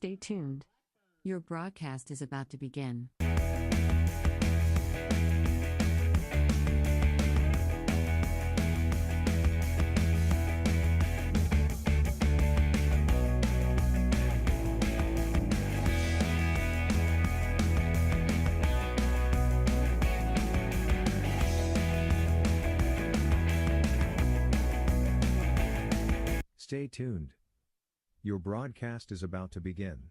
Stay tuned. Your broadcast is about to begin. Stay tuned. Your broadcast is about to begin.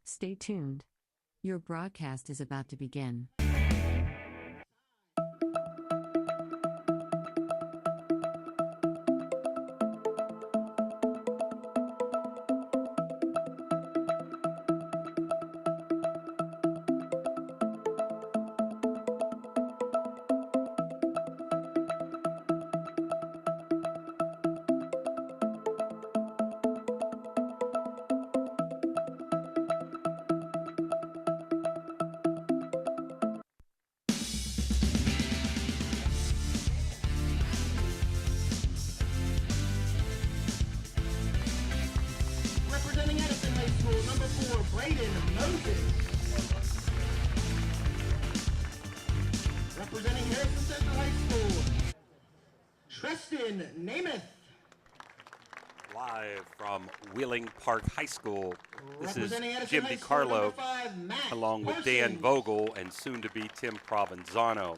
Stay tuned. Your broadcast is about to begin. Representing Edison High School, number 4, Braden Moses. Representing Harrison Central High School, Tristan Namath. Live from Wheeling Park High School, this is Representing Edison Jim High School, number DiCarlo 5, Matt along with Dan Parsons. Vogel and soon to be Tim Provenzano.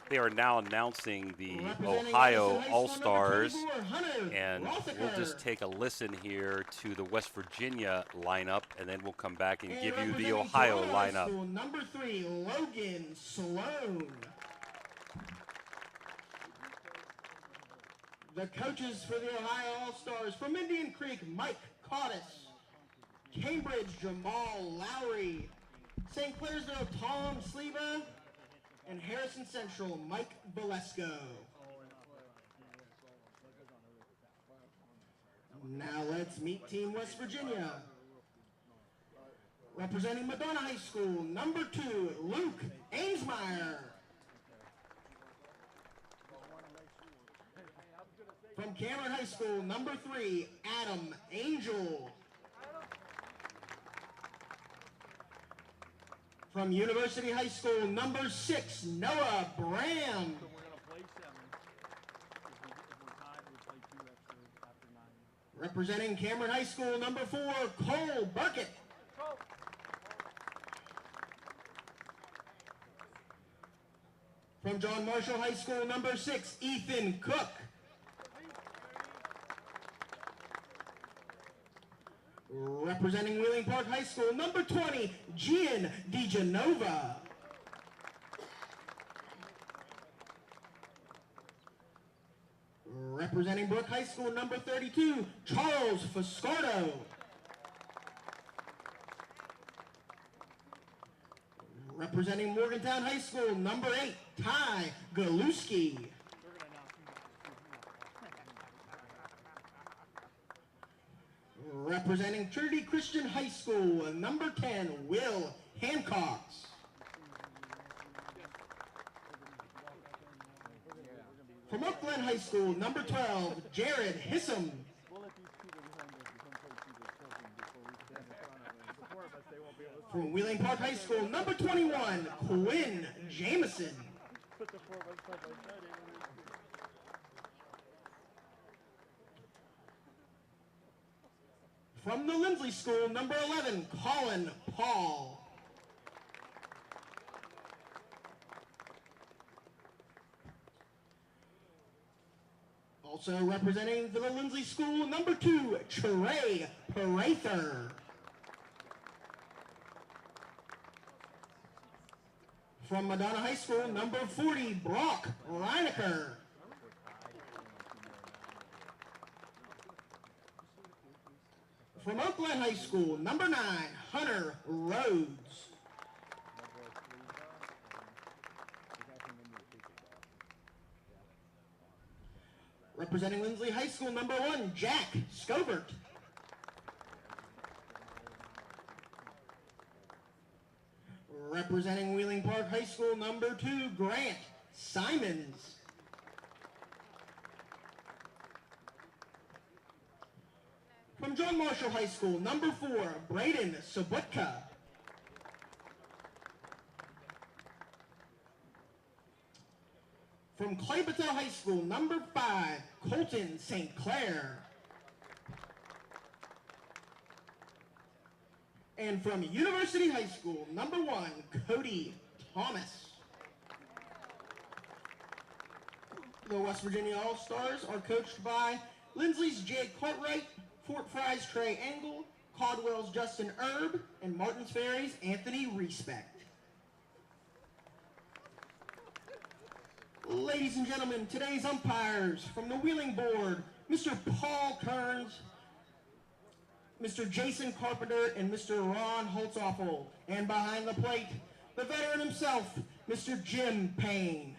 They are now announcing the Representing Ohio Edison High School, All-Stars, number 24, Hunter and we'll just Rothacker. take a listen here to the West Virginia lineup, and then we'll come back and give you the representing Ohio Toronto High lineup. School, number 3, Logan Sloan. The coaches for the Ohio All-Stars from Indian Creek, Mike Caudice. Cambridge, Jamal Lowry. St. Clairsville, Tom Sleva. And Harrison Central, Mike Valesco. Now let's meet Team West Virginia. Representing Madonna High School, number 2, Luke Amesmeyer. From Cameron High School, number 3, Adam Angel. From University High School, number 6, Noah Bram. Representing Cameron High School, number 4, Cole Burkett. From John Marshall High School, number 6, Ethan Cook. Representing Wheeling Park High School, number 20, Gian DiGenova. Representing Brook High School, number 32, Charles Foscardo. Representing Morgantown High School, number 8, Ty Galuski. Representing Trinity Christian High School, number 10, Will Hancocks. From Oak Glen High School, number 12, Jared Hissam. From Wheeling Park High School, number 21, Quinn Jameson. From the Lindsley School, number 11, Colin Paul. Also representing the Lindsley School, number 2, Trey Parather. From Madonna High School, number 40, Brock Reinecker. From Oakland High School, number 9, Hunter Rhodes. Representing Lindsley High School, number 1, Jack Scobert. Representing Wheeling Park High School, number 2, Grant Simons. From John Marshall High School, number 4, Braden Sobotka. From Clay Battelle High School, number 5, Colton St. Clair. And from University High School, number 1, Cody Thomas. The West Virginia All-Stars are coached by Lindsley's Jay Cartwright, Fort Fry's Trey Engel, Caldwell's Justin Erb, and Martins Ferry's Anthony Respect. Ladies and gentlemen, today's umpires from the Wheeling Board, Mr. Paul Kearns, Mr. Jason Carpenter, and Mr. Ron Holtzoffel. And behind the plate, the veteran himself, Mr. Jim Payne.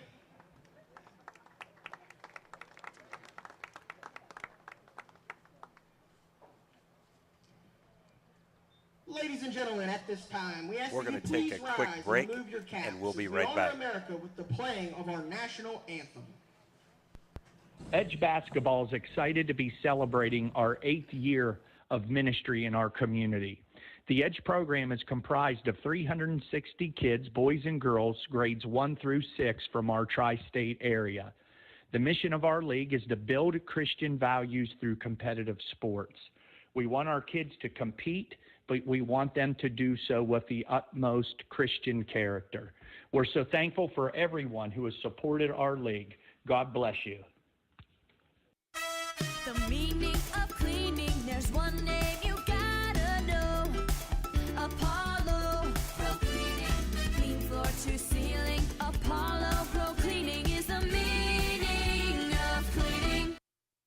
Ladies and gentlemen, at this time, we ask We're that you going to take please a quick rise break, and move your caps and we'll be as we right honor back. America with the playing of our national anthem. Edge Basketball is excited to be celebrating our 8th year of ministry in our community. The Edge program is comprised of 360 kids, boys and girls, grades 1 through 6 from our tri-state area. The mission of our league is to build Christian values through competitive sports. We want our kids to compete, but we want them to do so with the utmost Christian character. We're so thankful for everyone who has supported our league. God bless you. The meaning of cleaning, there's one name you gotta know. Apollo Pro Cleaning, clean floor to ceiling. Apollo Pro Cleaning is the meaning of cleaning.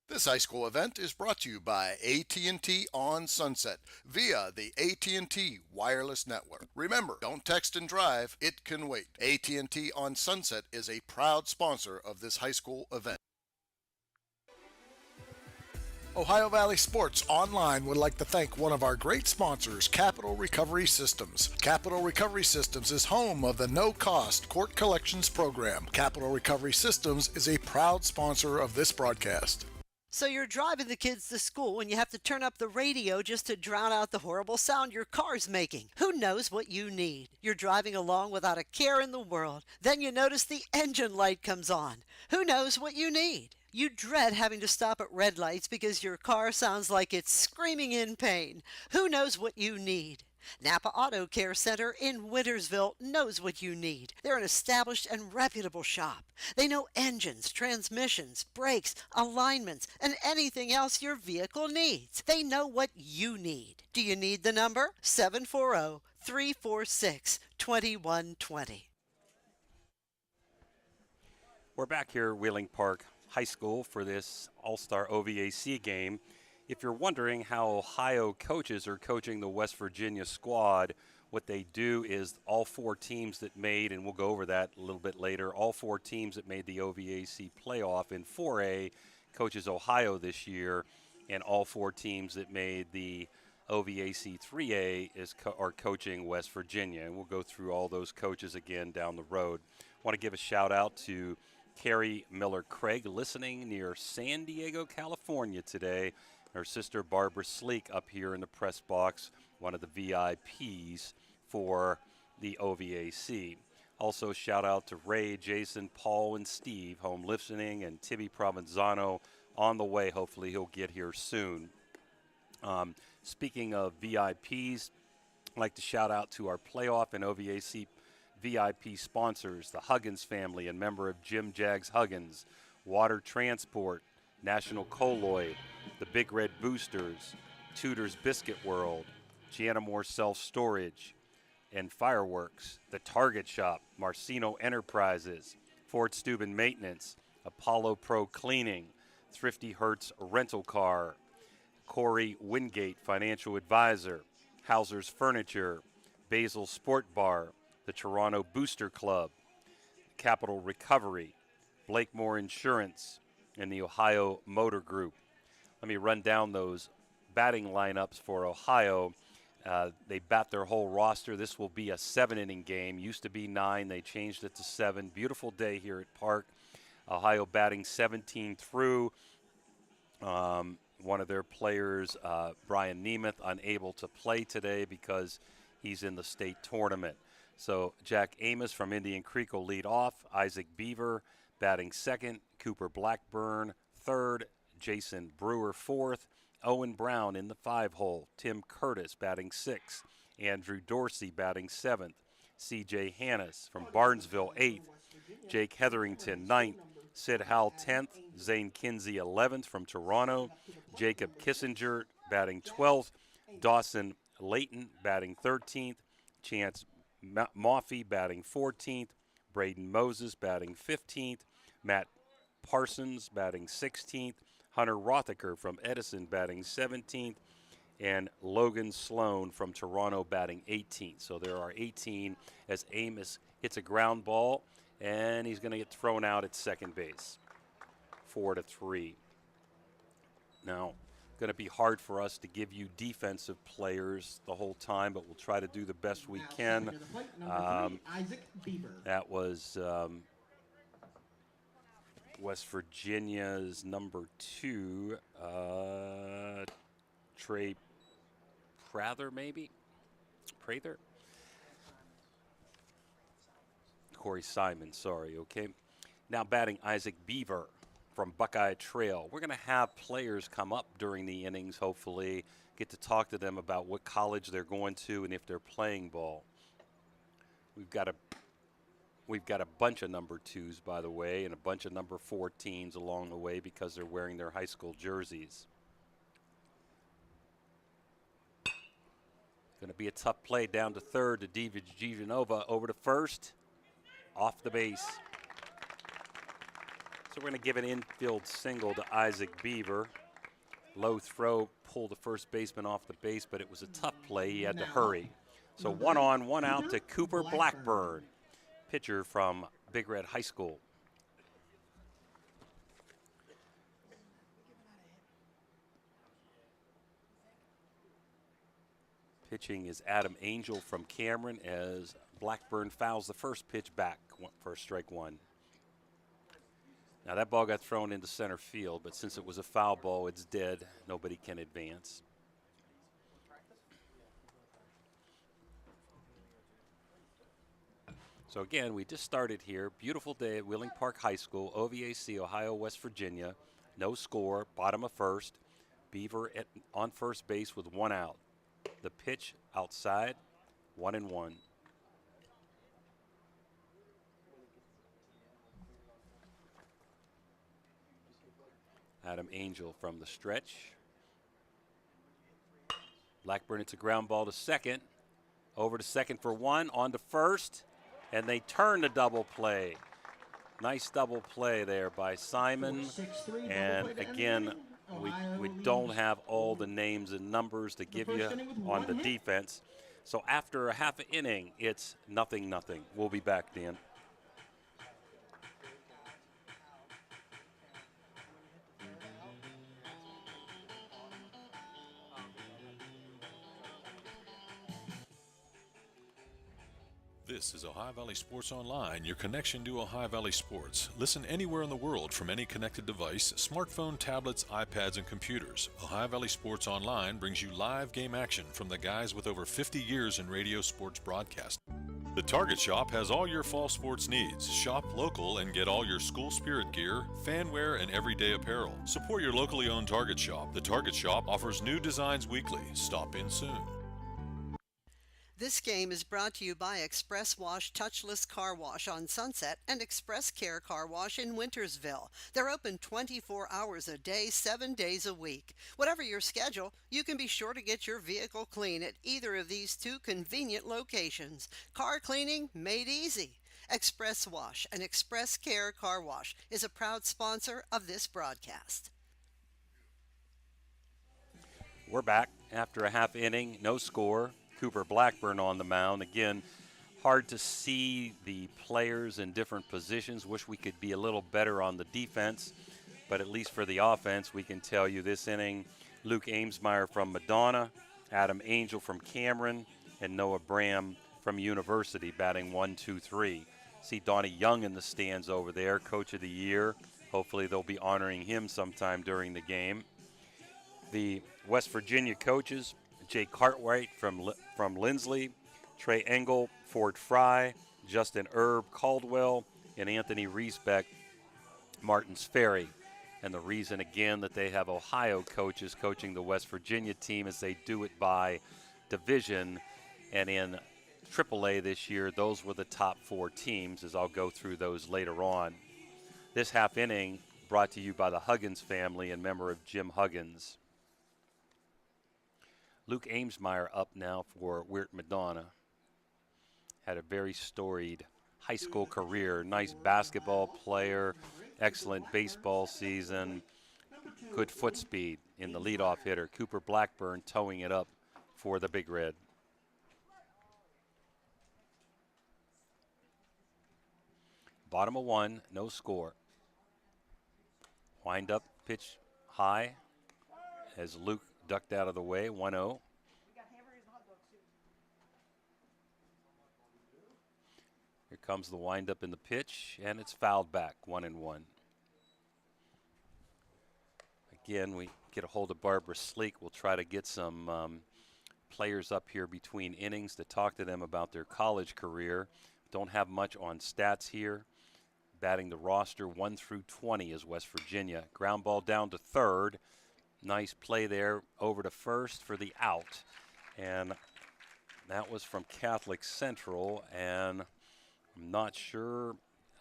This high school event is brought to you by AT&T on Sunset via the AT&T wireless network. Remember, don't text and drive, it can wait. AT&T on Sunset is a proud sponsor of this high school event. Ohio Valley Sports Online would like to thank one of our great sponsors, Capital Recovery Systems. Capital Recovery Systems is home of the no-cost court collections program. Capital Recovery Systems is a proud sponsor of this broadcast. So you're driving the kids to school and you have to turn up the radio just to drown out the horrible sound your car's making. Who knows what you need? You're driving along without a care in the world. Then you notice the engine light comes on. Who knows what you need? You dread having to stop at red lights because your car sounds like it's screaming in pain. Who knows what you need? Napa Auto Care Center in Wintersville knows what you need. They're an established and reputable shop. They know engines, transmissions, brakes, alignments, and anything else your vehicle needs. They know what you need. Do you need the number? 740-346-2120. We're back here at Wheeling Park High School for this All-Star OVAC game. If you're wondering how Ohio coaches are coaching the West Virginia squad, what they do is all 4 teams that made, and we'll go over that a little bit later, all 4 teams that made the OVAC playoff in 4A coaches Ohio this year, and all 4 teams that made the OVAC 3A are coaching West Virginia. And we'll go through all those coaches again down the road. I want to give a shout out to Carrie Miller-Craig, listening near San Diego, California today. Her sister Barbara Sleek up here in the press box, one of the VIPs for the OVAC. Also shout out to Ray, Jason, Paul, and Steve home listening, and Tibby Provenzano on the way. Hopefully he'll get here soon. Speaking of VIPs, I'd like to shout out to our playoff and OVAC VIP sponsors, the Huggins family and member of Jim Jags Huggins, Water Transport, National Colloid, the Big Red Boosters, Tudor's Biscuit World, Gianna Moore Self-Storage, and Fireworks, the Target Shop, Marcino Enterprises, Ford Steuben Maintenance, Apollo Pro Cleaning, Thrifty Hertz Rental Car, Corey Wingate, financial advisor, Hauser's Furniture, Basil Sport Bar, the Toronto Booster Club, Capital Recovery, Blakemore Insurance, and the Ohio Motor Group. Let me run down those batting lineups for Ohio. They bat their whole roster. This will be a 7-inning game. Used to be 9. They changed it to 7. Beautiful day here at Park. Ohio batting 17 through. One of their players, Brian Nemeth, unable to play today because he's in the state tournament. So Jack Amos from Indian Creek will lead off. Isaac Beaver batting second. Cooper Blackburn third. Jason Brewer fourth. Owen Brown in the 5-hole. Tim Curtis batting sixth. Andrew Dorsey batting seventh. C.J. Hannes from Barnesville 8th. Jake Hetherington 9th. Sid Howell 10th. Zane Kinsey 11th from Toronto. Jacob Kissinger batting 12th. Dawson Layton batting 13th. Chance Moffey batting 14th. Braden Moses batting 15th. Matt Parsons batting 16th. Hunter Rothaker from Edison batting 17th. And Logan Sloan from Toronto batting 18th. So there are 18 as Amos hits a ground ball, and he's going to get thrown out at second base. 4-3. Now, going to be hard for us to give you defensive players the whole time, but we'll try to do the best we can. That was West Virginia's number 2, Trey Prather, maybe? Prather? Corey Simon, sorry, okay. Now batting Isaac Beaver from Buckeye Trail. We're going to have players come up during the innings, hopefully, get to talk to them about what college they're going to and if they're playing ball. We've got a bunch of number 2s, by the way, and a bunch of number 14s along the way because they're wearing their high school jerseys. Going to be a tough play down to third to David Gianova over to first, off the base. So we're going to give an infield single to Isaac Beaver. Low throw, pulled the first baseman off the base, but it was a tough play. He had to hurry. So 1 on, 1 out to Cooper Blackburn, pitcher from Big Red High School. Pitching is Adam Angel from Cameron as Blackburn fouls the first pitch back for strike 1. Now that ball got thrown into center field, but since it was a foul ball, it's dead. Nobody can advance. So again, we just started here. Beautiful day at Wheeling Park High School, OVAC, Ohio, West Virginia. No score, bottom of first. Beaver on first base with 1 out. The pitch outside, 1-1. Adam Angel from the stretch. Blackburn, it's a ground ball to second. Over to second for 1, on to first, and they turn the double play. Nice double play there by Simon. And again, we don't have all the names and numbers to give you on the defense. So after a half an inning, it's 0-0. We'll be back, Dan. This is Ohio Valley Sports Online, your connection to Ohio Valley Sports. Listen anywhere in the world from any connected device, smartphone, tablets, iPads, and computers. Ohio Valley Sports Online brings you live game action from the guys with over 50 years in radio sports broadcast. The Target Shop has all your fall sports needs. Shop local and get all your school spirit gear, fan wear, and everyday apparel. Support your locally owned Target Shop. The Target Shop offers new designs weekly. Stop in soon. This game is brought to you by Express Wash Touchless Car Wash on Sunset and Express Care Car Wash in Wintersville. They're open 24 hours a day, 7 days a week. Whatever your schedule, you can be sure to get your vehicle clean at either of these 2 convenient locations. Car cleaning made easy. Express Wash and Express Care Car Wash is a proud sponsor of this broadcast. We're back after a half inning, no score. Cooper Blackburn on the mound. Again, hard to see the players in different positions. Wish we could be a little better on the defense, but at least for the offense, we can tell you this inning, Luke Amesmeyer from Madonna, Adam Angel from Cameron, and Noah Bram from University batting 1, 2, 3. See Donnie Young in the stands over there, Coach of the Year. Hopefully they'll be honoring him sometime during the game. The West Virginia coaches, Jay Cartwright from Lindsley, Trey Engel, Ford Fry, Justin Erb, Caldwell, and Anthony Riesbeck, Martins Ferry. And the reason, again, that they have Ohio coaches coaching the West Virginia team is they do it by division. And in AAA this year, those were the top 4 teams, as I'll go through those later on. This half inning brought to you by the Huggins family in memory of Jim Huggins. Luke Amesmeyer up now for Weird Madonna. Had a very storied high school career. Nice basketball player, excellent baseball season, good foot speed in the leadoff hitter. Cooper Blackburn towing it up for the Big Red. Bottom of 1, no score. Wind up, pitch high as Luke ducked out of the way, 1-0. Here comes the windup in the pitch, and it's fouled back, 1-1. Again, we get a hold of Barbara Sleek. We'll try to get some players up here between innings to talk to them about their college career. Don't have much on stats here. Batting the roster 1 through 20 is West Virginia. Ground ball down to third. Nice play there over to first for the out. And that was from Catholic Central, and I'm not sure.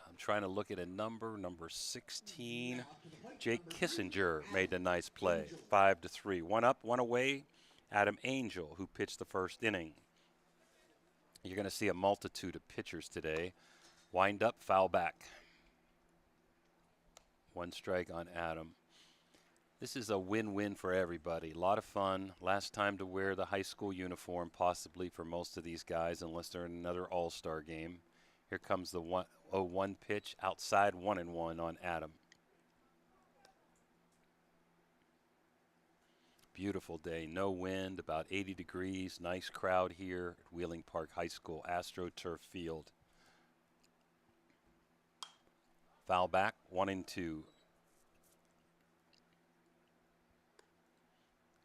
I'm trying to look at a number 16. Jake Kissinger made a nice play, 5-3. 1 up, 1 away. Adam Angel, who pitched the first inning. You're going to see a multitude of pitchers today. Wind up, foul back. 1 strike on Adam. This is a win-win for everybody. A lot of fun. Last time to wear the high school uniform, possibly for most of these guys, unless they're in another all-star game. Here comes the 1-0-1 pitch outside, 1-1 on Adam. Beautiful day, no wind, about 80 degrees. Nice crowd here at Wheeling Park High School, AstroTurf Field. Foul back, 1-2.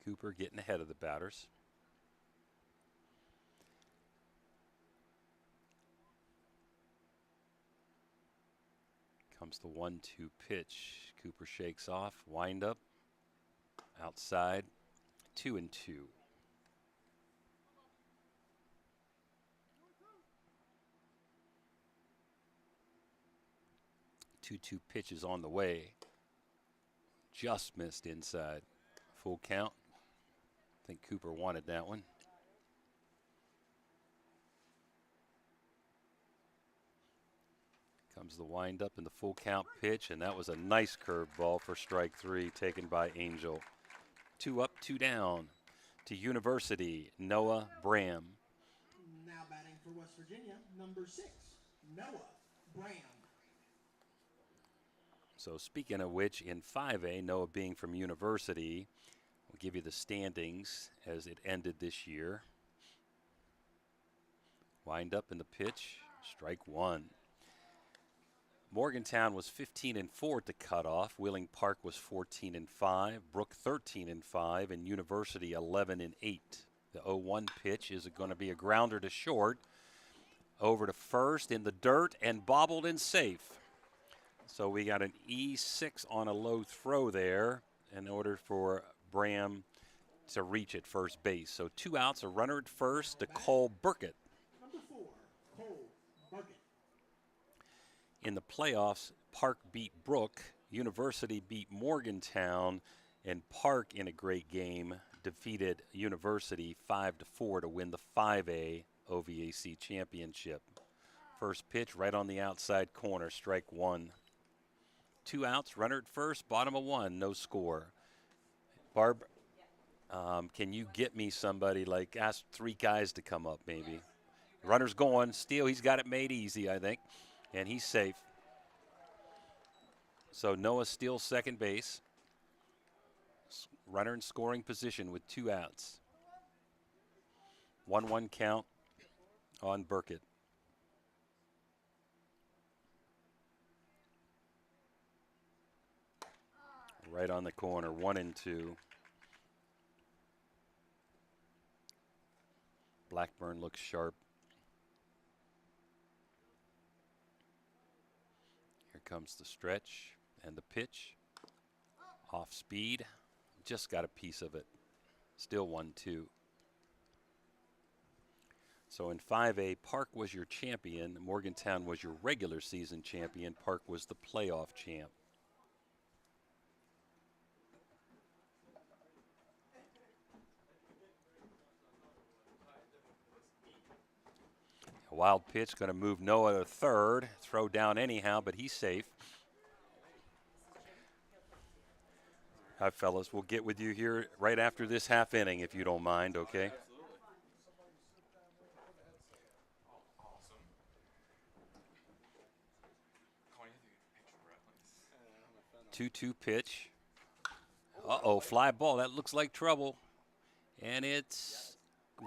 Cooper getting ahead of the batters. Comes the 1-2 pitch. Cooper shakes off, wind up, outside, 2-2. 2-2 pitch is on the way. Just missed inside. Full count. I think Cooper wanted that one. Comes the windup and the full count pitch, and that was a nice curveball for strike 3 taken by Angel. 2 up, 2 down to University, Noah Bram. Now batting for West Virginia, number 6, Noah Bram. So speaking of which, in 5A, Noah being from University, we'll give you the standings as it ended this year. Wind up in the pitch, strike 1. Morgantown was 15-4 at the cutoff. Wheeling Park was 14-5. Brook 13-5, and University 11-8. The 0-1 pitch is going to be a grounder to short. Over to first in the dirt and bobbled and safe. So we got an E6 on a low throw there in order for Bram to reach at first base. So 2 outs, a runner at first to Cole Burkett. Number 4, Cole Burkett. In the playoffs, Park beat Brook, University beat Morgantown, and Park, in a great game, defeated University 5-4 to win the 5A OVAC championship. First pitch right on the outside corner, strike 1. 2 outs, runner at first, bottom of 1, no score. Barb, Can you get me somebody, like ask 3 guys to come up maybe? Runner's going. Steele, he's got it made easy, I think. And he's safe. So Noah Steele, second base. Runner in scoring position with 2 outs. 1-1 count on Burkett. Right on the corner, 1-2. Blackburn looks sharp. Here comes the stretch and the pitch. Off speed. Just got a piece of it. Still 1-2. So in 5A, Park was your champion. Morgantown was your regular season champion. Park was the playoff champ. A wild pitch, going to move Noah to third. Throw down anyhow, but he's safe. Hi, fellas. We'll get with you here right after this half inning, if you don't mind, okay? 2-2 pitch. Uh-oh, fly ball. That looks like trouble. And it's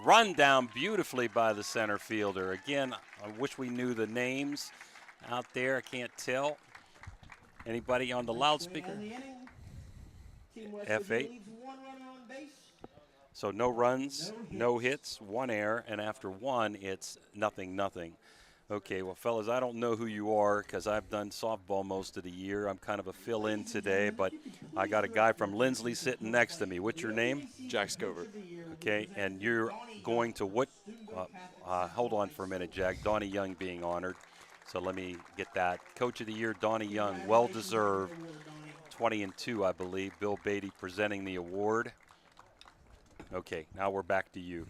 run down beautifully by the center fielder. Again, I wish we knew the names out there. I can't tell. Anybody on the loudspeaker? F8. So no runs, no hits, 1 error, and after 1, it's 0-0. Okay, well, fellas, I don't know who you are because I've done softball most of the year. I'm kind of a fill-in today, but I got a guy from Lindsley sitting next to me. What's your name? Jack Scovert. Okay, and you're going to what? Hold on for a minute, Jack. Donnie Young being honored. So let me get that. Coach of the Year, Donnie Young, well-deserved. 20-2, I believe. Bill Beatty presenting the award. Okay, now we're back to you.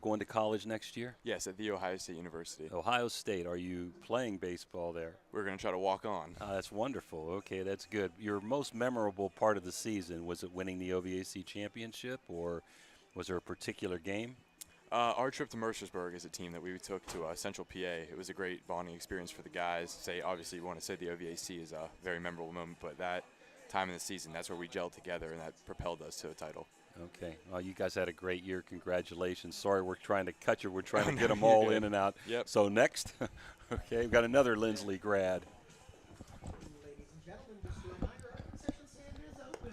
Going to college next year? Yes, at The Ohio State University. Ohio State. Are you playing baseball there? We're going to try to walk on. That's wonderful. Okay, that's good. Your most memorable part of the season, was it winning the OVAC championship, or was there a particular game? Our trip to Mercersburg as a team that we took to Central PA, it was a great bonding experience for the guys. Obviously, you want to say the OVAC is a very memorable moment, but that time in the season, that's where we gelled together, and that propelled us to a title. Okay. Well, you guys had a great year. Congratulations. Sorry we're trying to cut you. We're trying to get them all in and out. Yep. So next, okay, we've got another Lindsley grad.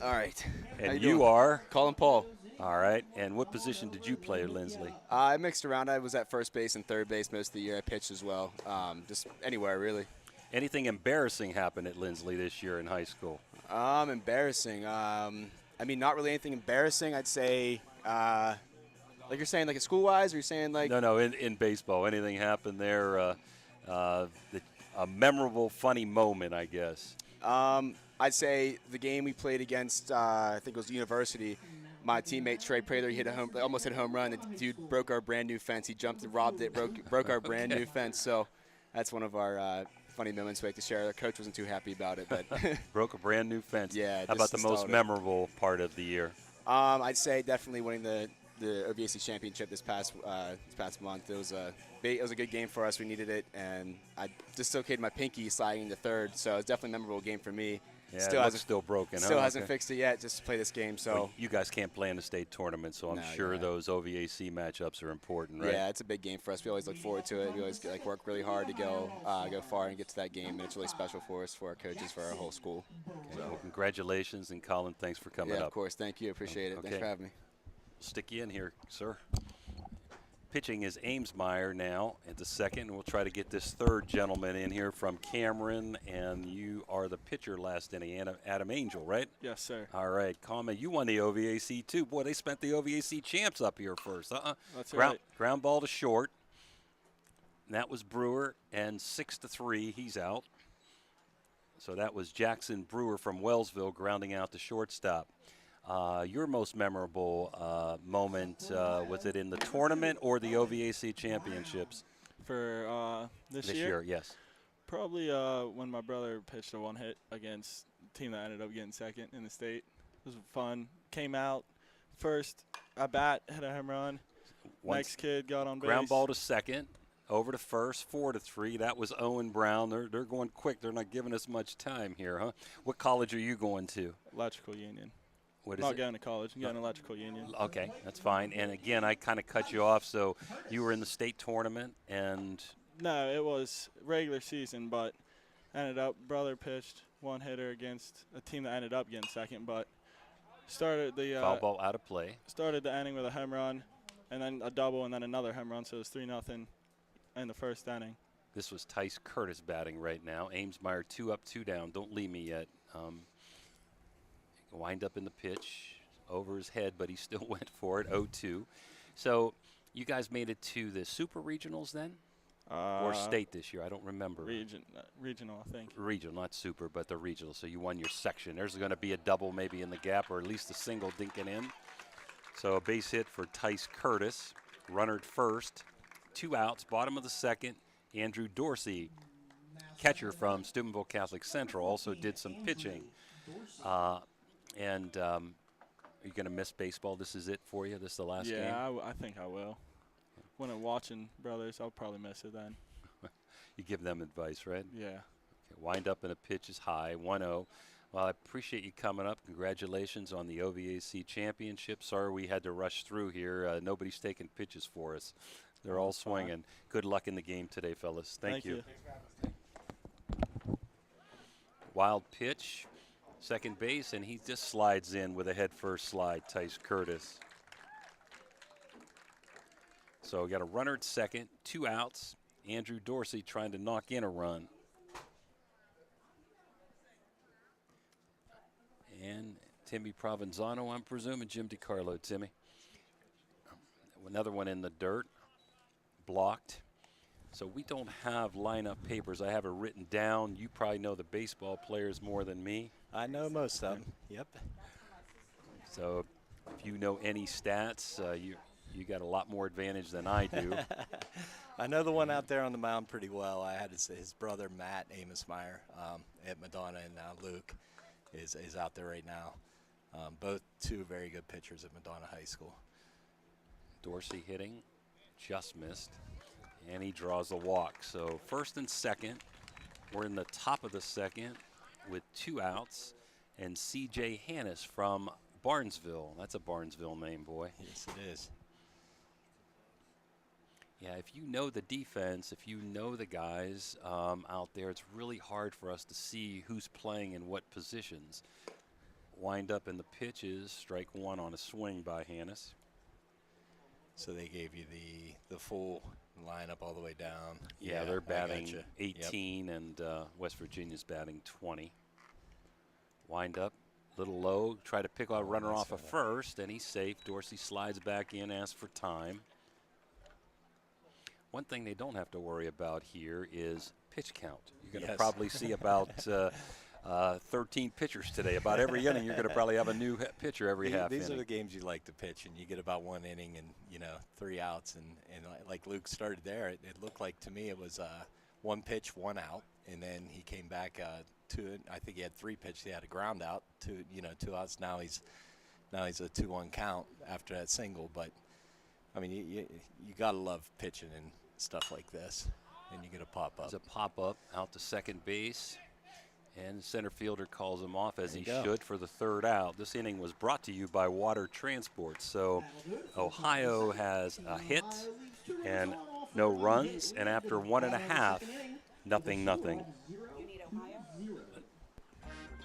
All right. And you are? Colin Paul. All right. And what position did you play, Lindsley? I mixed around. I was at first base and third base most of the year. I pitched as well. Just anywhere, really. Anything embarrassing happened at Lindsley this year in high school? Embarrassing. I mean, not really anything embarrassing. I'd say, like you're saying, like at school-wise, or you're saying like? No, in baseball. Anything happened there? A memorable, funny moment, I guess. I'd say the game we played against, I think it was University. My teammate Trey Prather, he almost hit a home run. The dude broke our brand new fence. He jumped and robbed it, broke our brand new fence. So that's one of our funny moments we like to share. The coach wasn't too happy about it, but broke a brand new fence. Yeah. How about the most memorable part of the year? I'd say definitely winning the OVAC championship this past month. It was a good game for us. We needed it, and I dislocated my pinky sliding into third, so it was definitely a memorable game for me. Yeah, still broken. Still hasn't fixed it yet. Just to play this game. So well, you guys can't play in the state tournament, so I'm sure those OVAC matchups are important, right? Yeah, it's a big game for us. We always look forward to it. We always work really hard to go far and get to that game, and it's really special for us, for our coaches, for our whole school. Okay. Well, congratulations, and Colin, thanks for coming up. Yeah, of course. Thank you. Appreciate it. Okay. Thanks for having me. Stick you in here, sir. Pitching is Amesmeyer now at the second. We'll try to get this third gentleman in here from Cameron, and you are the pitcher last inning, Adam Angel, right? Yes, sir. All right, Coleman, you won the OVAC too. Boy, they spent the OVAC champs up here first. That's right. Ground ball to short. And that was Brewer, and 6-3, he's out. So that was Jackson Brewer from Wellsville grounding out the shortstop. Your most memorable moment, was it in the tournament or the OVAC championships? For this year, yes. Probably when my brother pitched a one-hit against the team that ended up getting second in the state. It was fun. Came out, First, a bat hit a home run. Next kid got on base. Ground ball to second, over to first, 4-3. That was Owen Brown. They're going quick. They're not giving us much time here, huh? What college are you going to? Electrical Union. What is Not it? going to college. I'm going to Electrical Union. Okay, that's fine. And again, I kind of cut you off. So you were in the state tournament, and No, it was regular season, but ended up brother pitched one hitter against a team that ended up getting second, but started the foul ball out of play. Started the inning with a home run, and then a double, and then another home run. So it was 3-0 in the first inning. This was Tice Curtis batting right now. Amesmeyer 2 up, 2 down. Don't leave me yet. Wind up in the pitch, over his head, but he still went for it. 0-2. So you guys made it to the Super Regionals then, or state this year? I don't remember. Regional, I think. Regional, not Super, but the regional. So you won your section. There's going to be a double maybe in the gap, or at least a single dinking in. So a base hit for Tice Curtis. Runner at first. 2 outs, bottom of the second. Andrew Dorsey, catcher from Steubenville Catholic Central, also did some pitching. Are you going to miss baseball? This is it for you? This is the last game? Yeah, I think I will. When I'm watching brothers, I'll probably miss it then. You give them advice, right? Yeah. Okay, wind up and a pitch is high, 1-0. Well, I appreciate you coming up. Congratulations on the OVAC championship. Sorry we had to rush through here. Nobody's taking pitches for us. They're all swinging. Good luck in the game today, fellas. Thank you. Wild pitch, second base, and he just slides in with a head-first slide, Tice Curtis. So we got a runner at second, 2 outs. Andrew Dorsey trying to knock in a run. And Timmy Provenzano, I'm presuming. Jim DiCarlo, Timmy. Another one in the dirt, blocked. So we don't have lineup papers. I have it written down. You probably know the baseball players more than me. I know most of them, yep. So if you know any stats, you got a lot more advantage than I do. I know the one out there on the mound pretty well. I had his brother, Matt Amesmeyer, at Madonna, and Luke is out there right now. Both 2 very good pitchers at Madonna High School. Dorsey hitting, just missed, and he draws a walk. So first and second, we're in the top of the second with 2 outs, and C.J. Hannis from Barnesville. That's a Barnesville name, boy. Yes, it is. Yeah, if you know the defense, if you know the guys out there, it's really hard for us to see who's playing in what positions. Wind up in the pitches, strike 1 on a swing by Hannis. So they gave you the full lineup all the way down. Yeah, they're batting 18, yep. And West Virginia's batting 20. Wind up, little low, try to pick a runner off of first, and he's safe. Dorsey slides back in, asks for time. One thing they don't have to worry about here is pitch count. You're going to probably see about 13 pitchers today. About every inning, you're going to probably have a new pitcher every half inning. These are the games you like to pitch, and you get about 1 inning and 3 outs. And like Luke started there, it looked like to me it was 1 pitch, 1 out, and then he came back to I think he had 3 pitches. He had a ground out, 2 outs. Now he's a 2-1 count after that single. But I mean, you got to love pitching and stuff like this, and you get a pop up. There's a pop up out to second base. And the center fielder calls him off, as he go. should, for the 3rd out. This inning was brought to you by Water Transport. So Ohio has a hit and no runs. And after 1.5, nothing.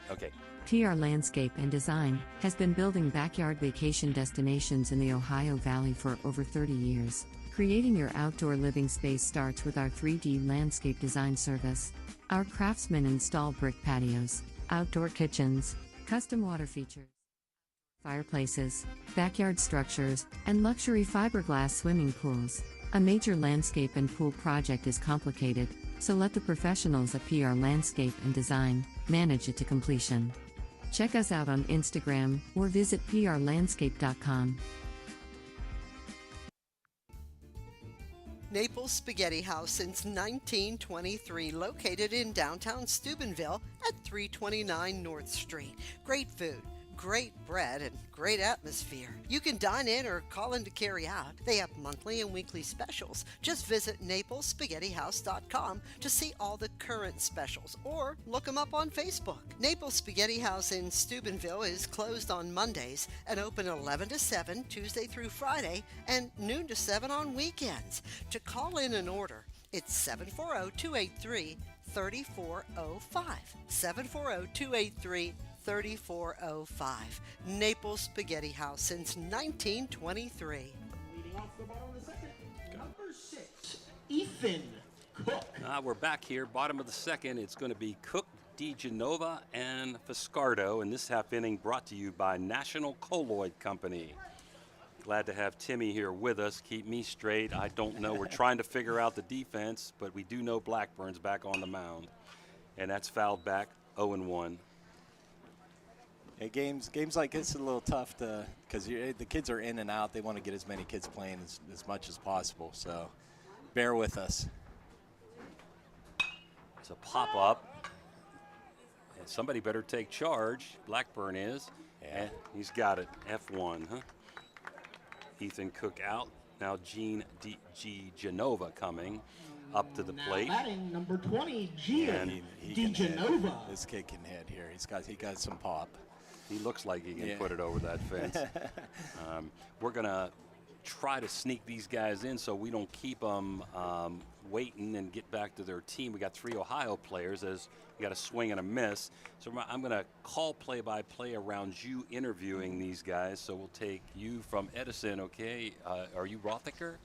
Okay. PR Landscape and Design has been building backyard vacation destinations in the Ohio Valley for over 30 years. Creating your outdoor living space starts with our 3D landscape design service. Our craftsmen install brick patios, outdoor kitchens, custom water features, fireplaces, backyard structures, and luxury fiberglass swimming pools. A major landscape and pool project is complicated, so let the professionals at PR Landscape and Design manage it to completion. Check us out on Instagram or visit prlandscape.com. Naples Spaghetti House since 1923, located in downtown Steubenville at 329 North Street. Great food, great bread and great atmosphere. You can dine in or call in to carry out. They have monthly and weekly specials. Just visit NaplesSpaghettiHouse.com to see all the current specials or look them up on Facebook. Naples Spaghetti House in Steubenville is closed on Mondays and open 11 to 7 Tuesday through Friday and noon to 7 on weekends. To call in and order, it's 740-283-3405. 740-283-3405. Naples Spaghetti House since 1923. Leading off the bottom of the second, number 6, Ethan Cook. We're back here, bottom of the second. It's going to be Cook, DeGenova, and Fiscardo. And this half inning brought to you by National Colloid Company. Glad to have Timmy here with us. Keep me straight. I don't know. We're trying to figure out the defense, but we do know Blackburn's back on the mound. And that's fouled back 0-1. Yeah, games like this are a little tough because the kids are in and out. They want to get as many kids playing as much as possible. So bear with us. It's a pop-up. And somebody better take charge. Blackburn is. Yeah. And he's got it. F1, huh? Ethan Cook out. Now Gene DeGenova coming up to the plate. Batting number 20, Gene He can hit. DeGenova. This kid can hit here. He got some pop. He looks like he can put it over that fence. We're going to try to sneak these guys in so we don't keep them waiting and get back to their team. We got 3 Ohio players as we got a swing and a miss. So I'm going to call play-by-play around you interviewing these guys. So we'll take you from Edison, okay? Are you Rothacker?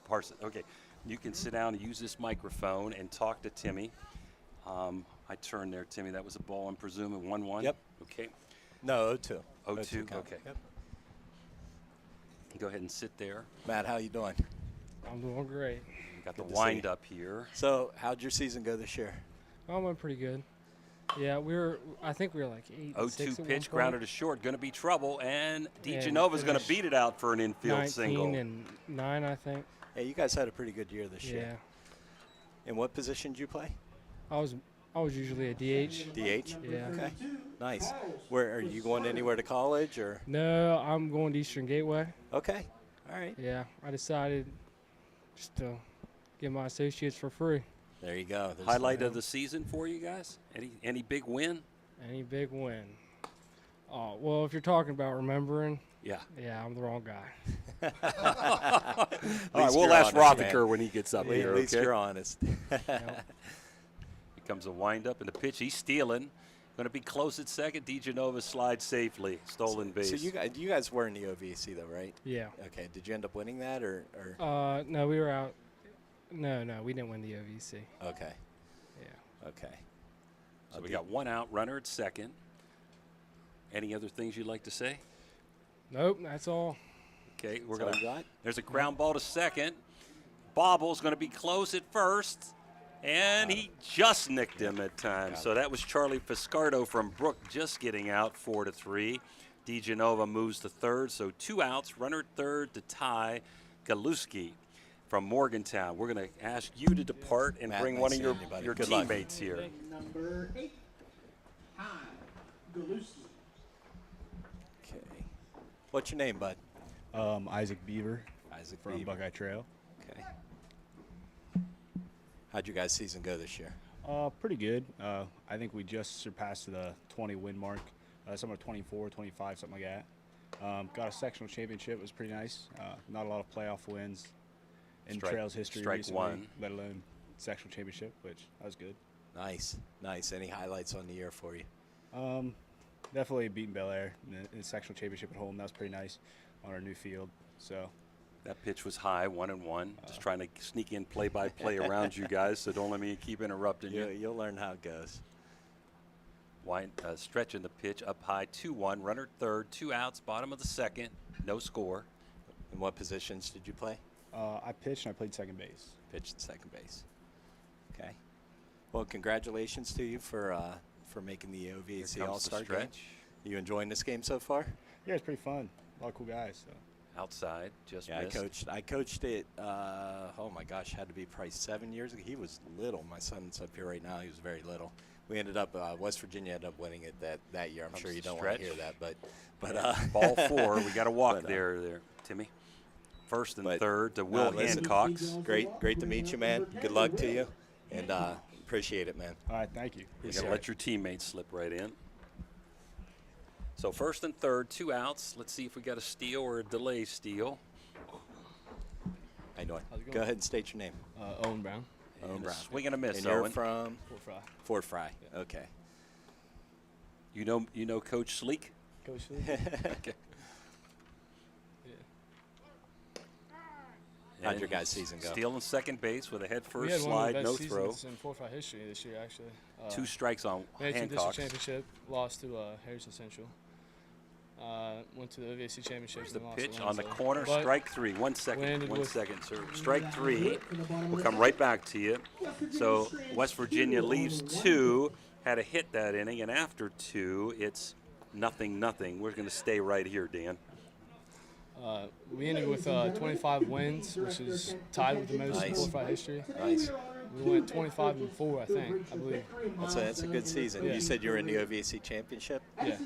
Parson, okay. You can sit down and use this microphone and talk to Timmy. I turned there, Timmy. That was a ball, I'm presuming, 1-1? Yep. Okay. No, 0-2. 0-2, count. okay. Yep. Go ahead and sit there. Matt, how you doing? I'm doing great. Got the wind up here. So, how'd your season go this year? Oh, went pretty good. Yeah, I think we were like 8-6 0-2 pitch, grounded to short, going to be trouble, and DeGenova's going to beat it out for an infield single. 19 and 9, I think. Hey, you guys had a pretty good year this year. Yeah. In what position did you play? I was usually a DH. DH? Yeah. Okay. Nice. Where are you going anywhere to college or? No, I'm going to Eastern Gateway. Okay. All right. Yeah, I decided just to get my associates for free. There you go. There's Highlight of the season for you guys? Any big win? Any big win? Oh, well, if you're talking about remembering. Yeah. Yeah, I'm the wrong guy. All right, we'll ask Rothacker when he gets up here. At least okay? you're honest. Here comes a windup and the pitch. He's stealing. Going to be close at second. DeGenova slides safely. Stolen base. So you guys were in the OVAC though, right? Yeah. Okay. Did you end up winning that or? No, we were out. No, we didn't win the OVC. Okay. Yeah. Okay. So we got 1 out, runner at second. Any other things you'd like to say? Nope, that's all. Okay, got? There's a ground ball to second. Bobble's going to be close at first, and he just nicked him at times. So that was Charlie Fiscardo from Brook just getting out 4-3. DeGenova moves to third, so 2 outs, runner at third to tie Galuski from Morgantown. We're going to ask you to depart and bring one of your teammates here. Number 8, Ty Galuski. Okay. What's your name, bud? Isaac Beaver. Isaac from Beaver. Buckeye Trail. Okay. How'd your guys' season go this year? Pretty good. I think we just surpassed the 20 win mark. Somewhere 24, 25, something like that. Got a sectional championship. It was pretty nice. Not a lot of playoff wins in Trail's history recently, one. let alone sectional championship, which that was good. Nice. Any highlights on the year for you? Definitely beating Bel Air in the sectional championship at home. That was pretty nice on our new field. So that pitch was high, 1-1. Just trying to sneak in play-by-play around you guys, so don't let me keep interrupting you. You'll learn how it goes. Stretching the pitch up high, 2-1. Runner third, 2 outs, bottom of the second, no score. And what positions did you play? I pitched and I played second base. Pitched at second base. Okay. Well, congratulations to you for making the OVAC All-Star game. You enjoying this game so far? Yeah, it's pretty fun. A lot of cool guys. So. Outside, just missed. I coached it. Oh my gosh, had to be probably 7 years ago. He was little. My son's up here right now. He was very little. We ended up West Virginia ended up winning it that year. I'm sure you don't want Stretch. to hear that, but ball 4. We got to walk there, Timmy. First and third to Will Hancox. Great to meet you, man. Good luck to you, and appreciate it, man. All right, thank you. You got to let your teammates slip right in. So first and third, 2 outs. Let's see if we got a steal or a delay steal. How you doing? Go ahead and state your name. Owen Brown. Owen Brown. Swing and a miss, And you're Owen. from? Fort Fry. Fort Fry. Yeah. Okay. You know Coach Sleek? Coach Sleek. Okay. How'd your guys' season go? Stealing second base with a head We first had one of slide, the no best throw. seasons in Fort Fry history this year, actually. 2 strikes on Made it to the Hancock. district championship, lost to Harrison Central. Went to the OVAC championship. There's the and lost pitch to on the Lansdale. corner, But strike 3. 1 second, landed 1 with- second, sir. Strike 3. We'll come right back to you. So West Virginia leaves 2, had a hit that inning, and after 2, it's 0-0. We're going to stay right here, Dan. We ended with 25 wins, which is tied with the most in Fort Fry history. Nice. We went 25-4, I believe. That's a good season. Yeah. You said you were in the OVAC championship? Yeah.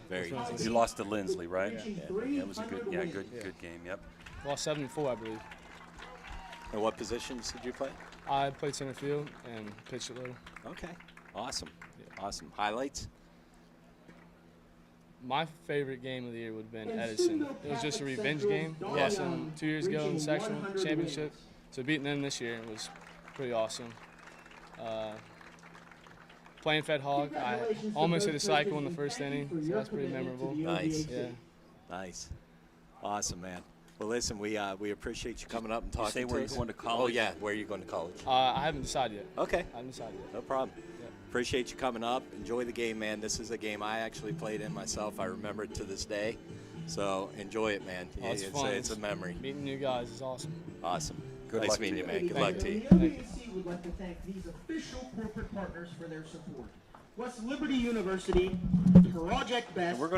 Very good. You lost to Lindsley, right? Yeah. It was a good game, yep. Lost 7-4, I believe. And what positions did you play? I played center field and pitched a little. Okay. Awesome. Awesome. Highlights? My favorite game of the year would have been Edison. It was just a revenge game. We lost them 2 years ago in the sectional championship. So beating them this year was pretty awesome. Playing Fed Hog, I almost hit a cycle in the first inning, so that's pretty memorable. Nice. Yeah. Nice. Awesome, man. Well, listen, we appreciate you coming up and talking say to where you're us. going to college? Oh, yeah, where are you going to college? I haven't decided yet. Okay. I haven't decided yet. No problem. Appreciate you coming up. Enjoy the game, man. This is a game I actually played in myself. I remember it to this day. So enjoy it, man. Oh, it's fun. It's a memory. Meeting new guys is awesome. Awesome. Good nice luck meeting to you, you. man. Good luck to you. OVAC would like to thank these official corporate partners for their support. West Liberty University, Project Best, And we're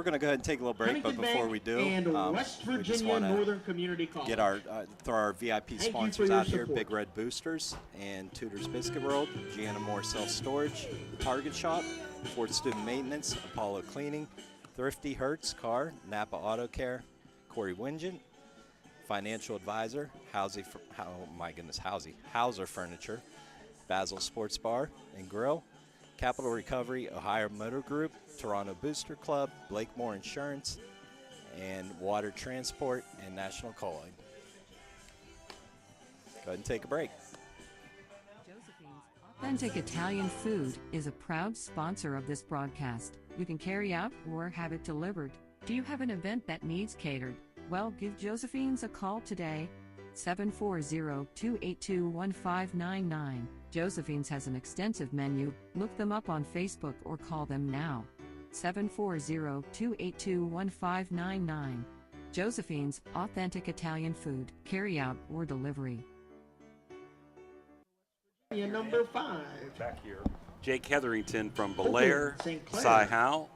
gonna go ahead and take a little break, but Huntington before Bank, we do, and West we just Virginia wanna Northern Community College. get our throw our VIP you for sponsors your out here: support. Big Red Boosters and Tudor's Biscuit World, Gianna Moore Self Storage, The Target Shop, Ford Student Maintenance, Apollo Cleaning, Thrifty Hertz Car, Napa Auto Care, Corey Wingen, Financial Advisor, Houser Furniture, Basil Sports Bar and Grill, Capital Recovery, Ohio Motor Group, Toronto Booster Club, Blakemore Insurance, and Water Transport and National Colline. Go ahead and take a break. Authentic Italian Food is a proud sponsor of this broadcast. You can carry out or have it delivered. Do you have an event that needs catered? Well, give Josephine's a call today. 740-282-1599. Josephine's has an extensive menu. Look them up on Facebook or call them now. 740-282-1599. Josephine's Authentic Italian Food, carry out or delivery. Number 5. Back here. Jake Hetherington from Belair, St. Clair. Cy Howe,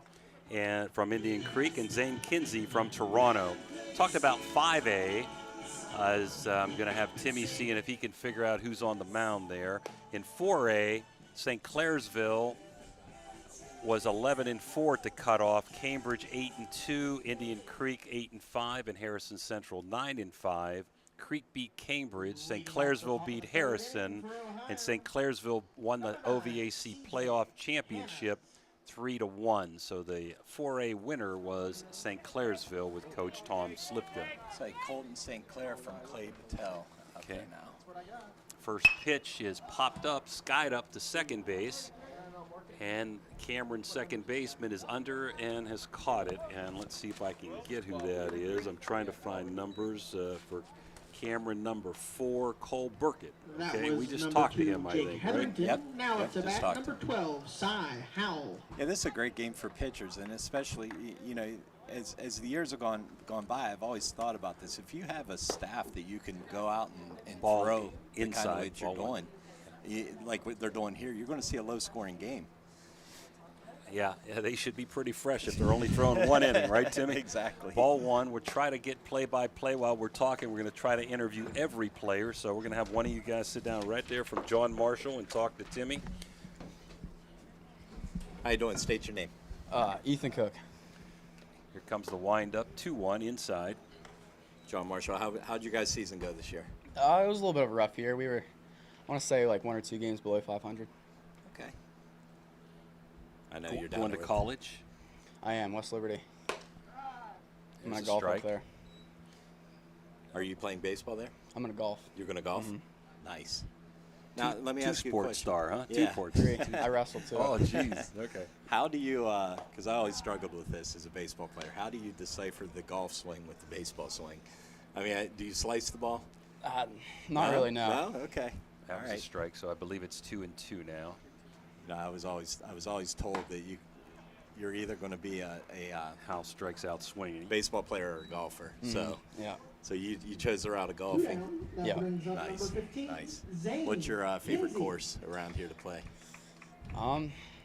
and from Indian Creek, and Zane Kinsey from Toronto. Talked about 5A. As I'm going to have Timmy seeing if he can figure out who's on the mound there. In 4A, St. Clairsville was 11-4 at the cutoff. Cambridge 8-2, Indian Creek 8-5, and Harrison Central 9-5. Creek beat Cambridge, St. Clairsville beat Harrison, and St. Clairsville won the OVAC playoff championship 3-1. So the 4A winner was St. Clairsville with Coach Tom Slipka. It's like Colton St. Clair from Clay Battelle up there now. First pitch is popped up, skied up to second base, and Cameron, second baseman, is under and has caught it. And let's see if I can get who that is. I'm trying to find numbers for Cameron, number 4, Cole Burkett. That Okay, was we just number talked to 2, him, I Jake think, right? Hetherington. Yep. Now Yep, it's a just bat talked number 12, Cy Howell. Yeah, this is a great game for pitchers, and especially, you know, as the years have gone by, I've always thought about this. If you have a staff that you can go out and Ball throw the kind of inside, way that you're ball one. doing, like what they're doing here, you're going to see a low-scoring game. Yeah, they should be pretty fresh if they're only throwing one inning, right, Timmy? Exactly. Ball one. We'll try to get play-by-play while we're talking. We're going to try to interview every player. So we're going to have one of you guys sit down right there from John Marshall and talk to Timmy. How you doing? State your name. Ethan Cook. Here comes the wind-up, 2-1 inside. John Marshall, how'd your guys' season go this year? It was a little bit of a rough year. We were, I want to say, like 1 or 2 games below 500. Okay. I know you're going to college. I am, West Liberty. I'm There's going a to golf strike. up there. Are you playing baseball there? I'm going to golf. You're going to golf? Mhm. Nice. Now, let me ask you a Two-sport question. star, huh? Yeah. Two-sport. I wrestled too. Oh, jeez. Okay. How do you, because I always struggled with this as a baseball player, how do you decipher the golf swing with the baseball swing? I mean, do you slice the ball? Not really, no. No? Okay. That All was right. a strike, so I believe it's 2-2 now. No, I was always told that you're either going to be a Hal strikes out swinging. baseball player or a golfer. So Yeah. so you chose the route of golfing. Yeah. Nice, nice. What's your favorite course around here to play?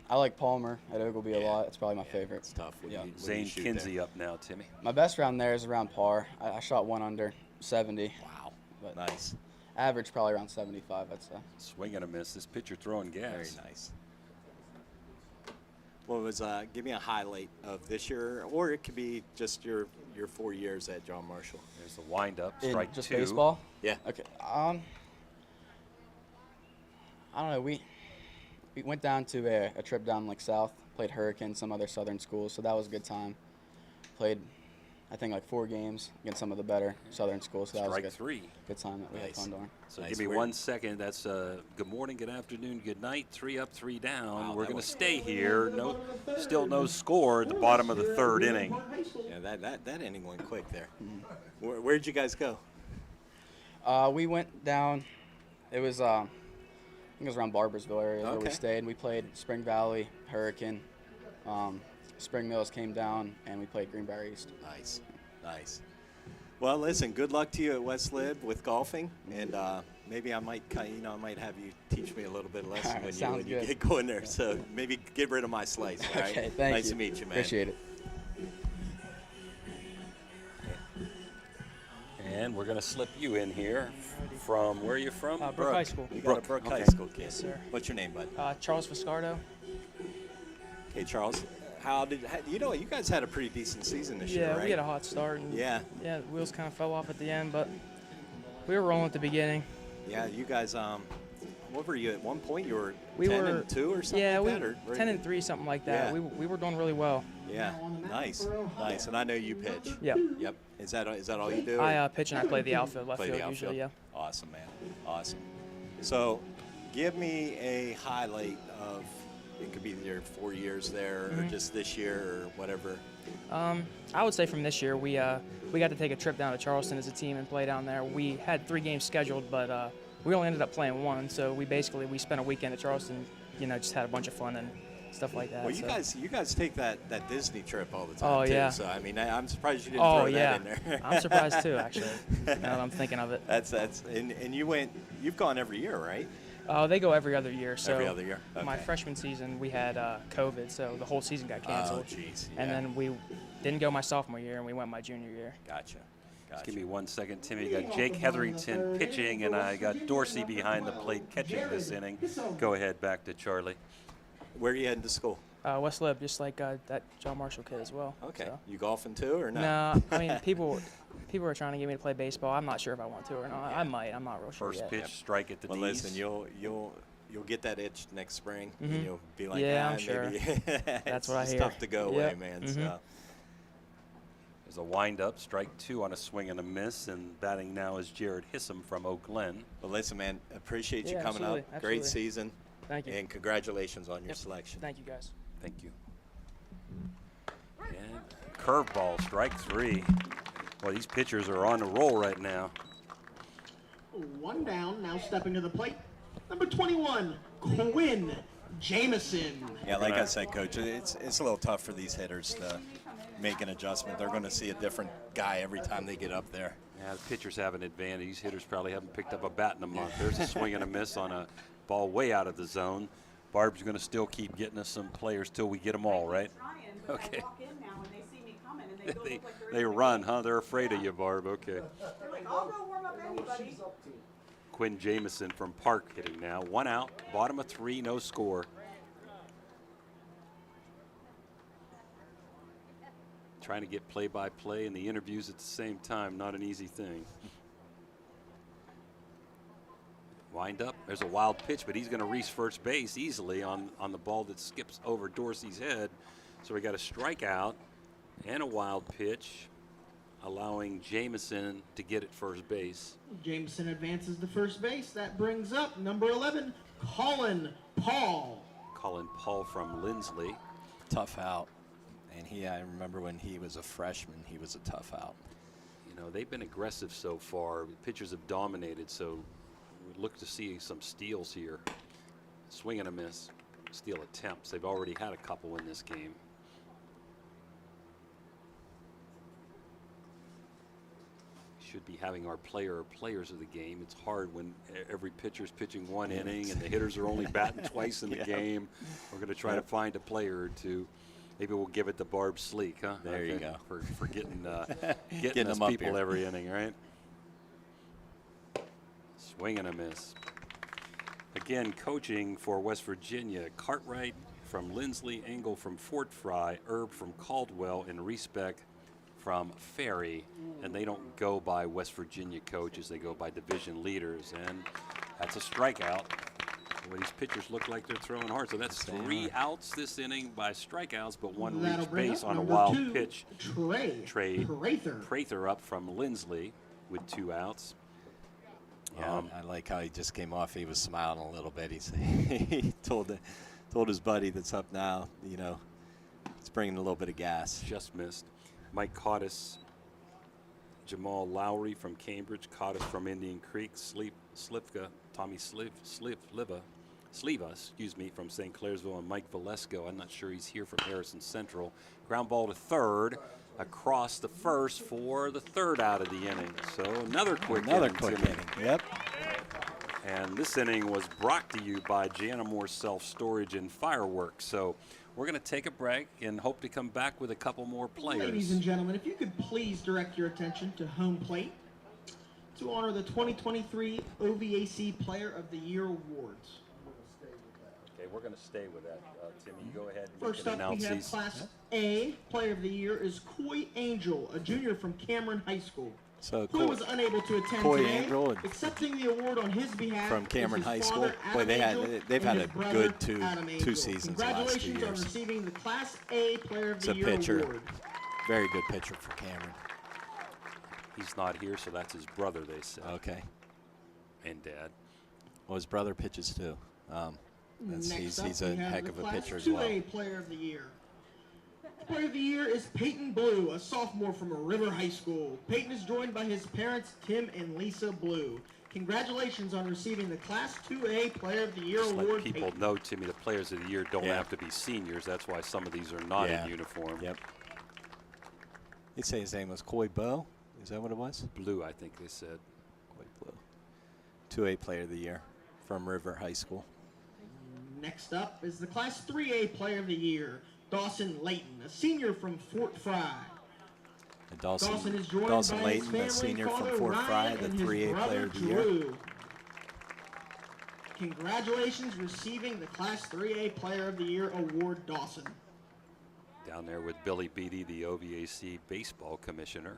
I like Palmer at Ogilvy a lot. It's probably my favorite. It's tough. When Yeah. you Zane shoot Kinsey there. up now, Timmy. My best round there is around par. I shot 1 under 70. Wow. But Nice. average probably around 75, I'd say. Swing and a miss. This pitcher throwing gas. Very nice. What was give me a highlight of this year, or it could be just your 4 years at John Marshall. There's the wind-up, In strike just 2. baseball? Yeah. Okay. I don't know. We went down to a trip down like south, played Hurricane, some other southern schools, so that was a good time. Played, I think, like 4 games against some of the better southern schools, so that Strike was a 3. good time that we had fun doing. So Nice. give me Where- 1 second. That's good morning, good afternoon, good night. 3 up, 3 down. Wow, We're that going to was- stay here. Still no score at the bottom of the 3rd inning. Yeah, that inning went quick there. Where'd you guys go? We went down. It was I think it was around Barbersville area where we Okay. stayed. We played Spring Valley, Hurricane. Spring Mills came down, and we played Greenbrier East. Nice, nice. Well, listen. Good luck to you at West Lib with golfing, and maybe I might have you teach me a little bit of lesson All right, when sounds you good. get going there. So maybe get rid of my slice. All right? Okay, thank nice you. to meet you, man. Appreciate it. And we're going to slip you in here from, where are you from? Brook High School. You got a Brook High Okay. School kid. Yes, sir. What's your name, bud? Charles Viscardo. Hey, Charles. You guys had a pretty decent season this year, Yeah, right? we had a hot start. And Yeah. Yeah, the wheels kind of fell off at the end, but we were rolling at the beginning. Yeah, you guys. What were you at one point? You were We 10 were and 2 or something Yeah, like that, or 10 and 3, something like that. Yeah. We were doing really well. Yeah, nice. And I know you pitch. Yep. Yep. Is that all you do? I pitch and I play the outfield, left Play field the usually. Yeah. Awesome, man. Awesome. So, give me a highlight of. It could be your 4 years there, or just this year, or whatever. I would say from this year, we got to take a trip down to Charleston as a team and play down there. We had 3 games scheduled, but we only ended up playing 1. So we spent a weekend at Charleston. Just had a bunch of fun and stuff like that. Well, so. you guys take that Disney trip all the time. Oh, too, yeah. So I mean, I'm surprised you didn't Oh throw yeah, that in there. I'm surprised too, actually. Now that I'm thinking of it. That's and you've gone every year, right? They go every other year. So Every other year? My Okay. freshman season, we had COVID, so the whole season got canceled. Oh, jeez. And yeah. then we didn't go my sophomore year, and we went my junior year. Gotcha. Just give me 1 second, Timmy. You got Jake Hetherington pitching, and I got Dorsey behind the plate catching this inning. Go ahead, back to Charlie. Where are you heading to school? West Lib, just like that John Marshall kid as well. Okay. So. You golfing too, or no? No, I mean people are trying to get me to play baseball. I'm not sure if I want to or not. I might. I'm not real sure First yet. pitch, strike at the Well, knees. listen, you'll get that itch next spring, Mhm. and you'll be like, Yeah, I'm maybe. sure. That's what I It's hear. tough to go away, Yep. man. Mhm. So. There's a wind-up, strike 2 on a swing and a miss, and batting now is Jared Hissam from Oak Glen. Well, listen, man, appreciate you Yeah, coming absolutely, up. Great absolutely. season. Thank you. And congratulations on your Yep. selection. Thank you, guys. Thank you. And curveball, strike 3. Well, these pitchers are on the roll right now. 1 down, now stepping to the plate. Number 21, Quinn Jameson. Yeah, like I said, Coach, it's a little tough for these hitters to make an adjustment. They're going to see a different guy every time they get up there. Yeah, the pitchers have an advantage. These hitters probably haven't picked up a bat in a month. There's a swing and a miss on a ball way out of the zone. Barb's going to still keep getting us some players till we get them all, right? Okay. They run, huh? They're afraid of you, Barb. Okay. Quinn Jameson from Park hitting now. 1 out, bottom of 3, no score. trying to get play-by-play and the interviews at the same time, not an easy thing. Wind up. There's a wild pitch, but he's going to reach first base easily on the ball that skips over Dorsey's head. So we got a strikeout and a wild pitch, allowing Jameson to get at first base. Jameson advances to first base. That brings up number 11, Colin Paul. Colin Paul from Lindsley. Tough out. And I remember when he was a freshman, he was a tough out. You know, they've been aggressive so far. Pitchers have dominated, so we look to see some steals here. Swing and a miss. Steal attempts. They've already had a couple in this game. Should be having our players of the game. It's hard when every pitcher's pitching one inning and the hitters are only batting twice in the game. We're going to try to find a player or two. Maybe we'll give it to Barb Sleek, huh? There you go. For getting Getting us them up people here. every inning, right? Swing and a miss. Again, coaching for West Virginia, Cartwright from Lindsley, Engel from Fort Fry, Erb from Caldwell, and Respec from Ferry. And they don't go by West Virginia coaches, they go by division leaders. And that's a strikeout. Well, these pitchers look like they're throwing hard. So that's 3 outs this inning by strikeouts, but one reached base on a wild pitch. Trey Prather up from Lindsley with 2 outs. Yeah, I like how he just came off. He was smiling a little bit. He told his buddy that's up now, you know, it's bringing a little bit of gas. Just missed. Mike Cottis, Jamal Lowry from Cambridge, Cottis from Indian Creek, Tommy Sleva, from St. Clairsville, and Mike Valesco. I'm not sure he's here from Harrison Central. Ground ball to third, across the first for the 3rd out of the inning. So another quick inning. Yep. And this inning was brought to you by Janamore Self-Storage and Fireworks. So we're going to take a break and hope to come back with a couple more players. Ladies and gentlemen, if you could please direct your attention to home plate to honor the 2023 OVAC Player of the Year Awards. Okay, we're going to stay with that. Timmy, you go ahead and First up, we have Class A Player of the Year is Coy Angel, a junior from Cameron High School. So Coy was unable to attend Coy today. Angel Accepting the award on his behalf from Cameron is his High School. father, Boy, Adam they've Angel, had and a his brother, good Adam two Angel. seasons the last 2 Congratulations on years. receiving the Class A Player of It's the a Year pitcher, award. very good pitcher for Cameron. He's not here, so that's his brother, they said. Okay. And dad. Well, his brother pitches too. He's up, a we have heck the of a Class pitcher as well. 2A Player of the Year. Player of the Year is Peyton Blue, a sophomore from River High School. Peyton is joined by his parents, Tim and Lisa Blue. Congratulations on receiving the Class 2A Player of the Year Just award. let people know, Timmy, the players of the year don't have to be seniors. That's why some of these are not in uniform. Yep. They say his name was Coy Bow. Is that what it was? Blue, I think they said. Coy Blue. 2A Player of the Year from River High School. Next up is the Class 3A Player of the Year, Dawson Layton, a senior from Fort Fry. And Dawson is joined Dawson by his Layton, family, a senior from father, Fort Fry, Ryan, the and his 3A brother, Player of the Year. Drew. Congratulations receiving the Class 3A Player of the Year award, Dawson. Down there with Billy Beatty, the OVAC baseball commissioner.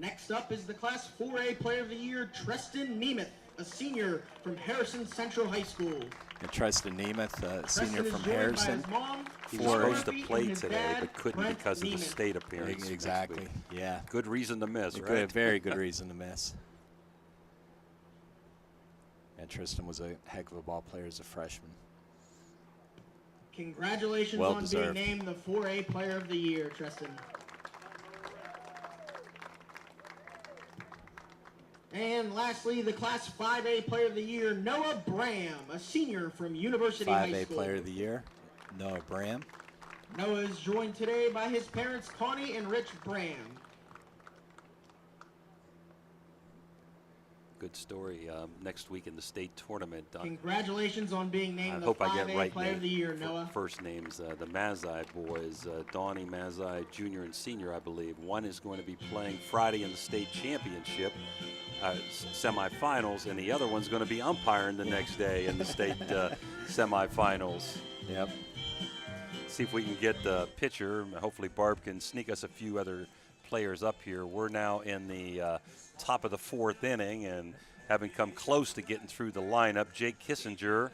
Next up is the Class 4A Player of the Year, Treston Nemeth, a senior from Harrison Central High School. And Tristan Nemeth, a senior Preston is from joined by Harrison. his mom, He was Laura supposed to Murphy, play and his today, dad, but couldn't Brent because of the Nemeth. state appearance. Exactly, next week. yeah. Good reason to miss, A right? good, very good reason to miss. And Tristan was a heck of a ball player as a freshman. Congratulations Well on deserved. being named the 4A Player of the Year, Tristan. And lastly, the Class 5A Player of the Year, Noah Bram, a senior from University High 5A School. Player of the Year, Noah Bram. Noah is joined today by his parents, Connie and Rich Bram. Good story. Next week in the state tournament. Congratulations on being I named the hope I 5A get right Player of the Year, Noah. First names, the Mazai boys, Donnie Mazai, junior and senior, I believe. One is going to be playing Friday in the state championship semifinals, and the other one's going to be umpiring the next day in the state semifinals. Yep. See if we can get the pitcher. Hopefully Barb can sneak us a few other players up here. We're now in the top of the 4th inning and having come close to getting through the lineup. Jake Kissinger,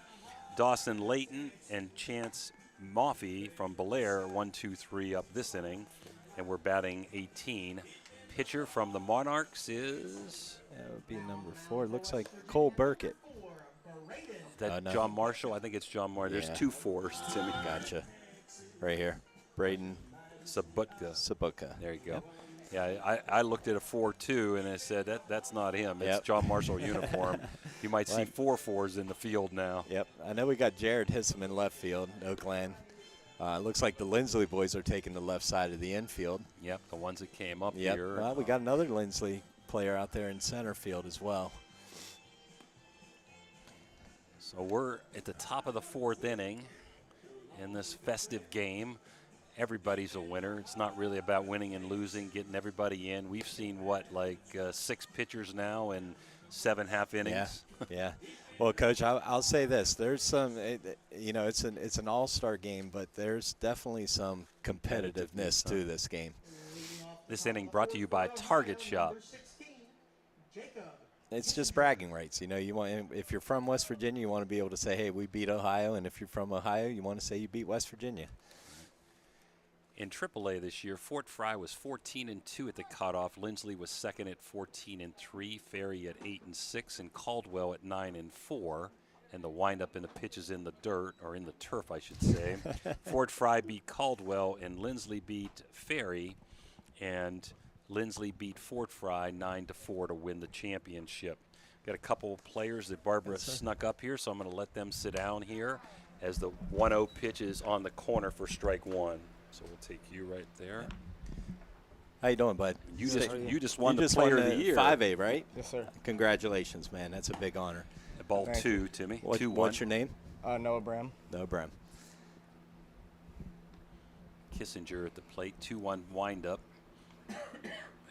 Dawson Layton, and Chance Moffey from Belair, 1, 2, 3 up this inning. And we're batting 18. Pitcher from the Monarchs is? That would be number 4. Looks like Cole Burkett. Is that no. John Marshall? I think it's John Marshall. There's 2 4s, Timmy. Gotcha. Right here. Braden Sabutka. There you go. Yep. Yeah, I looked at a 4-2 and I said that's not him. It's John Marshall uniform. You might see 4 4s in the field now. Yep. I know we got Jared Hissam in left field, Oakland. Looks like the Lindsley boys are taking the left side of the infield. Yep, the ones that came up yep. here. Well, we got another Lindsley player out there in center field as well. So we're at the top of the 4th inning in this festive game. Everybody's a winner. It's not really about winning and losing, getting everybody in. We've seen, 6 pitchers now in 7 half innings? Yeah. Well, Coach, I'll say this. There's some, it's an all-star game, but there's definitely some competitiveness to this game. This inning brought to you by Target Shop. It's just bragging rights. You want, if you're from West Virginia, you want to be able to say, hey, we beat Ohio, and if you're from Ohio, you want to say you beat West Virginia. In AAA this year, Fort Fry was 14-2 at the cutoff. Lindsley was second at 14-3. Ferry at 8-6, and Caldwell at 9-4. And the windup in the pitches in the dirt, or in the turf, I should say. Fort Fry beat Caldwell, and Lindsley beat Ferry, and Lindsley beat Fort Fry 9-4 to win the championship. Got a couple of players that Barbara snuck up here, so I'm going to let them sit down here as the 1-0 pitch is on the corner for strike 1. So we'll take you right there. How you doing, bud? You just won the Player of the Year. 5A, right? Yes, sir. Congratulations, man. That's a big honor. Ball 2, Timmy. 2-1. What's your name? Noah Bram. Noah Bram. Kissinger at the plate, 2-1 windup.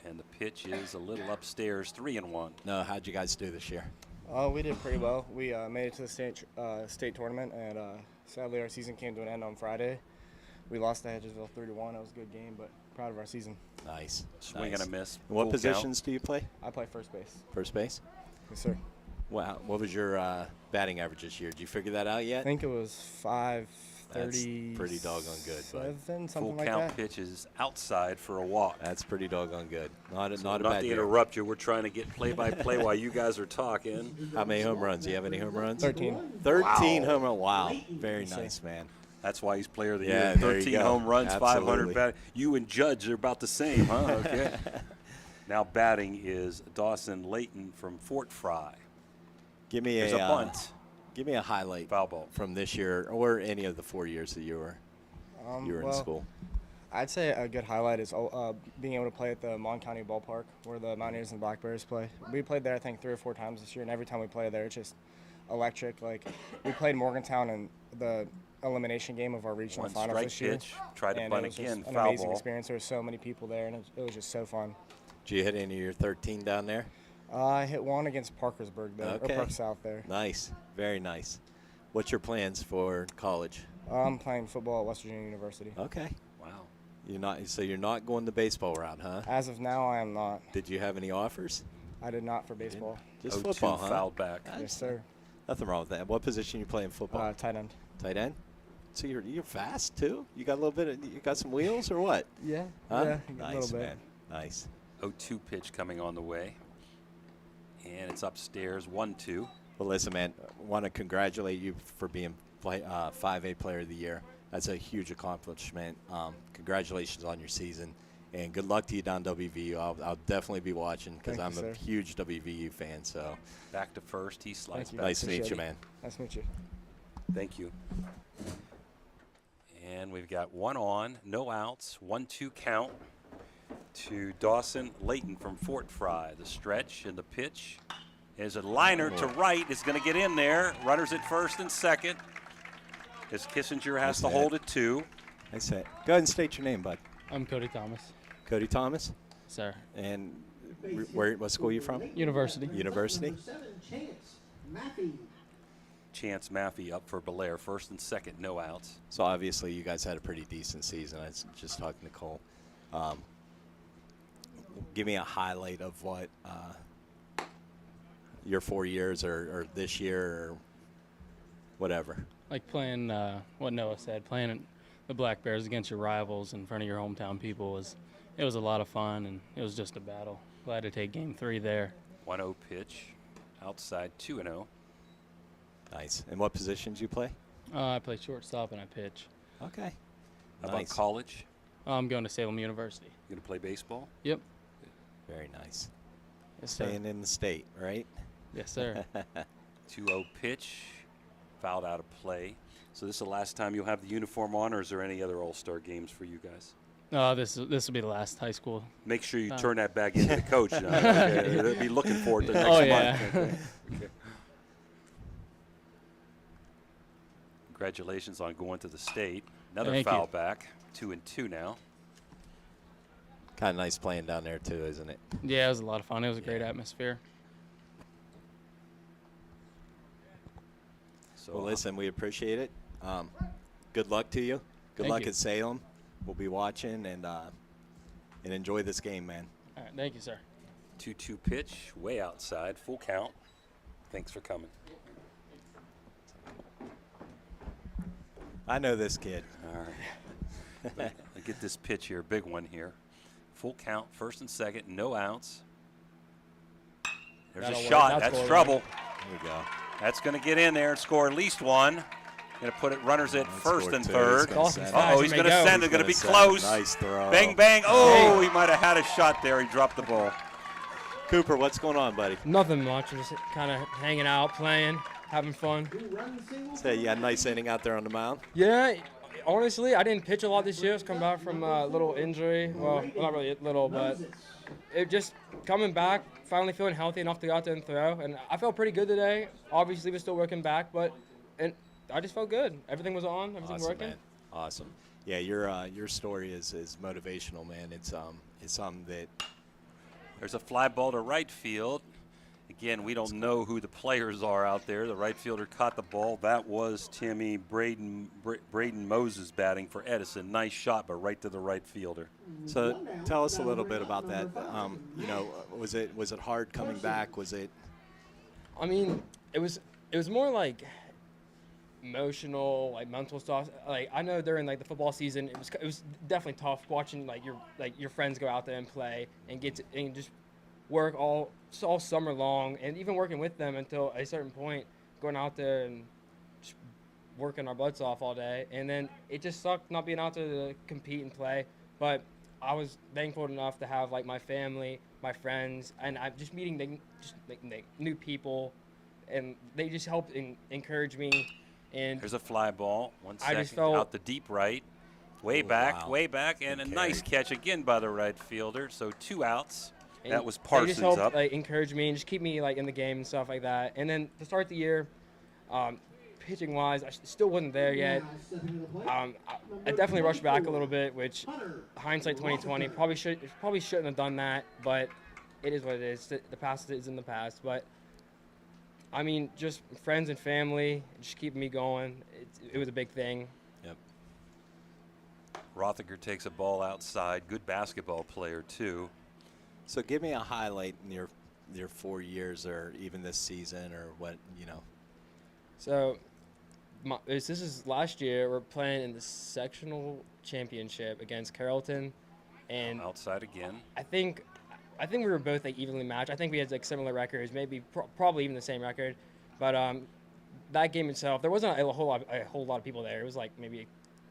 And the pitch is a little upstairs, 3-1. No, how'd you guys do this year? We did pretty well. We made it to the state tournament, and sadly our season came to an end on Friday. We lost to Hedgesville 3-1. It was a good game, but proud of our season. Nice. Swing and a miss. And what positions do you play? I play first base. First base? Yes, sir. Wow. What was your batting average this year? Did you figure that out yet? I think it was 530. That's pretty doggone good. Something Full like count that. pitches outside for a walk. That's pretty doggone good. Not a not bad to year. interrupt you. We're trying to get play-by-play while you guys are talking. How many home runs? Do you have any home runs? 13. 13 home runs. Wow. Very nice, man. That's why he's Player of the Yeah, Year. there you 13 go. home runs, Absolutely. 500 batting. You and Judge are about the same, huh? Okay. Now batting is Dawson Layton from Fort Fry. Give me There's a bunt. Give me a highlight Foul ball from this year or any of the 4 years that you were in school. I'd say a good highlight is being able to play at the Mon County Ballpark where the Mountaineers and Blackberries play. We played there, I think, 3 or 4 times this year, and every time we play there, it's just electric. Like, we played Morgantown in the elimination game of our regional finals this year. Pitch, tried to and bunt it was again, just an foul amazing ball. experience. There were so many people there, and it was just so fun. Did you hit any of your 13 down there? I hit one against Parkersburg, though, or Park South there. Nice. Very nice. What's your plans for college? I'm playing football at West Virginia University. Okay. Wow. So you're not going the baseball route, huh? As of now, I am not. Did you have any offers? I did not for baseball. Just football, huh? Fouled back. Yes, sir. Nothing wrong with that. What position you play in football? Tight end. Tight end? So you're fast too? You got a little bit you got some wheels or what? Yeah. Huh? Yeah, Nice, a little bit. man. Nice. 0-2 pitch coming on the way. And it's upstairs, 1-2. Well, listen, man, want to congratulate you for being 5A Player of the Year. That's a huge accomplishment. Congratulations on your season, and good luck to you down WVU. I'll definitely be watching because I'm a huge WVU fan. So back to first, he slides back. Nice to meet you, man. Nice to meet you. Thank you. And we've got 1 on, no outs, 1-2 count to Dawson Layton from Fort Fry. The stretch and the pitch is a liner to right. Is going to get in there. Runners at first and second. As Kissinger has to hold it 2. I say, go ahead and state your name, bud. I'm Cody Thomas. Cody Thomas? Sir. And what school are you from? University. University? Chance Maffey up for Belair. First and second, no outs. So obviously you guys had a pretty decent season. I was just talking to Cole. Give me a highlight of what your 4 years or this year or whatever. Like playing, what Noah said, playing the Black Bears against your rivals in front of your hometown people was a lot of fun, and it was just a battle. Glad to take Game 3 there. 1-0 pitch, outside 2-0. Nice. And what positions you play? I play shortstop and I pitch. Okay. How about college? I'm going to Salem University. You going to play baseball? Yep. Very nice. Yes, sir. Staying in the state, right? Yes, sir. 2-0 pitch, fouled out of play. So this is the last time you'll have the uniform on, or is there any other All-Star games for you guys? This will be the last high school. Make sure you turn that back into the coach. Okay? They'll be looking for it the next month. Yeah. Okay. Congratulations on going to the state. Another Thank foul you. back. 2-2 now. Kind of nice playing down there too, isn't it? Yeah, it was a lot of fun. It was a great atmosphere. So, well, listen, we appreciate it. Good luck to you. Good Thank luck you. at Salem. We'll be watching and enjoy this game, man. All right, thank you, sir. 2-2 pitch, way outside, full count. Thanks for coming. I know this kid. All right. Let get this pitch here, big one here. Full count, first and second, no outs. There's That'll a work. shot. That's That's going trouble. There we go. That's going to get in there and score at least one. Going to put it runners at first and third. Oh, He's going to send it. Going to be close. Nice throw. Bang, bang. Oh, he might have had a shot there. He dropped the ball. Cooper, what's going on, buddy? Nothing much. Just kind of hanging out, playing, having fun. Say you had a nice inning out there on the mound. Yeah, honestly, I didn't pitch a lot this year. I was coming back from a little injury. Well, not really little, but it just coming back, finally feeling healthy enough to go out there and throw. And I felt pretty good today. Obviously, we're still working back, but I just felt good. Everything was on. Everything Awesome, working. man. Awesome. Yeah, your story is motivational, man. It's something that. There's a fly ball to right field. Again, we don't know who the players are out there. The right fielder caught the ball. That was Timmy Braden Moses batting for Edison. Nice shot, but right to the right fielder. So tell us a little bit about that. Was it hard coming back? Was it? I mean, it was more like emotional, like mental stuff. Like I know during like the football season, it was definitely tough watching your friends go out there and play and and just work all summer long, and even working with them until a certain point, going out there and just working our butts off all day. And then it just sucked not being out there to compete and play. But I was thankful enough to have like my family, my friends, and I'm just meeting new people, and they just helped encourage me. And there's a fly ball. One second, I just felt out the deep right. Way back, and a nice catch again by the right fielder. So 2 outs. And that was they Parsons just helped, up. Like, encourage me and just keep me like in the game and stuff like that. And then to start the year, pitching wise, I still wasn't there yet. I definitely rushed back a little bit, which hindsight 2020 probably shouldn't have done that. But it is what it is. The past is in the past. But I mean, just friends and family just keeping me going. It was a big thing. Yep. Rothinger takes a ball outside. Good basketball player too. So give me a highlight in your 4 years, or even this season, or what you know. So, this is last year. We're playing in the sectional championship against Carrollton, and outside again. I think we were both like evenly matched. I think we had like similar records, maybe probably even the same record. But that game itself, there wasn't a whole lot of people there. It was like maybe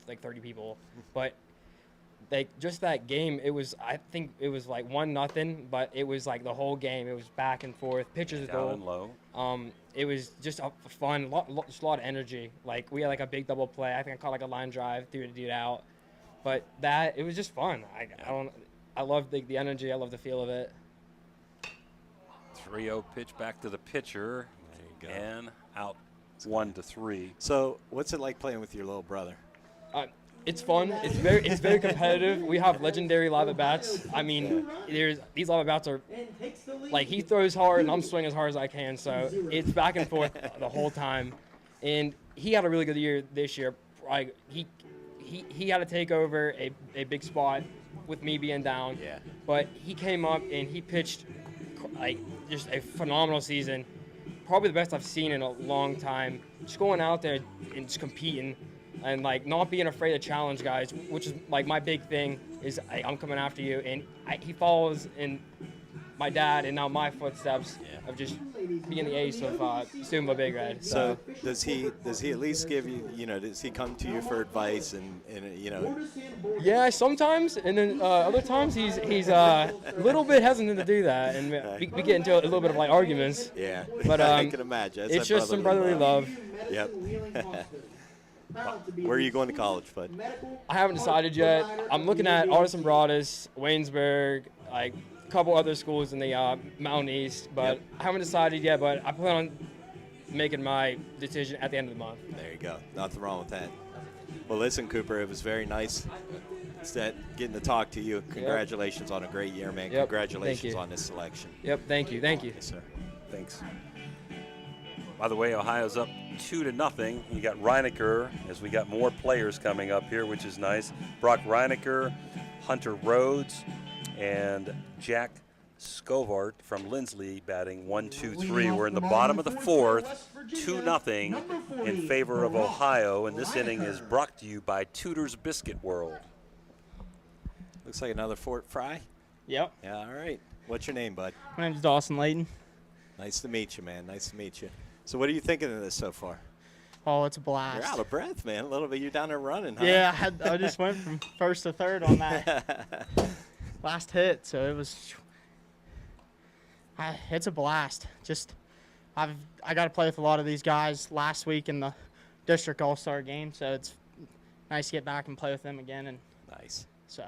like 30 people, but. Like just that game, I think it was like 1-0, but it was like the whole game. It was back and forth, pitches down and low. It was just fun, just a lot of energy. Like we had like a big double play. I think I caught like a line drive, threw the dude out. But it was just fun. I love the energy. I love the feel of it. 3-0 pitch back to the pitcher. There you go. And out 1-3. So what's it like playing with your little brother? It's fun. It's very competitive. We have legendary live at bats. I mean, these live at bats are like he throws hard and I'm swinging as hard as I can. So it's back and forth the whole time, and he had a really good year this year. Like he had to take over a big spot with me being down. Yeah. But he came up and he pitched like just a phenomenal season. Probably the best I've seen in a long time. Just going out there and just competing and like not being afraid to challenge guys, which is like my big thing is I'm coming after you. And he follows in my dad and now my footsteps of just being the ace of Sumba Big Red. So does he at least give you, does he come to you for advice and Yeah, sometimes, and then other times he's a little bit hesitant to do that, and we get into a little bit of like arguments. Yeah, but I can imagine. It's just some brotherly love. Yep. Where are you going to college, bud? I haven't decided yet. I'm looking at Artisan Broadus, Waynesburg, like a couple other schools in the Mountain East, but I haven't decided yet. But I plan on making my decision at the end of the month. There you go. Nothing wrong with that. Well, listen, Cooper, it was very nice getting to talk to you. Congratulations on a great year, man. Yep. Congratulations on this selection. Yep, thank you. Yes, sir. Thanks. By the way, Ohio's up 2-0. You got Reinecker, as we got more players coming up here, which is nice. Brock Reinecker, Hunter Rhodes, and Jack Scovart from Lindsley batting 1-2-3. We're in the bottom of the fourth, 2-0 in favor of Ohio, and this inning is brought to you by Tudor's Biscuit World. Looks like another Fort Fry. Yep. Yeah, all right. What's your name, bud? My name's Dawson Layton. Nice to meet you, man. Nice to meet you. So what are you thinking of this so far? Oh, it's a blast. You're out of breath, man. A little bit. You're down there running, huh? Yeah, I just went from first to third on that last hit, so it was. It's a blast. Just, I got to play with a lot of these guys last week in the district all-star game, so it's nice to get back and play with them again. And nice. So.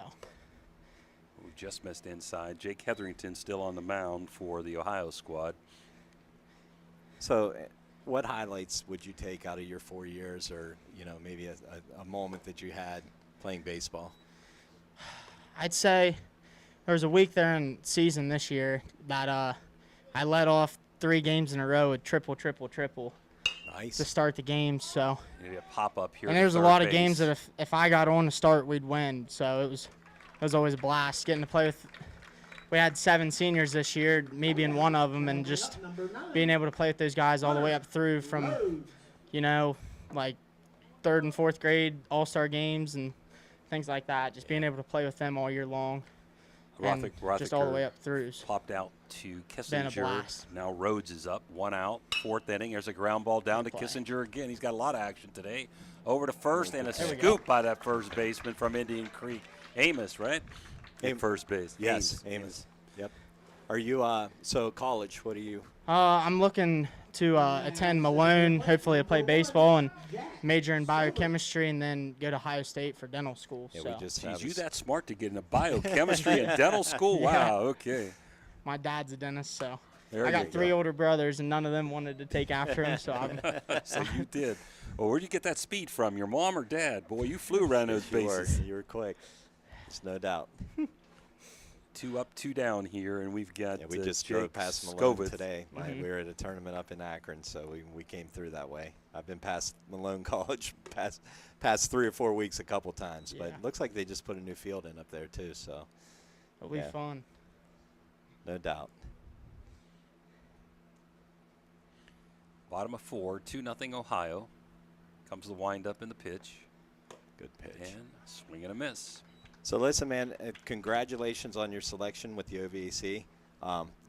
We just missed inside. Jake Hetherington still on the mound for the Ohio squad. So, what highlights would you take out of your 4 years, or maybe a moment that you had playing baseball? I'd say there was a week there in season this year that I led off 3 games in a row with triple. Nice. To start the game, so. Maybe a pop up here. And there was a lot of games that if I got on to start, we'd win. So it was always a blast getting to play with. We had 7 seniors this year, me being one of them, and just being able to play with those guys all the way up through from, like 3rd and 4th grade all-star games and things like that. Just being able to play with them all year long. And just all the way up through. Popped out to Been a Kissinger. blast. Now Rhodes is up, 1 out, 4th inning. There's a ground ball down to Kissinger again. He's got a lot of action today. Over to first, and a scoop by that first baseman from Indian Creek. Amos, right? At first base. Yes, Amos. Yep. Are you so college? What are you? I'm looking to attend Malone, hopefully to play baseball and major in biochemistry, and then go to Ohio State for dental school. Yeah, so. we just Geez, you that smart to get into biochemistry and dental school? Wow. Yeah. Okay. My dad's a dentist, so There I got you 3 go. older brothers, and none of them wanted to take after him. So So you did. Well, where'd you get that speed from? Your mom or dad? Boy, you flew around those bases. You were quick. There's no doubt. 2 up, 2 down here, and we've got we just Jake drove past Malone Scovith. today. We were at a tournament up in Akron, so we came through that way. I've been past Malone College past 3 or 4 weeks a couple times, but it looks like they just put a new field in up there too. So it'll be fun. No doubt. Bottom of 4, 2-0 Ohio. Comes the windup in the pitch. Good pitch. And swing and a miss. So listen, man, congratulations on your selection with the OVAC.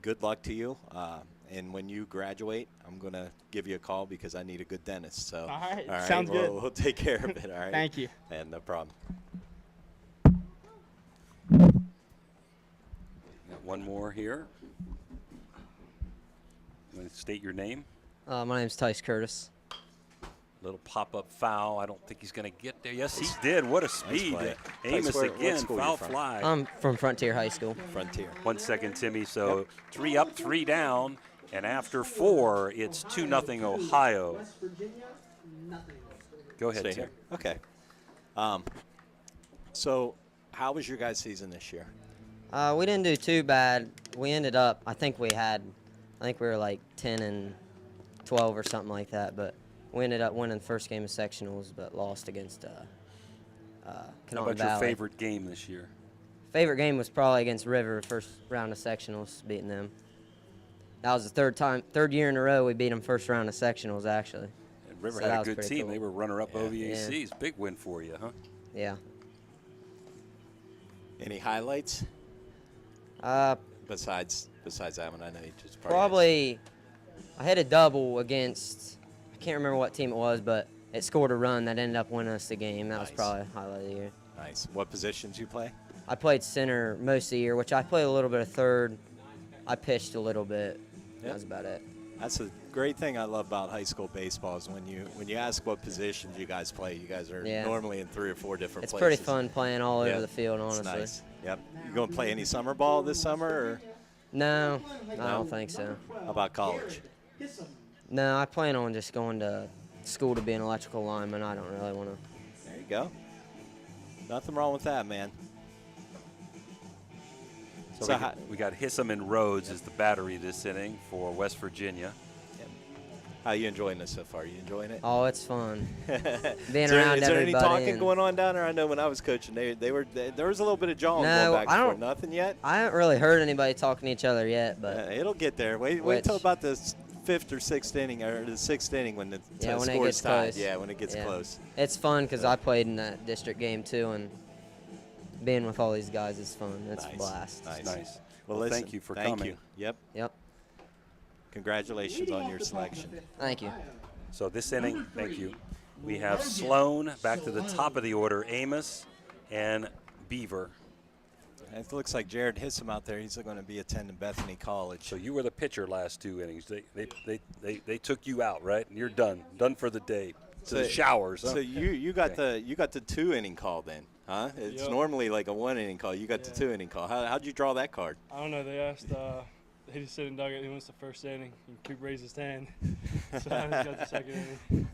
Good luck to you. And when you graduate, I'm going to give you a call because I need a good dentist. So, all right. Sounds good. We'll take care of it, all right? Thank you. And no problem. Got one more here. You want to state your name? My name's Tice Curtis. Little pop-up foul. I don't think he's going to get there. Yes, he did. What a speed. Nice Amos what again, school foul you from? fly. I'm from Frontier High School. Frontier. 1 second, Timmy. So 3 up, 3 down. And after 4, it's 2-0 Ohio. Go ahead, Stay Tim. here. Okay. So how was your guys' season this year? We didn't do too bad. We ended up, I think we were like 10 and 12 or something like that, but We ended up winning the first game of sectionals, but lost against How Canton about your Valley. favorite game this year? Favorite game was probably against River, first round of sectionals, beating them. That was the third year in a row we beat them first round of sectionals, actually. And River So had that a was good pretty team. cool. They were runner-up OVACs. Yeah. Big win for you, huh? Yeah. Any highlights? Besides that one, I know you just Probably, I hit a double against, I can't remember what team it was, but it scored a run that ended up winning us the game. That was probably a highlight of the year. Nice. What positions you play? I played center most of the year, which I played a little bit of third. I pitched a little bit. That was about it. That's a great thing I love about high school baseball is when you ask what positions you guys play, you guys are normally in 3 or 4 different It's places. pretty fun playing all over the field, honestly. It's nice. Yep. You going to play any summer ball this summer? Or? No, I don't think so. How about college? No, I plan on just going to school to be an electrical lineman. I don't really want to. There you go. Nothing wrong with that, man. So we got Hissam and Rhodes as the battery this inning for West Virginia. How are you enjoying this so far? You enjoying it? Oh, it's fun. Being is around there any everybody. talking going on down there? I know when I was coaching, there was a little bit of jawing No, going back I and don't. forth. Nothing yet? I haven't really heard anybody talking to each other yet, but It'll get there. Wait till about the 5th or 6th inning, or the 6th inning when the when score it gets is tied. close. Yeah, when it gets close. It's fun because I played in that district game too, and being with all these guys is fun. It's a blast. Nice. Well, Well, listen, thank you for thank coming. You. Yep. Congratulations on your selection. Thank you. So this inning, thank you. We have Sloan back to the top of the order, Amos and Beaver. It looks like Jared Hissam out there. He's going to be attending Bethany College. So you were the pitcher last 2 innings. They took you out, right? And you're done for the day. To the showers. Huh? So you got the 2 inning call then, huh? It's normally like a 1 inning call. You got the 2 inning call. How'd you draw that card? I don't know. They asked. He just said in dugout he wants the first inning. He raised his hand. So I just got the second inning.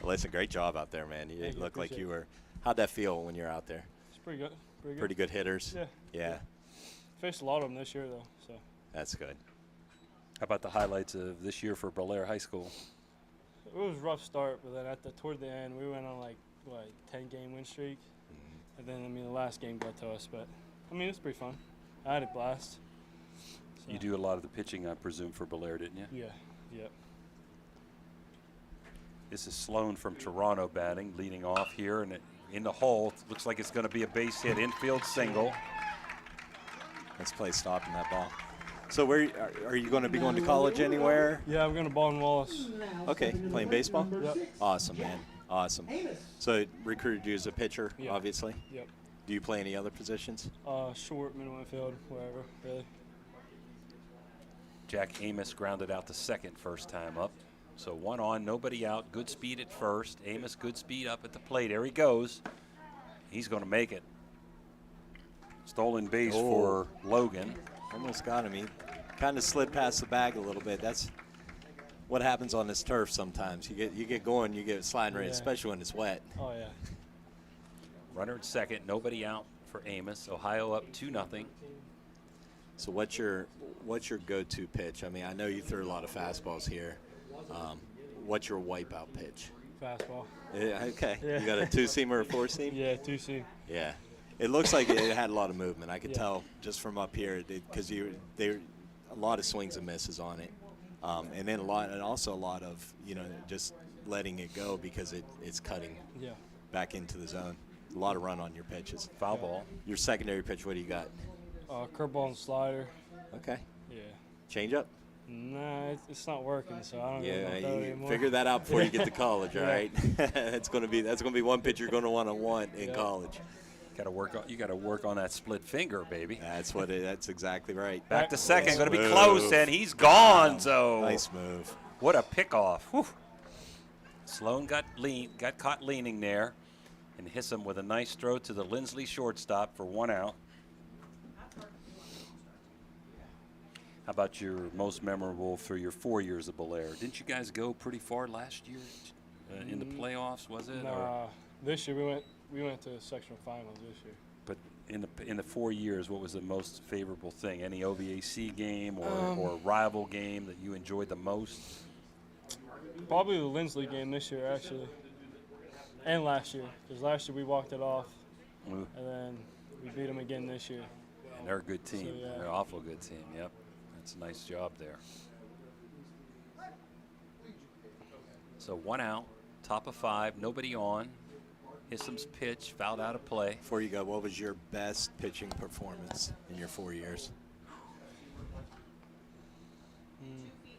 Well, listen, great job out there, man. You look like you were. How'd that feel when you're out there? It's pretty good. Pretty good hitters. Yeah. Faced a lot of them this year though. So. That's good. How about the highlights of this year for Belair High School? It was a rough start, but then toward the end we went on like 10-game win streak, and then the last game got to us. But it's pretty fun. I had a blast. So. You do a lot of the pitching, I presume, for Belair, didn't you? Yeah. Yep. This is Sloan from Toronto batting, leading off here, and in the hole. It looks like it's going to be a base hit, infield single. Let's play stopping that ball. So where are you going to be going to college anywhere? Yeah, I'm going to Baldwin Wallace. Okay, playing baseball? Yep. Awesome, man. Awesome. So it recruited you as a pitcher, obviously? Yep. Do you play any other positions? Short, middle infield, wherever, really. Jack Amos grounded out to second first time up. So 1 on, nobody out. Good speed at first. Amos, good speed up at the plate. There he goes. He's going to make it. Stolen base for Logan. Almost got him. He kind of slid past the bag a little bit. That's what happens on this turf sometimes. You get going, you get sliding right, especially when it's wet. Oh, yeah. Runner at second, nobody out for Amos. Ohio up 2-0. So what's your go-to pitch? I know you threw a lot of fastballs here. What's your wipeout pitch? Fastball. Yeah, okay. Yeah. You got a 2-seam or a 4-seam? Yeah, 2-seam. Yeah. It looks like it had a lot of movement. I could tell just from up here because a lot of swings and misses on it, and then also a lot of just letting it go because it's cutting back into the zone. A lot of run on your pitches. Foul ball. Your secondary pitch. What do you got? Curveball and slider. Okay. Yeah. Change up. Nah, it's not working, so I don't really know you anymore. figure that out before you get to college, all right? That's gonna be one pitch you're gonna want in college. You got to work on that split finger, baby. That's exactly right. Back to second, going to be close, and he's gone. So nice move. What a pickoff. Whew. Sloan got caught leaning there, and Hissam with a nice throw to the Lindsley shortstop for 1 out. How about your most memorable for your 4 years of Belair? Didn't you guys go pretty far last year in the playoffs? Was it? Nah, this year we went to sectional finals this year. But in the 4 years, what was the most favorable thing? Any OVAC game or rival game that you enjoyed the most? Probably the Lindsley game this year, actually, and last year, because last year we walked it off, and then we beat them again this year. And they're a good team. So, yeah. They're an awful good team, yep. That's a nice job there. So 1 out, top of 5, nobody on. Hissam's pitch, fouled out of play. Before you go, what was your best pitching performance in your 4 years?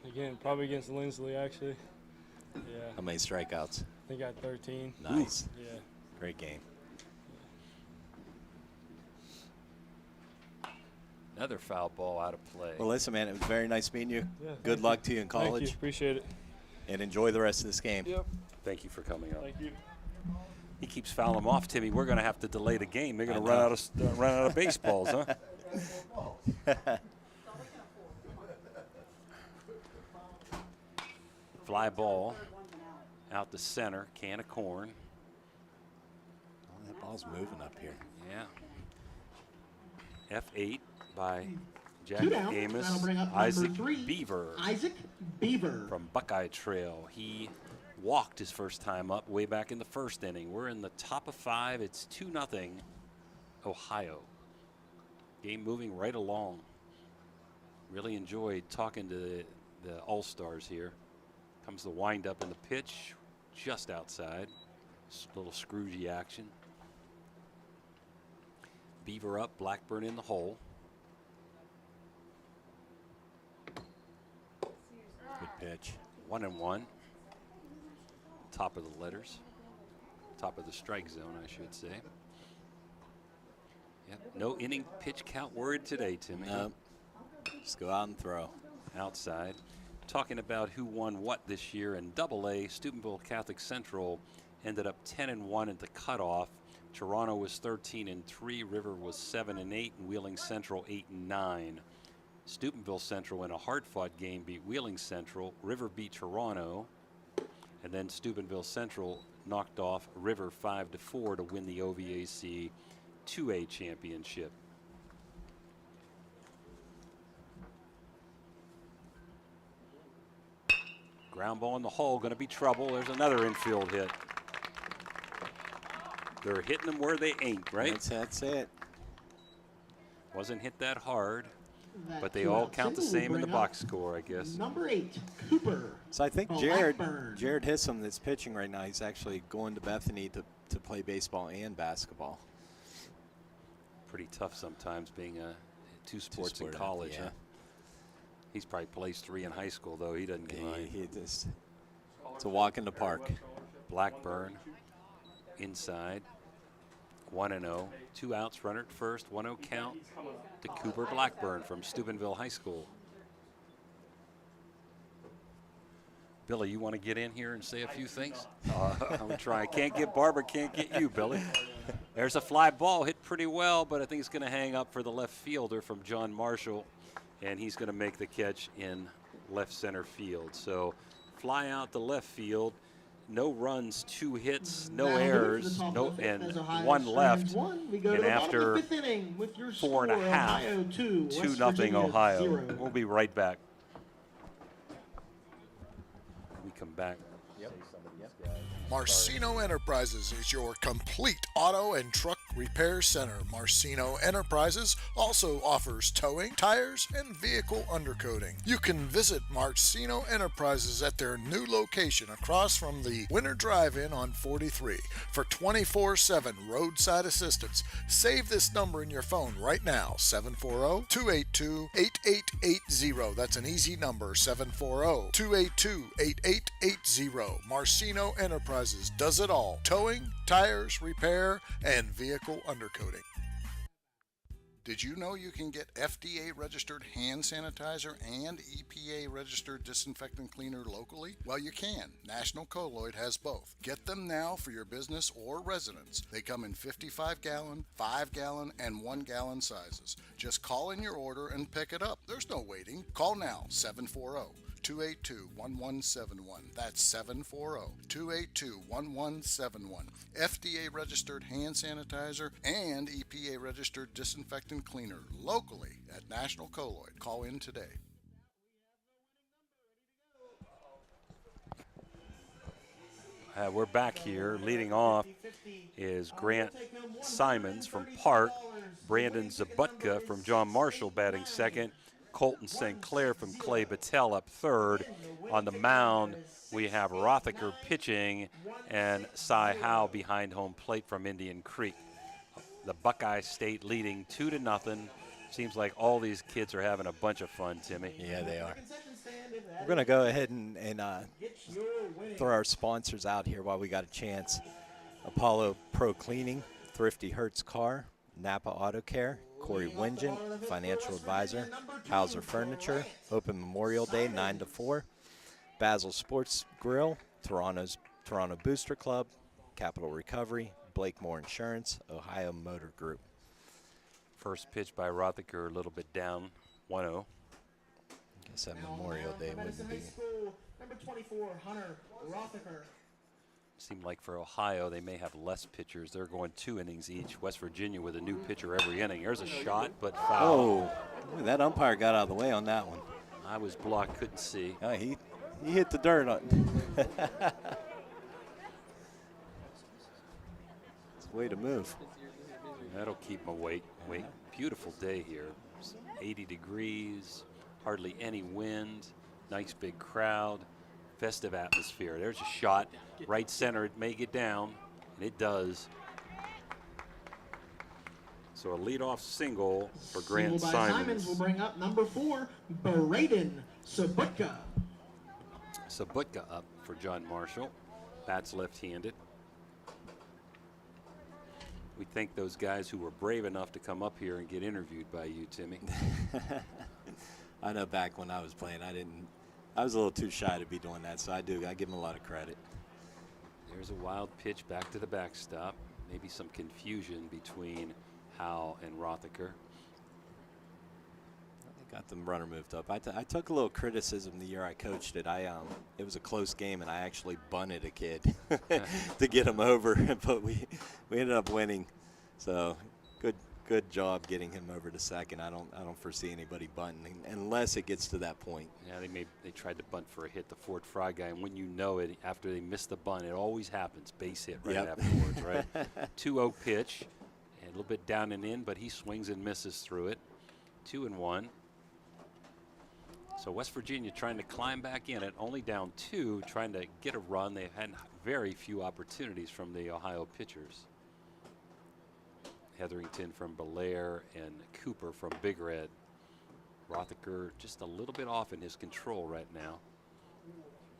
Again, probably against Lindsley, actually. Yeah. How many strikeouts? I think I had 13. Nice. Yeah. Great game. Another foul ball out of play. Well, listen, man, it was very nice meeting you. Yeah, Good luck to you in college. Thank you. Appreciate it. And enjoy the rest of this game. Yep. Thank you for coming up. Thank you. He keeps fouling them off, Timmy. We're going to have to delay the game. They're going to run out of baseballs, huh? Fly ball out to center, can of corn. Oh, that ball's moving up here. Yeah. F8 by Jack 2 down. Amos. That'll bring up Isaac number 3, Beaver. Isaac Beaver. From Buckeye Trail. He walked his first time up way back in the first inning. We're in the top of 5. It's 2-0 Ohio. Game moving right along. Really enjoyed talking to the All-Stars here. Comes the windup and the pitch just outside. Little Scroogey action. Beaver up, Blackburn in the hole. Good pitch. 1-1. Top of the letters. Top of the strike zone, I should say. Yep. No inning pitch count word today, Timmy. Nope. Just go out and throw. Outside. Talking about who won what this year in AA, Steubenville Catholic Central ended up 10-1 at the cutoff. Toronto was 13-3, River was 7-8, and Wheeling Central 8-9. Steubenville Central in a hard-fought game beat Wheeling Central. River beat Toronto, and then Steubenville Central knocked off River 5-4 to win the OVAC 2A championship. Ground ball in the hole, going to be trouble. There's another infield hit. They're hitting them where they ain't, right? That's it. Wasn't hit that hard, but they all count the same in the box score, I guess. Number 8, Cooper. So I think Jared Hissam that's pitching right now, he's actually going to Bethany to play baseball and basketball. Pretty tough sometimes being two sports in college, yeah. huh? He's probably plays 3 in high school, though. He doesn't get right. It's a walk in the park. Blackburn inside. 1-0. 2 outs, runner at first. 1-0 count to Cooper Blackburn from Steubenville High School. Billy, you want to get in here and say a few things? I'm trying. Can't get Barbara, can't get you, Billy. There's a fly ball hit pretty well, but I think it's going to hang up for the left fielder from John Marshall, and he's going to make the catch in left center field. So fly out to left field. No runs, 2 hits, no errors, and 1 left. And after 4.5, 2-0 Ohio. We'll be right back. We come back. Marcino Enterprises is your complete auto and truck repair center. Marcino Enterprises also offers towing, tires, and vehicle undercoating. You can visit Marcino Enterprises at their new location across from the Winter Drive-In on 43 for 24/7 roadside assistance. Save this number in your phone right now, 740-282-8880. That's an easy number, 740-282-8880. Marcino Enterprises does it all: towing, tires, repair, and vehicle undercoating. Did you know you can get FDA-registered hand sanitizer and EPA-registered disinfectant cleaner locally? Well, you can. National Colloid has both. Get them now for your business or residence. They come in 55-gallon, 5-gallon, and 1-gallon sizes. Just call in your order and pick it up. There's no waiting. Call now, 740-282-1171. That's 740-282-1171. FDA-registered hand sanitizer and EPA-registered disinfectant cleaner locally at National Colloid. Call in today. We're back here. Leading off is Grant Simons from Park, Brandon Zabutka from John Marshall batting second, Colton St. Clair from Clay Battelle up third. On the mound, we have Rothacker pitching and Cy Howe behind home plate from Indian Creek. The Buckeye State leading 2-0. Seems like all these kids are having a bunch of fun, Timmy. Yeah, they are. We're going to go ahead and throw our sponsors out here while we got a chance. Apollo Pro Cleaning, Thrifty Hertz Car, Napa Auto Care, Corey Wingen, Financial Advisor, Hauser Furniture, open Memorial Day 9 to 4, Basel Sports Grill, Toronto Booster Club, Capital Recovery, Blakemore Insurance, Ohio Motor Group. First pitch by Rothacker, a little bit down, 1-0. I guess that Memorial Day wouldn't be. Number 24, Hunter Rothacker. Seemed like for Ohio, they may have less pitchers. They're going 2 innings each. West Virginia with a new pitcher every inning. There's a shot, but foul. Oh, that umpire got out of the way on that one. I was blocked, couldn't see. He hit the dirt on. It's a way to move. That'll keep him awake. Beautiful day here. 80 degrees, hardly any wind, nice big crowd, festive atmosphere. There's a shot, right center. It may get down, and it does. So a leadoff single for Grant Simons. Will bring up number 4, Braden Sabutka. Sabutka up for John Marshall. Bats left-handed. We thank those guys who were brave enough to come up here and get interviewed by you, Timmy. I know back when I was playing, I was a little too shy to be doing that, so I give them a lot of credit. There's a wild pitch back to the backstop. Maybe some confusion between Howe and Rothacker. Got the runner moved up. I took a little criticism the year I coached it. It was a close game, and I actually bunted a kid to get him over, but we ended up winning. So good job getting him over to second. I don't foresee anybody bunting unless it gets to that point. Yeah, they tried to bunt for a hit, the Fort Fry guy, and when you know it, after they miss the bunt, it always happens. Base hit right afterwards, right? 2-0 pitch, and a little bit down and in, but he swings and misses through it. 2-1. So West Virginia trying to climb back in it, only down 2, trying to get a run. They've had very few opportunities from the Ohio pitchers. Hetherington from Belair and Cooper from Big Red. Rothacker just a little bit off in his control right now.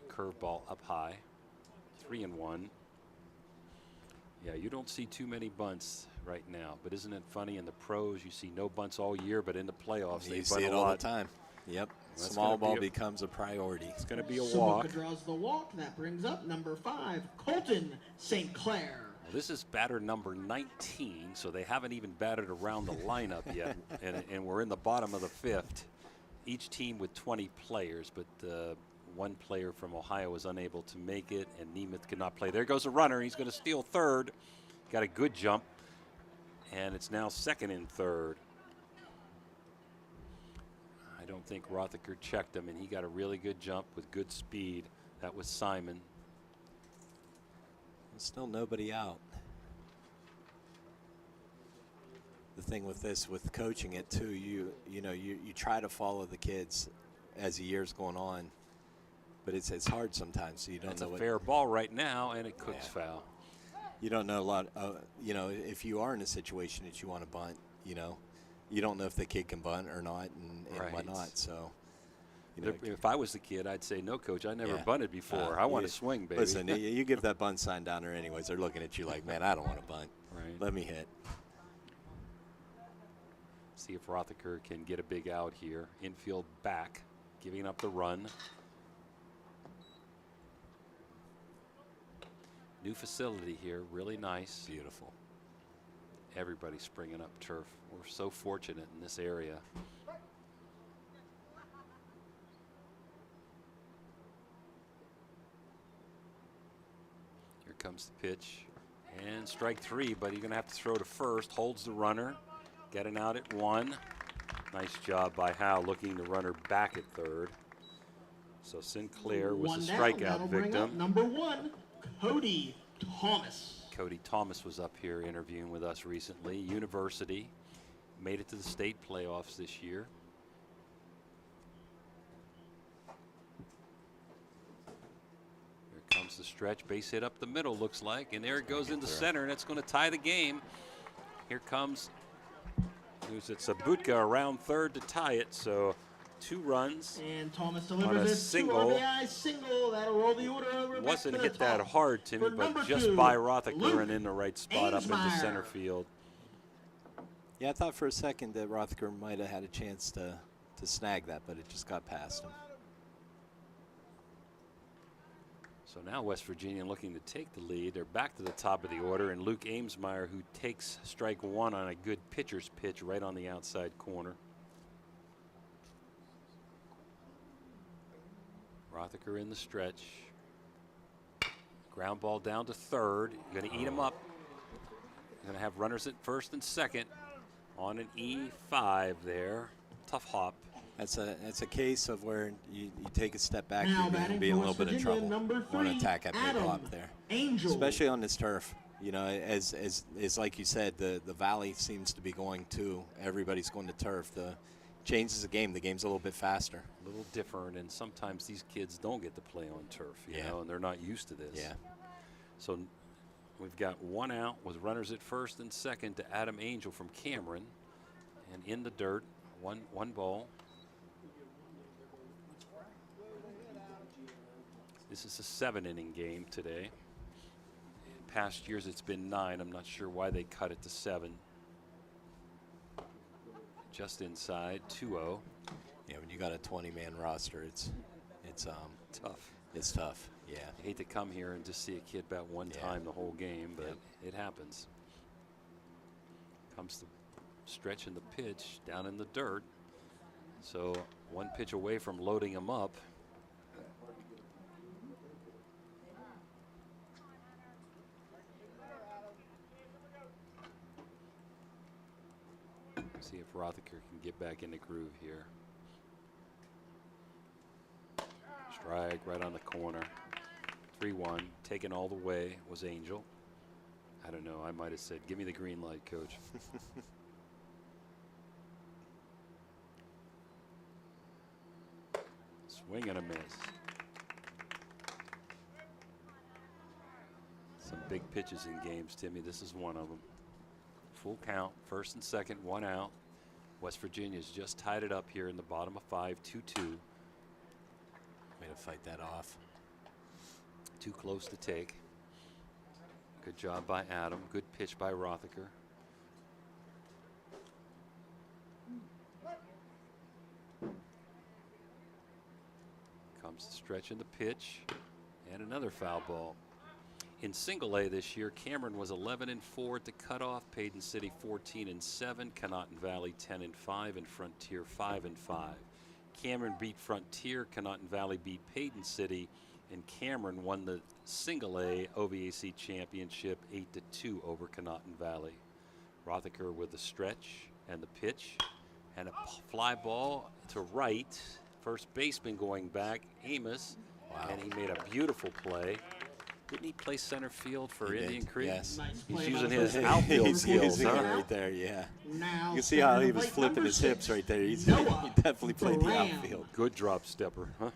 Curveball up high. 3-1. Yeah, you don't see too many bunts right now, but isn't it funny in the pros you see no bunts all year, but in the playoffs they bunt see it a all lot. the time. Yep. Well, small ball becomes a priority. It's going to be a walk. Sabutka draws the walk. That brings up number 5, Colton St. Clair. Well, this is batter number 19, so they haven't even batted around the lineup yet, and we're in the bottom of the 5th. Each team with 20 players, but one player from Ohio was unable to make it, and Nemeth could not play. There goes a runner. He's going to steal third. Got a good jump, and it's now second and third. I don't think Rothacker checked him, and he got a really good jump with good speed. That was Simon. There's still nobody out. The thing with this, with coaching it too, you try to follow the kids as the year's going on, but it's hard sometimes. So you don't know. It's a fair ball right now, and it cooks foul. You don't know a lot. If you are in a situation that you want to bunt, you don't know if the kid can bunt or not, and whatnot. So, if I was the kid, I'd say, no, coach, I never bunted before. I want to swing, baby. Listen, you give that bunt sign down there anyways. They're looking at you like, man, I don't want to bunt. Right. Let me hit. See if Rothacker can get a big out here. Infield back, giving up the run. New facility here, really nice. Beautiful. Everybody's springing up turf. We're so fortunate in this area. Here comes the pitch. And strike 3, but he's going to have to throw to first. Holds the runner. Getting out at 1. Nice job by Howe looking the runner back at third. So Sinclair was the strikeout victim. Number 1, Cody Thomas. Cody Thomas was up here interviewing with us recently. University made it to the state playoffs this year. Here comes the stretch, base hit up the middle, looks like, and there it goes into center, and it's going to tie the game. Here comes, who's it, Sabutka around third to tie it, so 2 runs. And Thomas on a delivers it single. to RBI single. That'll roll the order over. Wasn't back to hit the that top. hard, Timmy, For but number just 2, by Rothacker Luke and in the right spot up into Ainsmeyer. center field. Yeah, I thought for a second that Rothacker might have had a chance to snag that, but it just got past him. So now West Virginia looking to take the lead. They're back to the top of the order, and Luke Amesmeyer, who takes strike 1 on a good pitcher's pitch right on the outside corner. Rothacker in the stretch. Ground ball down to third. Going to eat him up. Going to have runners at first and second on an E5 there. Tough hop. That's a case of where you take a step back, Now you're going to batting be in a for little West bit of Virginia, trouble. number Want to 3, attack that big Adam hop there, Angel. especially on this turf. You know, as like you said, the valley seems to be going to everybody's going to turf. The changes the game. The game's a little bit faster, A little different, and sometimes these kids don't get to play on turf, you know, and they're not used to this. Yeah. So we've got 1 out with runners at first and second to Adam Angel from Cameron, and in the dirt, one ball. This is a 7-inning game today. In past years it's been 9. I'm not sure why they cut it to 7. Just inside, 2-0. Yeah, when you got a 20-man roster, it's tough. It's tough. Yeah. I hate to come here and just see a kid bat one time the whole game, but it happens. Comes the stretch in the pitch down in the dirt. So 1 pitch away from loading him up. See if Rothacker can get back in the groove here. Strike right on the corner. 3-1, taken all the way was Angel. I don't know, I might have said, give me the green light, coach. Swing and a miss. Some big pitches in games, Timmy. This is one of them. Full count, first and second, 1 out. West Virginia's just tied it up here in the bottom of 5, 2-2. Way to fight that off. Too close to take. Good job by Adam. Good pitch by Rothacker. Comes the stretch in the pitch, and another foul ball. In single A this year, Cameron was 11-4 at the cutoff. Payton City 14-7. Connaughton Valley 10-5, and Frontier 5-5. Cameron beat Frontier. Connaughton Valley beat Payton City, and Cameron won the single A OVAC championship 8-2 over Connaughton Valley. Rothacker with the stretch and the pitch, and a fly ball to right. First baseman going back, Amos, and he made a beautiful play. Didn't he play center field for Indian Creek? Yes. He's using his outfield He's skills, using huh? it right there, yeah. Now You can see how he was plate flipping number his hips 6, right there. He definitely played the Duran. outfield. Good drop stepper, huh?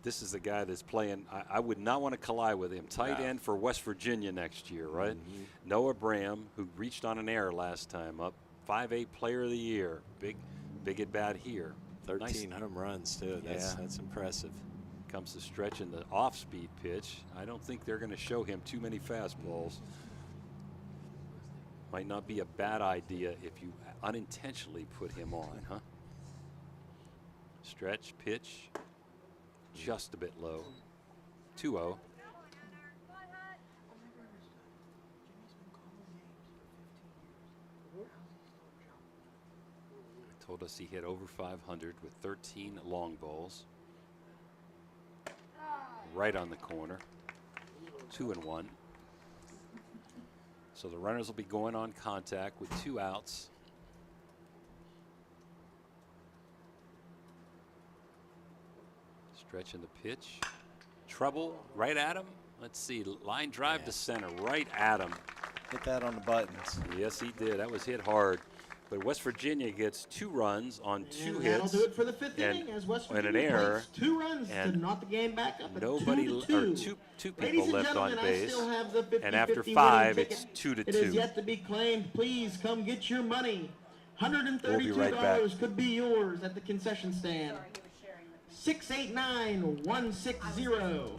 This is the guy that's playing. I would not want to collide with him. Tight end for West Virginia next year, right? Noah Bram, who reached on an error last time up. 5A player of the year. Big at bat here. 13 home runs, too. That's impressive. Comes the stretch in the off-speed pitch. I don't think they're going to show him too many fastballs. Might not be a bad idea if you unintentionally put him on, huh? Stretch, pitch, just a bit low. 2-0. Told us he hit over 500 with 13 long balls. Right on the corner. 2-1. So the runners will be going on contact with 2 outs. Stretch in the pitch. Trouble right at him. Let's see, line drive to center, right at him. Hit that on the buttons. Yes, he did. That was hit hard. But West Virginia gets 2 runs on 2 And hits. that'll do it for the 5th inning as West and Virginia an error. plates 2 runs to And knock the game back up at nobody 2-2. or two Ladies people and left on gentlemen, I base. still have the 50-50 And after winning 5, ticket. it's 2-2. It is yet to be claimed. Please come get your money. $132 We'll be right back. could be yours at the concession stand. 689-160.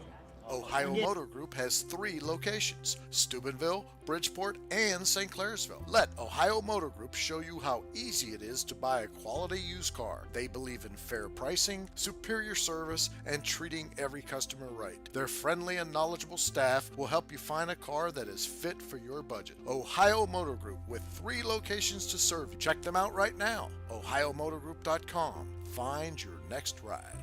Ohio Motor Group has 3 locations, Steubenville, Bridgeport, and St. Clairsville. Let Ohio Motor Group show you how easy it is to buy a quality used car. They believe in fair pricing, superior service, and treating every customer right. Their friendly and knowledgeable staff will help you find a car that is fit for your budget. Ohio Motor Group, with 3 locations to serve you. Check them out right now. OhioMotorGroup.com. Find your next ride.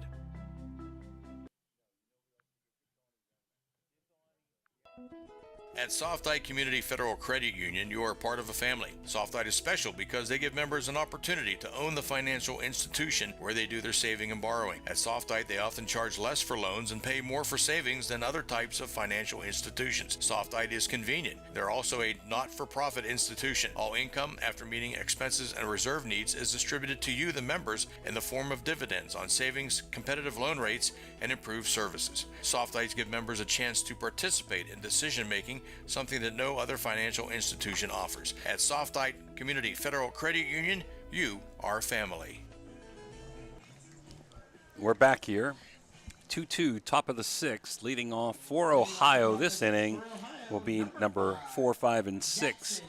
At Softite Community Federal Credit Union, you are part of a family. Softite is special because they give members an opportunity to own the financial institution where they do their saving and borrowing. At Softite, they often charge less for loans and pay more for savings than other types of financial institutions. Softite is convenient. They're also a not-for-profit institution. All income, after meeting expenses and reserve needs, is distributed to you, the members, in the form of dividends on savings, competitive loan rates, and improved services. Softites give members a chance to participate in decision-making, something that no other financial institution offers. At Softite Community Federal Credit Union, you are family. We're back here. 2-2, top of the 6th, leading off for Ohio this inning will be number 4, 5, and 6.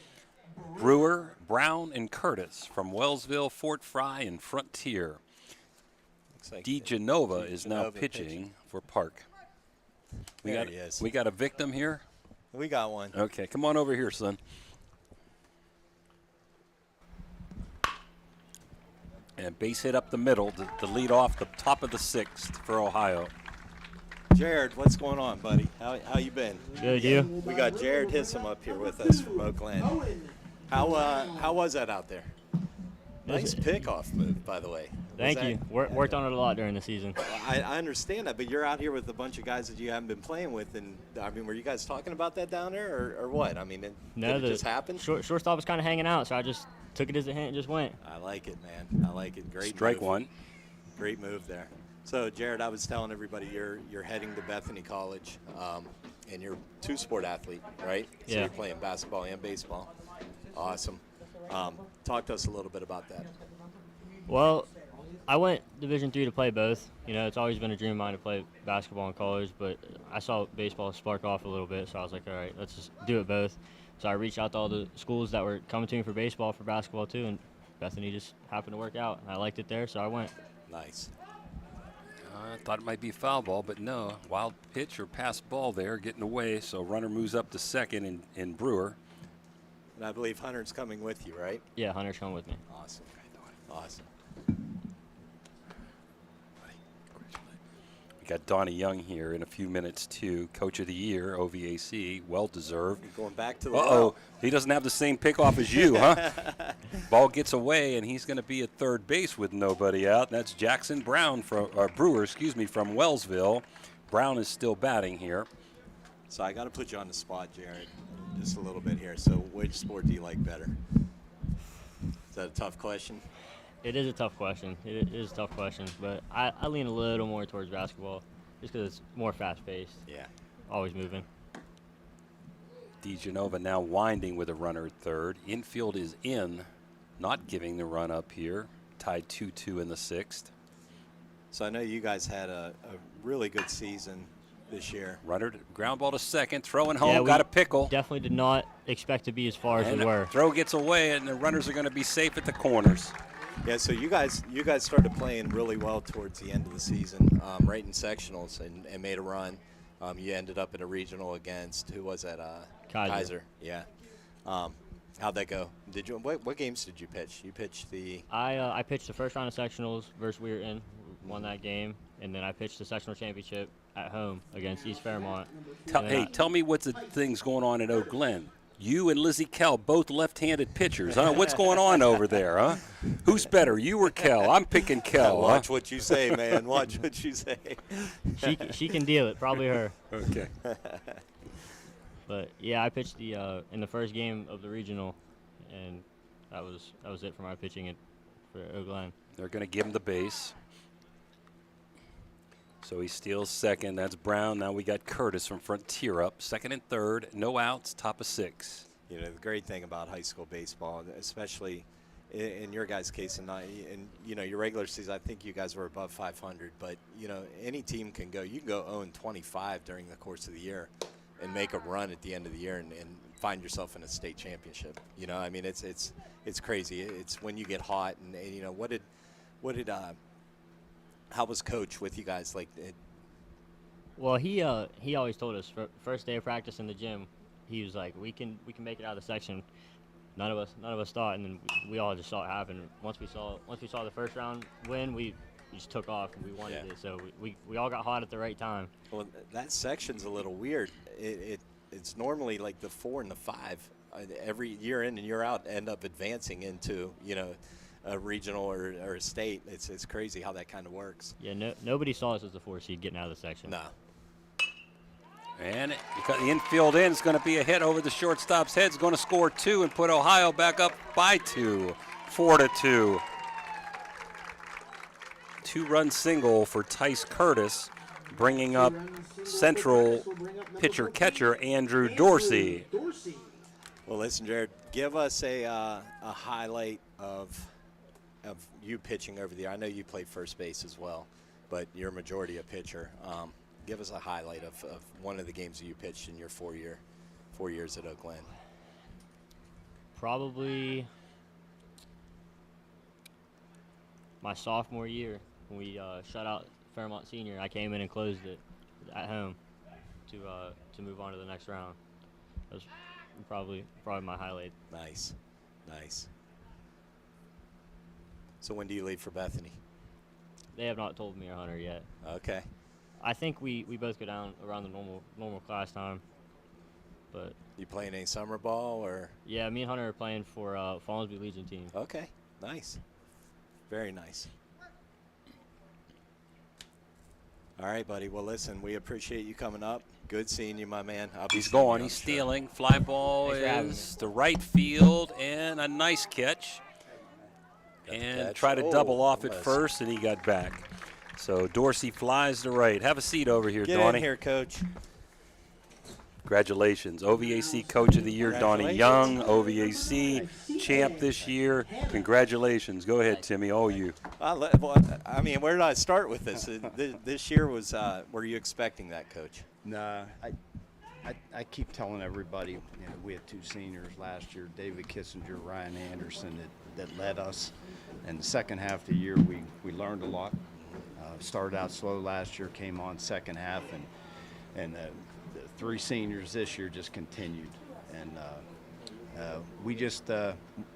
Brewer, Brown, and Curtis from Wellsville, Fort Fry, and Frontier. DeGenova is now pitching for Park. He is. We got a victim here? We got one. Okay, come on over here, son. And base hit up the middle to lead off the top of the 6th for Ohio. Jared, what's going on, buddy? How you been? Good, you? We got Jared Hissom up here with us from Oakland. How was that out there? Nice pickoff move, by the way. Thank you. Worked on it a lot during the season. I understand that, but you're out here with a bunch of guys that you haven't been playing with, and I mean, were you guys talking about that down there, or what? I mean, did it just happen? Shortstop was kind of hanging out, so I just took it as a hint and just went. I like it, man. I like it. Great Strike move. one. Great move there. So, Jared, I was telling everybody you're heading to Bethany College, and you're a 2-sport athlete, right? So Yeah. you're playing basketball and baseball. Awesome. Talk to us a little bit about that. Well, I went Division III to play both. You know, it's always been a dream of mine to play basketball in college, but I saw baseball spark off a little bit, so I was like, all right, let's just do it both. So I reached out to all the schools that were coming to me for baseball, for basketball too, and Bethany just happened to work out. I liked it there, so I went. Nice. I thought it might be foul ball, but no. Wild pitch or pass ball there, getting away, so runner moves up to second in Brewer. And I believe Hunter's coming with you, right? Yeah, Hunter's coming with me. Awesome. Awesome. We got Donnie Young here in a few minutes too. Coach of the Year, OVAC, well deserved. Going back to the well. He doesn't have the same pickoff as you, huh? Ball gets away, and he's going to be at third base with nobody out. That's Jackson Brown Brewer, from Wellsville. Brown is still batting here. So I got to put you on the spot, Jared, just a little bit here. So which sport do you like better? Is that a tough question? It is a tough question. It is a tough question, but I lean a little more towards basketball just because it's more fast-paced. Yeah. Always moving. DeGenova now winding with a runner at third. Infield is in, not giving the run up here. Tied 2-2 in the 6th. So I know you guys had a really good season this year. Runner ground ball to second, throwing home, got a pickle. Definitely did not expect to be as far as we were. Throw gets away, and the runners are going to be safe at the corners. Yeah, so you guys started playing really well towards the end of the season, right in sectionals, and made a run. You ended up in a regional against, who was that? Kaiser. Yeah. How'd that go? What games did you pitch? You pitched the. I pitched the first round of sectionals versus Weirton, won that game, and then I pitched the sectional championship at home against East Fairmont. Tell me what the things going on at Oak Glen. You and Lizzie Kell, both left-handed pitchers, huh? What's going on over there, huh? Who's better, you or Kell? I'm picking Kell. Watch what you say, man. Watch what you say. She can deal it. Probably her. Okay. But yeah, I pitched in the first game of the regional, and that was it for my pitching for Oak Glen. They're going to give him the base. So he steals second. That's Brown. Now we got Curtis from Frontier up. Second and third. No outs. Top of 6. You know, the great thing about high school baseball, especially in your guys' case, and you know, your regular season, I think you guys were above 500. But you know, any team can go. You can go 0-25 during the course of the year, and make a run at the end of the year and find yourself in a state championship. You know, I mean, it's crazy. It's when you get hot, and you know, what did how was Coach with you guys? Like, Well, he always told us first day of practice in the gym, he was like, we can make it out of the section. None of us thought, and then we all just saw it happen. Once we saw the first round win, we just took off and we wanted it. So we all got hot at the right time. Well, that section's a little weird. It's normally like the 4 and the 5 every year in and year out end up advancing into, you know, a regional or a state. It's crazy how that kind of works. Yeah, nobody saw us as the 4 seed getting out of the section. No. And the infield in is going to be a hit over the shortstop's head. It's going to score 2 and put Ohio back up by 2, 4-2. 2-run single for Tice Curtis, bringing up Central pitcher-catcher Andrew Dorsey. Well, listen, Jared, give us a highlight of you pitching over the year. I know you played first base as well, but you're majority a pitcher. Give us a highlight of one of the games that you pitched in your 4 years at Oak Glen. Probably my sophomore year when we shut out Fairmont Senior. I came in and closed it at home to move on to the next round. That was probably my highlight. Nice. So when do you leave for Bethany? They have not told me or Hunter yet. Okay. I think we both go down around the normal class time. But you playing any summer ball or? Yeah, me and Hunter are playing for Fallsview Legion team. Okay, nice. Very nice. All right, buddy. Well, listen, we appreciate you coming up. Good seeing you, my man. He's going. He's stealing. Fly ball is to right field, and a nice catch. And try to double off at first, and he got back. So Dorsey flies to right. Have a seat over here, Get Donnie. in here, Coach. Congratulations. OVAC Coach of the Year, Donnie Young. OVAC champ this year. Congratulations. Go ahead, Timmy. All you. Well, I mean, where did I start with this? This year was, were you expecting that, Coach? No, I keep telling everybody, you know, we had 2 seniors last year, David Kissinger, Ryan Anderson, that led us. And the second half of the year, we learned a lot. Started out slow last year, came on second half, and the 3 seniors this year just continued. And we just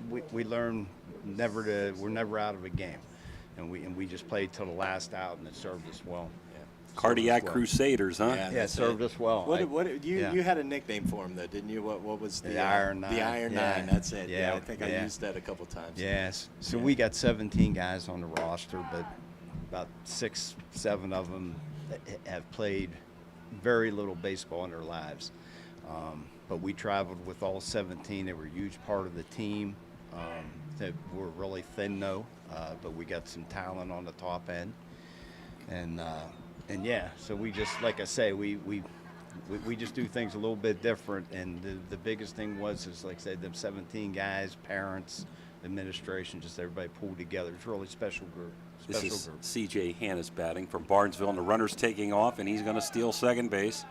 we learned we're never out of a game, and we just played till the last out, and it served us well. Cardiac Crusaders, huh? Yeah, it served us well. You had a nickname for him though, didn't you? What was the Iron Nine? The Iron Nine. That's it. Yeah, I think I used that a couple times. Yes. So we got 17 guys on the roster, but about 6, 7 of them have played very little baseball in their lives. But we traveled with all 17. They were a huge part of the team. They were really thin though, but we got some talent on the top end. And yeah, so we just, like I say, we just do things a little bit different. And the biggest thing was, like I said, them 17 guys, parents, administration, just everybody pulled together. It's a really special group. This is C.J. Hannes batting from Barnesville, and the runner's taking off, and he's going to steal second base.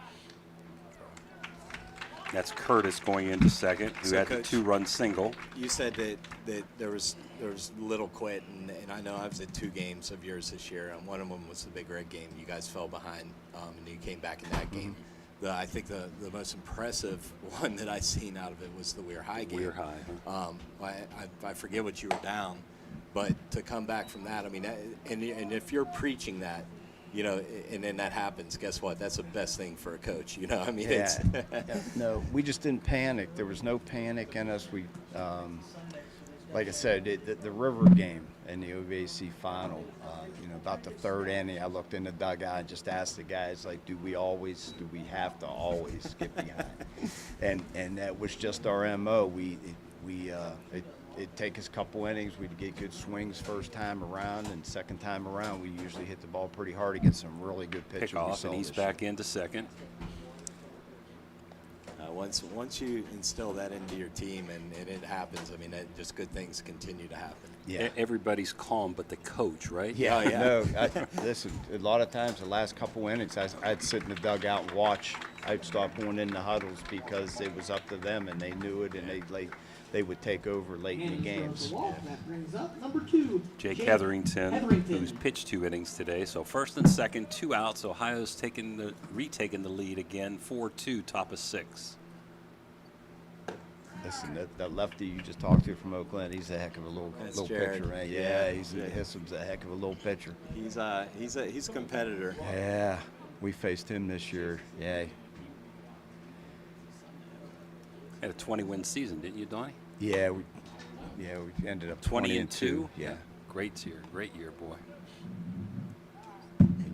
That's Curtis going into second, who had the 2-run single. You said that there was little quit, and I know I was at 2 games of yours this year, and one of them was the Big Red game. You guys fell behind, and you came back in that game. I think the most impressive one that I seen out of it was the Weir High game. Weir High. Huh? I forget what you were down, but to come back from that, I mean, and if you're preaching that, you know, and then that happens, guess what? That's the best thing for a coach, you know? I mean, Yeah. it's Yeah. No, we just didn't panic. There was no panic in us. We, like I said, the River game in the OVAC final, you know, about the third inning, I looked in the dugout and just asked the guys, like, do we have to always get behind? And that was just our MO. It'd take us a couple innings. We'd get good swings first time around, and second time around, we usually hit the ball pretty hard against some really good pitchers. Pick off, and he's back into second. Once you instill that into your team and it happens, I mean, just good things continue to happen. Yeah. Everybody's calm but the coach, right? Yeah, no. Listen, a lot of times the last couple innings, I'd sit in the dugout and watch. I'd stop going in the huddles because it was up to them, and they knew it, and they would take over late in the games. That brings up number 2, Jake Hetherington, who's pitched 2 innings today. So first and second, 2 outs. Ohio's retaking the lead again, 4-2, top of 6. Listen, that lefty you just talked to from Oakland, he's a heck of a little pitcher, right? Yeah, Hissom's a heck of a little pitcher. He's a competitor. Yeah, we faced him this year. Yeah. Had a 20-win season, didn't you, Donnie? Yeah, we ended up 20-2. Yeah, great year, boy.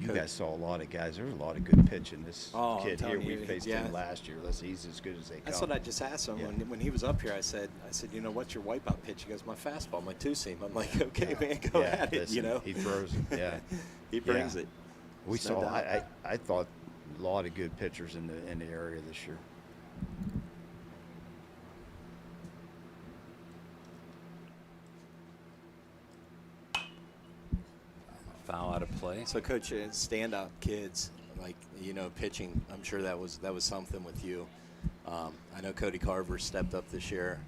You guys saw a lot of guys. There was a lot of good pitching. This kid here, we faced yeah. him last year. He's as good as they come. That's what I just asked him when he was up here. I said, you know, what's your wipeout pitch? He goes, my fastball, my 2-seam. I'm like, okay, man, go at it. Listen, You know, he throws it. Yeah, he brings it. We There's no saw. doubt. I thought a lot of good pitchers in the area this year. Foul out of play. So, Coach, standout kids, like, you know, pitching, I'm sure that was something with you. I know Cody Carver stepped up this year.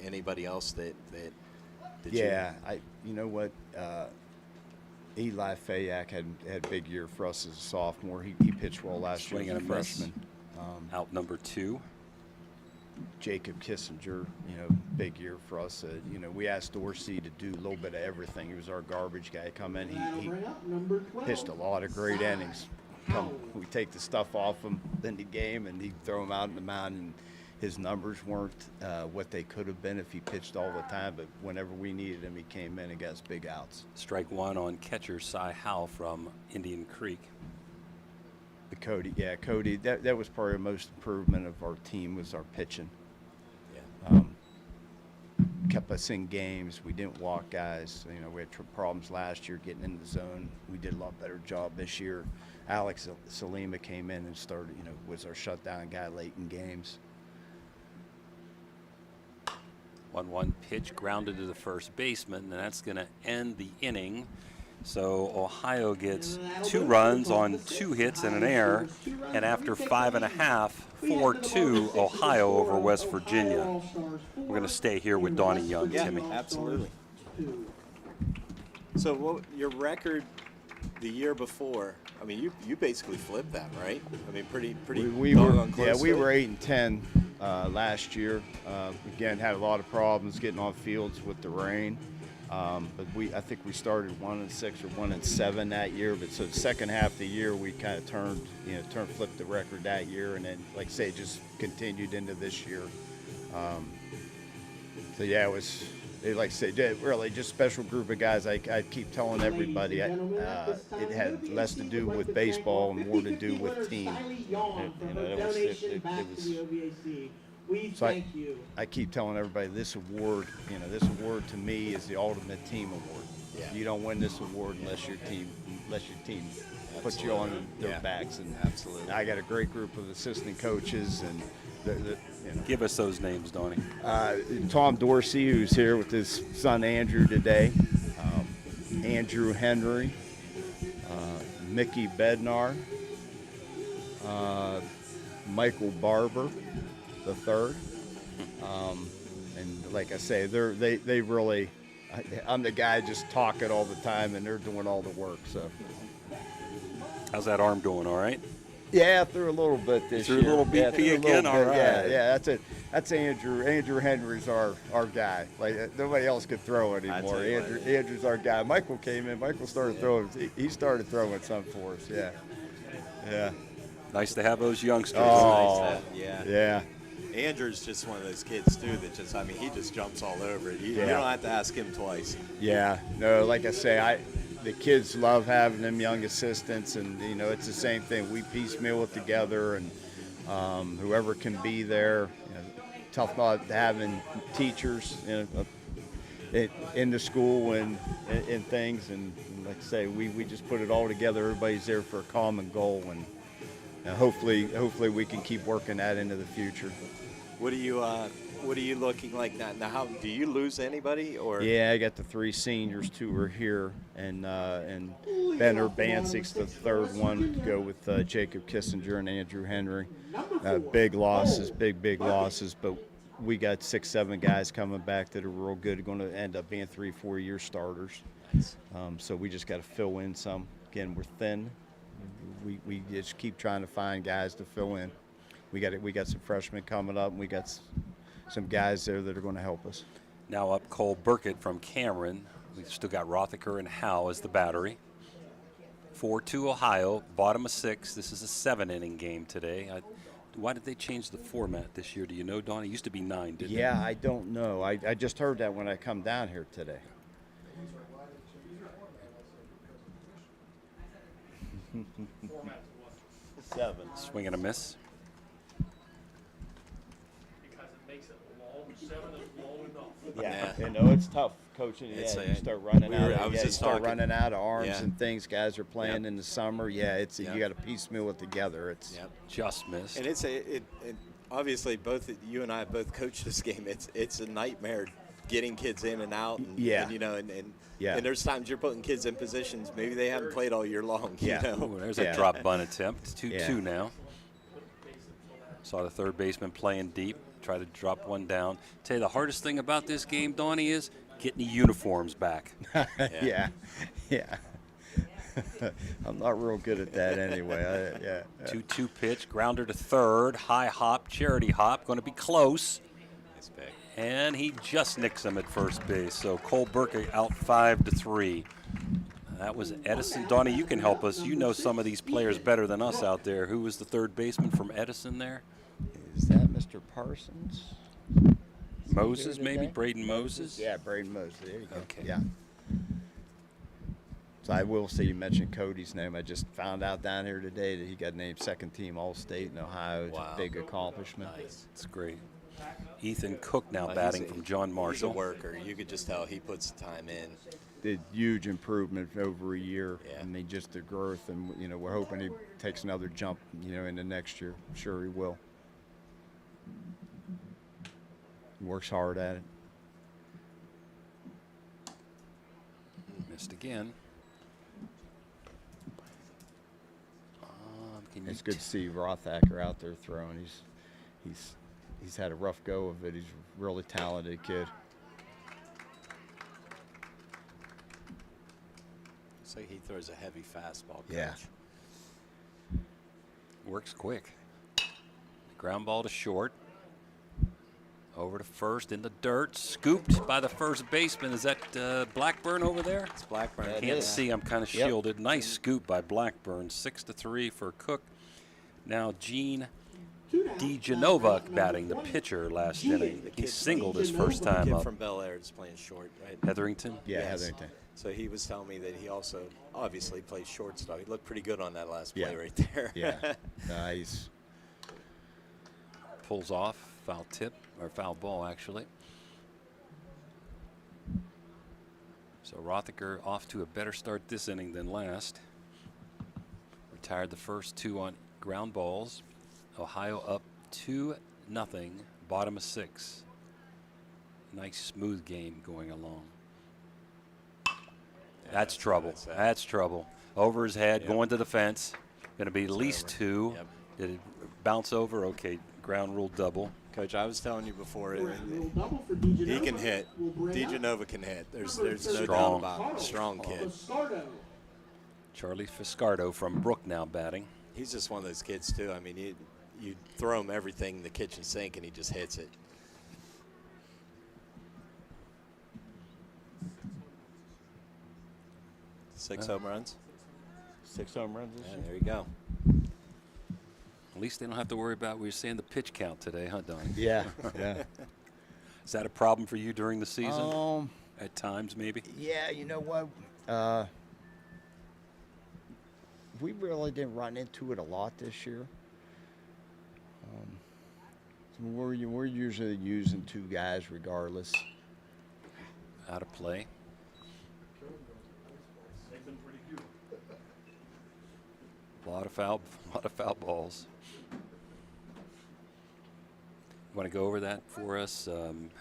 Anybody else that you know what? Eli Fayak had a big year for us as a sophomore. He pitched well last year as a freshman. Out number 2. Jacob Kissinger, you know, big year for us. You know, we asked Dorsey to do a little bit of everything. He was our garbage guy. Come in, he pitched a lot of great innings. We take the stuff off him in the game, and he'd throw him out in the mound, and his numbers weren't what they could have been if he pitched all the time, but whenever we needed him, he came in and got us big outs. Strike 1 on catcher Cy Howell from Indian Creek. Cody, that was probably the most improvement of our team was our pitching. Yeah. Kept us in games. We didn't walk guys. You know, we had problems last year getting in the zone. We did a lot better job this year. Alex Salima came in and started, you know, was our shutdown guy late in games. 1-1 pitch grounded to the first baseman, and that's going to end the inning. So Ohio gets 2 runs on 2 hits and an error, and after 5.5, 4-2 Ohio over West Virginia. We're going to stay here with Donnie Young, Timmy. Absolutely. So what your record the year before? I mean, you basically flipped that, right? I mean, pretty. We were 8-10 last year. Again, had a lot of problems getting on fields with the rain. But I think we started 1-6 or 1-7 that year. But so the second half of the year, we kind of flipped the record that year, and then, like I say, just continued into this year. So yeah, like I say, really just special group of guys. I keep telling everybody, it had less to do with baseball and more to do with team. I keep telling everybody this award to me is the ultimate team award. Yeah. You don't win this award unless your team puts you on their backs. And absolutely, I got a great group of assistant coaches, and give us those names, Donnie. Tom Dorsey, who's here with his son Andrew today, Andrew Henry, Mickey Bednar, Michael Barber the third, and like I say, they really. I'm the guy just talking all the time, and they're doing all the work. So, how's that arm doing? All right. Yeah, threw a little bit this year. Threw a little BP again. All right. Yeah, that's it. That's Andrew. Andrew Henry's our guy. Like nobody else could throw anymore. Andrew's our guy. Michael came in. Michael started throwing. He started throwing some for us. Yeah. Yeah. Nice to have those youngsters. Oh, Nice to have, yeah. Andrew's just one of those kids too that just, I mean, he just jumps all over it. You don't have to ask him twice. Yeah. No, like I say, the kids love having them young assistants, and you know it's the same thing. We piecemeal it together, and whoever can be there. You know, tough not having teachers in the school and things, and like I say, we just put it all together. Everybody's there for a common goal, and hopefully we can keep working that into the future. What are you looking like now? Now, how do you lose anybody? Or yeah, I got the 3 seniors. 2 are here, and Ben Urbansik's the 3rd one to go with Jacob Kissinger and Andrew Henry. Big losses, big losses, but we got 6-7 guys coming back that are real good. Going to end up being 3-4 year starters. Nice. So we just got to fill in some. Again, we're thin. We just keep trying to find guys to fill in. We got some freshmen coming up, and we got some guys there that are going to help us. Now up Cole Burkett from Cameron. We've still got Rothacker and Howe as the battery. 4-2 Ohio, bottom of 6. This is a 7-inning game today. Why did they change the format this year? Do you know, Don? It used to be 9, didn't it? Yeah, I don't know. I just heard that when I come down here today. Seven. Swing and a miss. Yeah, you know it's tough coaching. Yeah, you start running running out of arms and things. Guys are playing in the summer. Yeah, you got to piecemeal it together. It's just missed. And it's obviously both you and I both coached this game. It's a nightmare getting kids in and out. And, and, you know, and there's times you're putting kids in positions maybe they haven't played all year long. Yeah. You know? Ooh, there's a drop bunt attempt. It's 2-2 now. Saw the third baseman playing deep. Try to drop one down. Tell you the hardest thing about this game, Donnie, is getting the uniforms back. Yeah. I'm not real good at that anyway. 2-2 pitch, grounder to third, high hop, charity hop, going to be close. And he just nicks him at first base. So Cole Burkett out 5-3. That was Edison. Donnie, you can help us. You know some of these players better than us out there. Who was the third baseman from Edison there? Is that Mr. Parsons? Moses, maybe? Braden Moses? Yeah, Braden Moses. There you go. Okay. Yeah. So I will say you mentioned Cody's name. I just found out down here today that he got named second team All-State in Ohio. It's a big accomplishment. Nice. It's great. Ethan Cook now batting from John Marshall. He's a worker. You could just tell he puts the time in. Did huge improvement over a year. I mean, just the growth, and you know, we're hoping he takes another jump, you know, into next year. I'm sure he will. He works hard at it. Missed again. It's good to see Rothacker out there throwing. He's had a rough go of it. He's a really talented kid. So he throws a heavy fastball. Coach. Yeah. Works quick. Ground ball to short. Over to first in the dirt. Scooped by the first baseman. Is that Blackburn over there? It's Blackburn. Can't see. I'm kind of shielded. Nice scoop by Blackburn. 6-3 for Cook. Now Gene DeGenova batting, the pitcher last inning. He singled his first time kid up. From Bel Air is playing short, right? Hetherington? Yeah, Yes. Hetherington. So he was telling me that he also obviously plays shortstop. He looked pretty good on that last play Yeah. right there. Yeah. Nice. Pulls off. Foul tip, or foul ball, actually. So Rothacker off to a better start this inning than last. Retired the first 2 on ground balls. Ohio up 2-0, bottom of 6. Nice smooth game going along. That's trouble. That's trouble. Over his head, going to the fence. Going to be at least 2. Did it bounce over? Okay, ground rule double. Coach, I was telling you before, he can hit. DeGenova can hit. There's no doubt about it. Strong kid. Charlie Fiscardo from Brook now batting. He's just one of those kids, too. I mean, you throw him everything in the kitchen sink, and he just hits it. Six home runs. 6 home runs this year. There you go. At least they don't have to worry about, we were saying, the pitch count today, huh, Don? Yeah, yeah. Is that a problem for you during the season? At times, maybe? Yeah, you know what? We really didn't run into it a lot this year. So we're usually using 2 guys regardless. Out of play. A lot of foul balls. You want to go over that for us?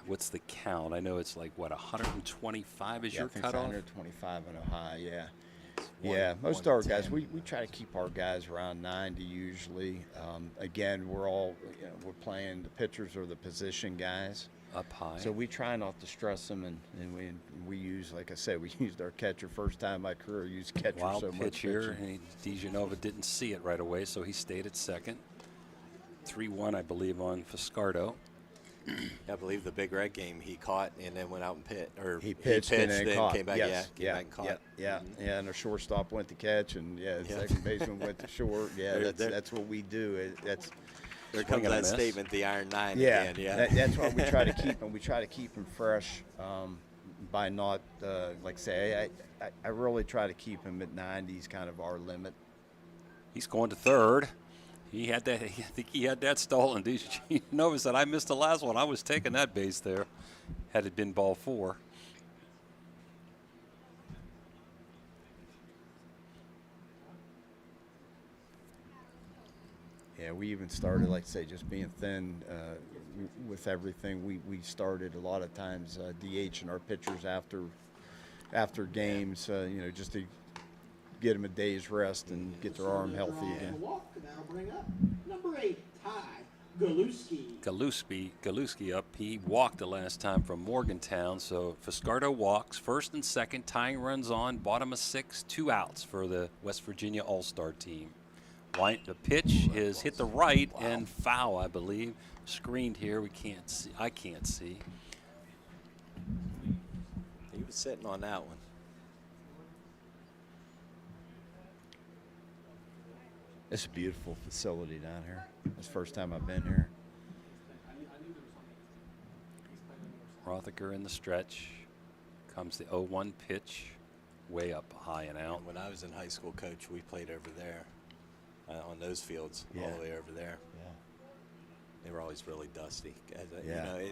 What's the count? I know it's like, what, 125 is your I think cutoff? 125 in Ohio, yeah. Yeah, most of our guys, we try to keep our guys around 90 usually. Again, we're playing, the pitchers are the position guys. Up high. So we try not to stress them, and we use, like I said, we used our catcher. First time in my career, I used catcher Wild so much. pitch here, and DeGenova didn't see it right away, so he stayed at second. 3-1, I believe, on Fiscardo. I believe the Big Red game he caught and then went out and pitched. Or he pitched and then caught. Came back, yes. came back and caught. Yeah, and the shortstop went to catch, and the second baseman went to short. Yeah, that's what we do. There comes that statement, the Iron Nine. Yeah, again. Yeah. That's why we try to keep them. We try to keep them fresh by not, I really try to keep him at 90 is kind of our limit. He's going to third. He had that. I think he had that stolen. DeGenova said, "I missed the last one. I was taking that base there. Had it been ball 4." Yeah, we even started, like I say, just being thin with everything. We started a lot of times DHing our pitchers after games, just to get them a day's rest and get their arm healthy again. Now bring up number 8, Ty Galuski up. He walked the last time from Morgantown, so Fiscardo walks. First and second, tying runs on. Bottom of 6, 2 outs for the West Virginia All-Star team. The pitch is hit the right and foul, I believe. Screened here. We can't see. I can't see. He was sitting on that one. It's a beautiful facility down here. It's the first time I've been here. Rothacker in the stretch. Comes the 0-1 pitch. Way up high and out. When I was in high school, Coach, we played over there on those fields, all the way over there. Yeah. They were always really dusty.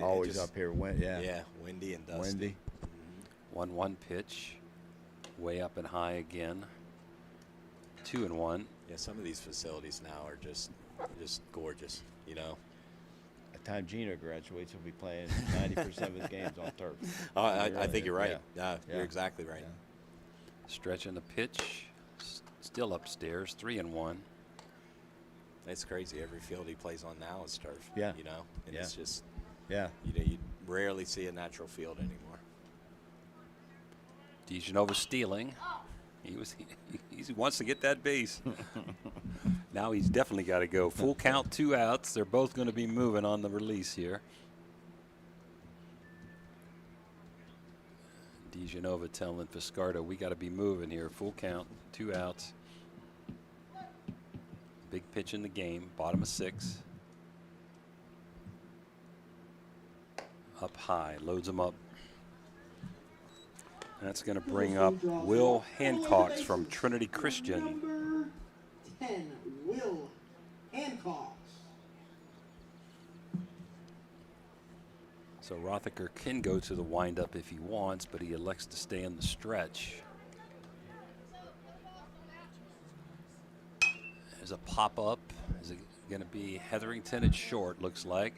Always up here. Yeah, windy and dusty. Windy. 1-1 pitch. Way up and high again. 2-1. Yeah, some of these facilities now are just gorgeous, By the time Gino graduates, he'll be playing 90% of his games on turf. I think you're right. Yeah, you're exactly right. Yeah. Stretching the pitch. Still upstairs. 3-1. It's crazy. Every field he plays on now is turf. Yeah. And it's just, you rarely see a natural field anymore. DeGenova stealing. He wants to get that base. Now he's definitely got to go. Full count, 2 outs. They're both going to be moving on the release here. DeGenova telling Fiscardo, we got to be moving here. Full count, 2 outs. Big pitch in the game, bottom of 6. Up high, loads him up. That's going to bring up Will Hancock from Trinity Christian. Number 10, Will Hancock. So Rothacker can go to the windup if he wants, but he elects to stay in the stretch. There's a pop-up. Is it going to be Hetherington at short, looks like,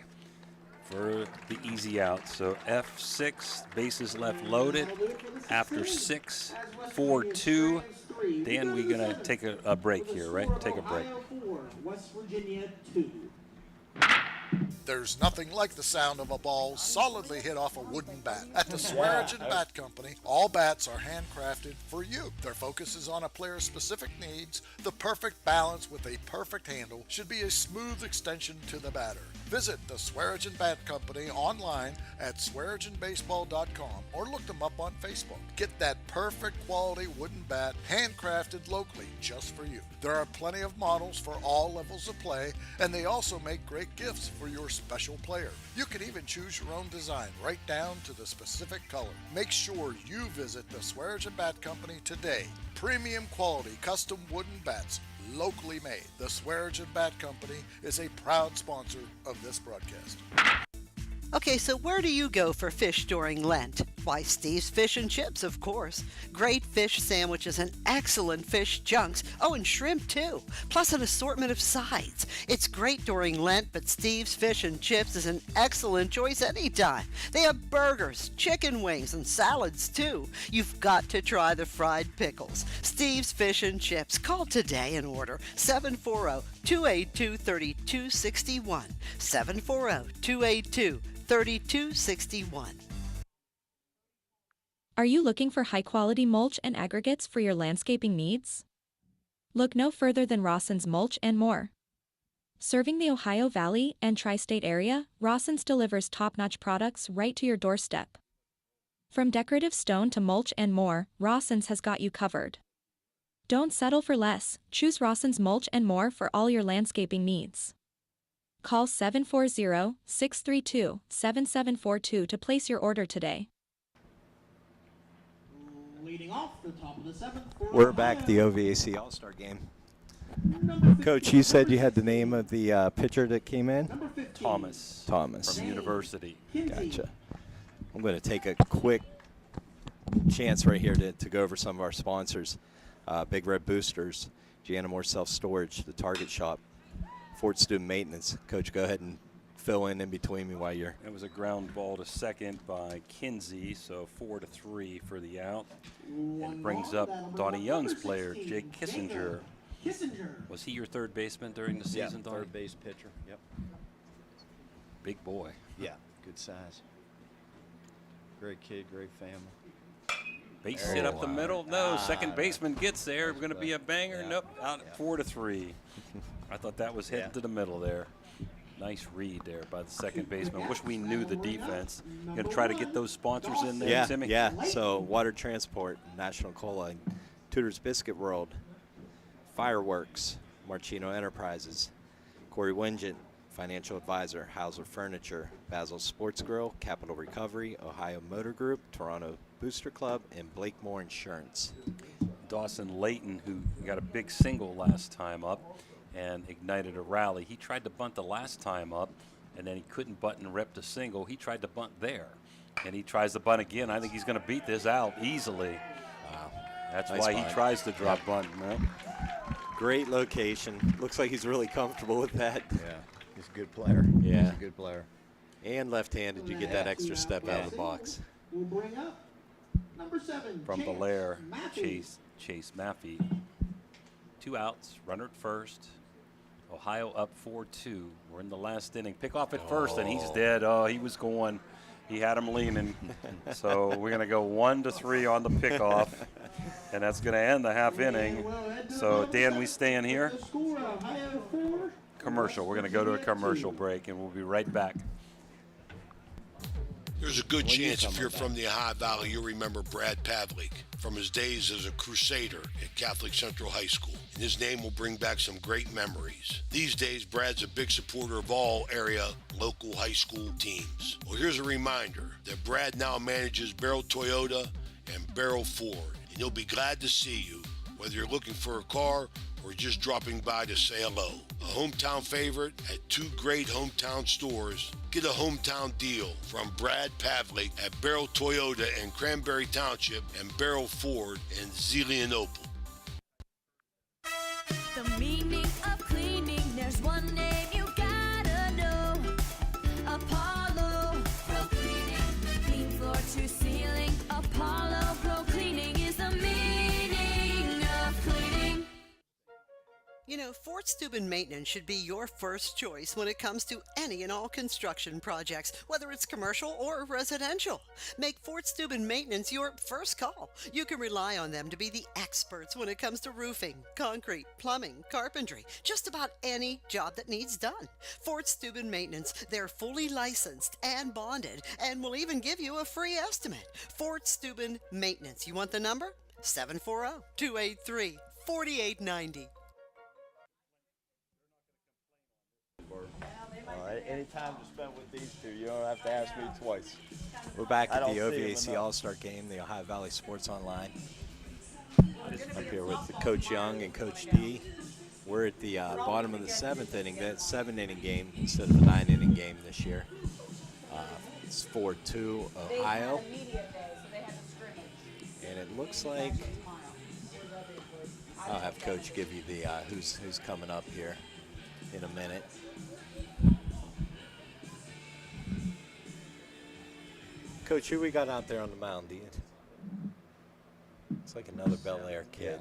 for the easy out. So F6, bases left loaded. After 6, 4-2. Dan, we're going to take a break here, right? Take a break. Ohio 4, West Virginia 2. There's nothing like the sound of a ball solidly hit off a wooden bat. At the Swearingen Bat Company, all bats are handcrafted for you. Their focus is on a player's specific needs. The perfect balance with a perfect handle should be a smooth extension to the batter. Visit the Swearingen Bat Company online at swearingenbaseball.com or look them up on Facebook. Get that perfect quality wooden bat handcrafted locally just for you. There are plenty of models for all levels of play, and they also make great gifts for your special player. You can even choose your own design right down to the specific color. Make sure you visit the Swearingen Bat Company today. Premium quality custom wooden bats, locally made. The Swearingen Bat Company is a proud sponsor of this broadcast. Okay, so where do you go for fish during Lent? Why, Steve's Fish and Chips, of course. Great fish sandwiches and excellent fish junks. Oh, and shrimp, too. Plus an assortment of sides. It's great during Lent, but Steve's Fish and Chips is an excellent choice anytime. They have burgers, chicken wings, and salads, too. You've got to try the fried pickles. Steve's Fish and Chips. Call today and order 740-282-3261. 740-282-3261. Are you looking for high-quality mulch and aggregates for your landscaping needs? Look no further than Rawson's Mulch and More. Serving the Ohio Valley and tri-state area, Rawson's delivers top-notch products right to your doorstep. From decorative stone to mulch and more, Rawson's has got you covered. Don't settle for less. Choose Rawson's Mulch and More for all your landscaping needs. Call 740-632-7742 to place your order today. Leading off the top of the seventh. We're back at the OVAC All-Star game. Coach, you said you had the name of the pitcher that came in? Thomas. Thomas. From University. Gotcha. I'm going to take a quick chance right here to go over some of our sponsors. Big Red Boosters, Gianna Moore Self-Storage, The Target Shop, Ford Student Maintenance. Coach, go ahead and fill in between me while you're. It was a ground ball to second by Kinsey, so 4-3 for the out. And brings up Donnie Young's player, Jake Kissinger. Was he your third baseman during the season, Donnie? Third base pitcher, yep. Big boy. Yeah, good size. Great kid, great family. Base hit up the middle. No, second baseman gets there. We're going to be a banger. Nope, out at 4-3. I thought that was hitting to the middle there. Nice read there by the second baseman. Wish we knew the defense. You going to try to get those sponsors in there, Timmy? Yeah. So Water Transport, National Cola, Tudor's Biscuit World, Fireworks, Marchino Enterprises, Corey Wingent, Financial Advisor, Hauser Furniture, Basil Sports Grill, Capital Recovery, Ohio Motor Group, Toronto Booster Club, and Blakemore Insurance. Dawson Layton, who got a big single last time up and ignited a rally. He tried to bunt the last time up, and then he couldn't bunt and ripped a single. He tried to bunt there, and he tries to bunt again. I think he's going to beat this out easily. Wow. That's nice why bunt. He tries to drop bunt. No? Great location. Looks like he's really comfortable with that. Yeah, he's a good player. Yeah. He's a good player. And left-handed, you get that extra step out of the box. We'll bring up number 7. From Belair, Chase Maffey. 2 outs, runner at first. Ohio up 4-2. We're in the last inning. Pick off at first, and he's dead. Oh, he was going. He had him leaning. So we're going to go 1-3 on the pickoff, and that's going to end the half inning. So, Dan, we staying here? Commercial. We're going to go to a commercial break, and we'll be right back. There's a good chance if you're from the Ohio Valley, you'll remember Brad Pavlik from his days as a crusader at Catholic Central High School. And his name will bring back some great memories. These days, Brad's a big supporter of all area local high school teams. Well, here's a reminder that Brad now manages Barrel Toyota and Barrel Ford. And he'll be glad to see you, whether you're looking for a car or just dropping by to say hello. A hometown favorite at 2 great hometown stores. Get a hometown deal from Brad Pavlik at Barrel Toyota in Cranberry Township and Barrel Ford in Zelienople. The meaning of cleaning, there's one name you gotta know. Apollo Pro Cleaning. Clean floor to ceiling. Apollo Pro Cleaning is the meaning of cleaning. You know, know, Fort Steuben Maintenance should be your first choice when it comes to any and all construction projects, whether it's commercial or residential. Make Fort Steuben Maintenance your first call. You can rely on them to be the experts when it comes to roofing, concrete, plumbing, carpentry, just about any job that needs done. Fort Steuben Maintenance, they're fully licensed and bonded and will even give you a free estimate. Fort Steuben Maintenance. You want the number? 740-283-4890. Any time to spend with these two, you don't have to ask me twice. We're back I at don't the see 'em OVAC enough. All-Star Game, the Ohio Valley Sports Online. Up here with Coach Young and Coach D. We're at the bottom of the 7th inning. That's 7-inning game instead of a 9-inning game this year. It's 4-2 Ohio. And it looks like I'll have Coach give you the who's coming up here in a minute. Coach, who we got out there on the mound, Ian? It's like another Bel Air kid.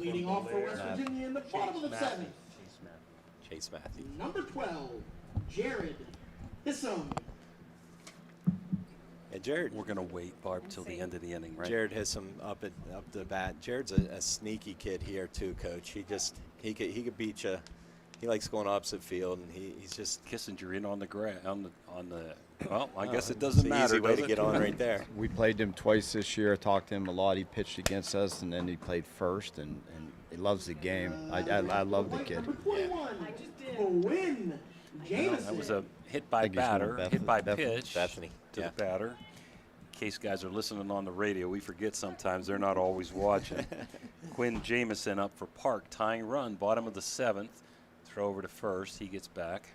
Leading off for West Virginia in the bottom of the 7th. Chase Matthews. Number 12, Jared Hissom. Yeah, Jared. We're going to wait, Barb, till the end of the inning, right? Jared has some up the bat. Jared's a sneaky kid here too, Coach. He could beat you. He likes going opposite field, and he's just Kissinger in on the well, I guess it doesn't matter. Easy way to get on right there. We played him twice this year. I talked to him a lot. He pitched against us, and then he played first, and he loves the game. I love the kid. Win. That was a hit by batter, hit by pitch Bethany. to the batter. In case guys are listening on the radio, we forget sometimes they're not always watching. Quinn Jamison up for Park, tying run, bottom of the 7th. Throw over to first. He gets back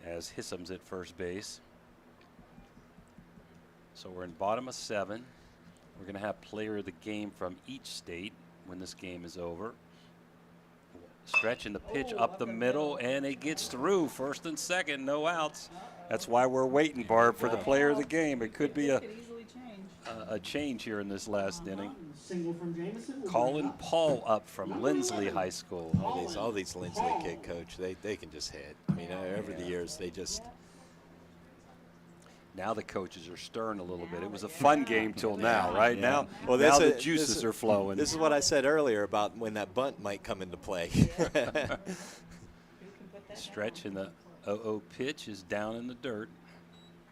as Hissom's at first base. So we're in bottom of 7. We're going to have player of the game from each state when this game is over. Stretch in the pitch up the middle, and it gets through. First and second, no outs. That's why we're waiting, Barb, for the player of the game. It could be a change here in this last inning. Single from Jamison. Colin Paul up from Lindsley High School. All these Lindsley kid, Coach, they can just hit. I mean, over the years, they just. Now the coaches are stirring a little bit. It was a fun game till now, right? Yeah. Now the juices are flowing. This is what I said earlier about when that bunt might come into play. Stretch in the 0-0 pitch is down in the dirt.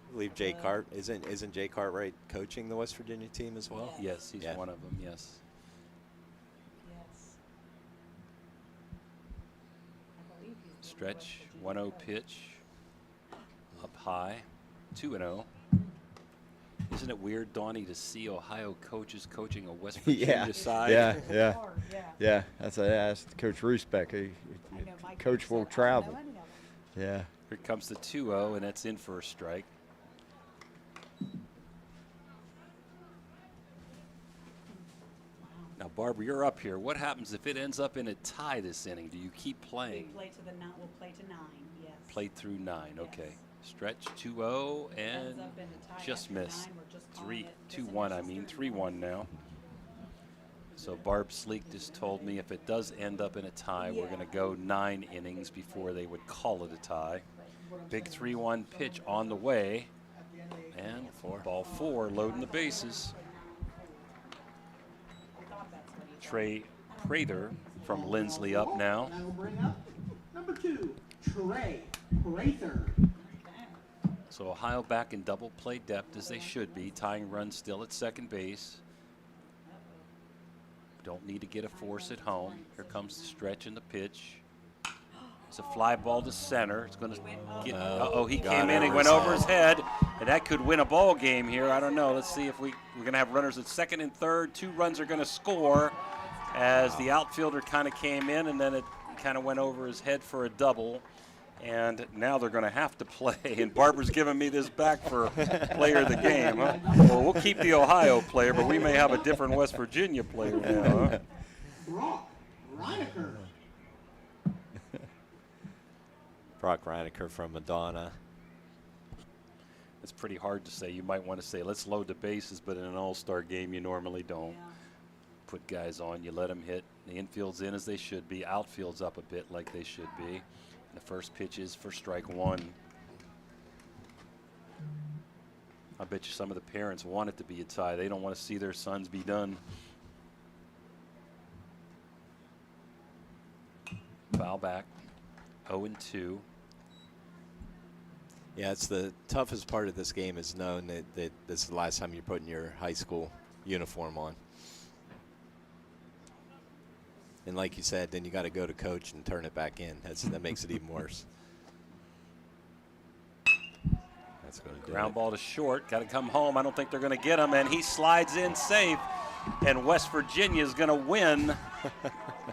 I believe Jay Cart isn't Jay Cartwright coaching the West Virginia team as well? Yes, he's one of them. Yes. Stretch 1-0 pitch up high. 2-0. Isn't it weird, Donnie, to see Ohio coaches coaching a West Virginia side? Yeah. That's I asked Coach Rusbeck. Coach will travel. Yeah. Here comes the 2-0, and that's in for a strike. Now, Barbara, you're up here. What happens if it ends up in a tie this inning? Do you keep playing? We'll play to 9, yes. Play through 9, okay. Stretch 2-0 and just missed. 2-1, I mean 3-1 now. So Barb Sleek just told me if it does end up in a tie, we're going to go 9 innings before they would call it a tie. Big 3-1 pitch on the way. And ball 4, loading the bases. Trey Prather from Lindsley up now. That'll bring up number 2, Trey Prather. So Ohio back in double play depth as they should be, tying runs still at second base. Don't need to get a force at home. Here comes the stretch in the pitch. It's a fly ball to center. It's going to get. He came in and went over his head, and that could win a ball game here. I don't know. Let's see if we're going to have runners at second and third. 2 runs are going to score as the outfielder kind of came in, and then it kind of went over his head for a double. And now they're going to have to play. And Barbara's giving me this back for player of the game. Huh? Well, we'll keep the Ohio player, but we may have a different West Virginia player now. Huh? Brock Reinecker. Brock Reinecker from Madonna. It's pretty hard to say. You might want to say, let's load the bases, but in an all-star game, you normally don't. put guys on. You let them hit. The infield's in as they should be. Outfield's up a bit like they should be. The first pitch is for strike one. I bet you some of the parents want it to be a tie. They don't want to see their sons be done. Foul back. 0-2. Yeah, it's the toughest part of this game is knowing that this is the last time you're putting your high school uniform on. And like you said, then you got to go to coach and turn it back in. That makes it even worse. That's going to do Ground it. ball to short. Got to come home. I don't think they're going to get him. And he slides in safe. And West Virginia is going to win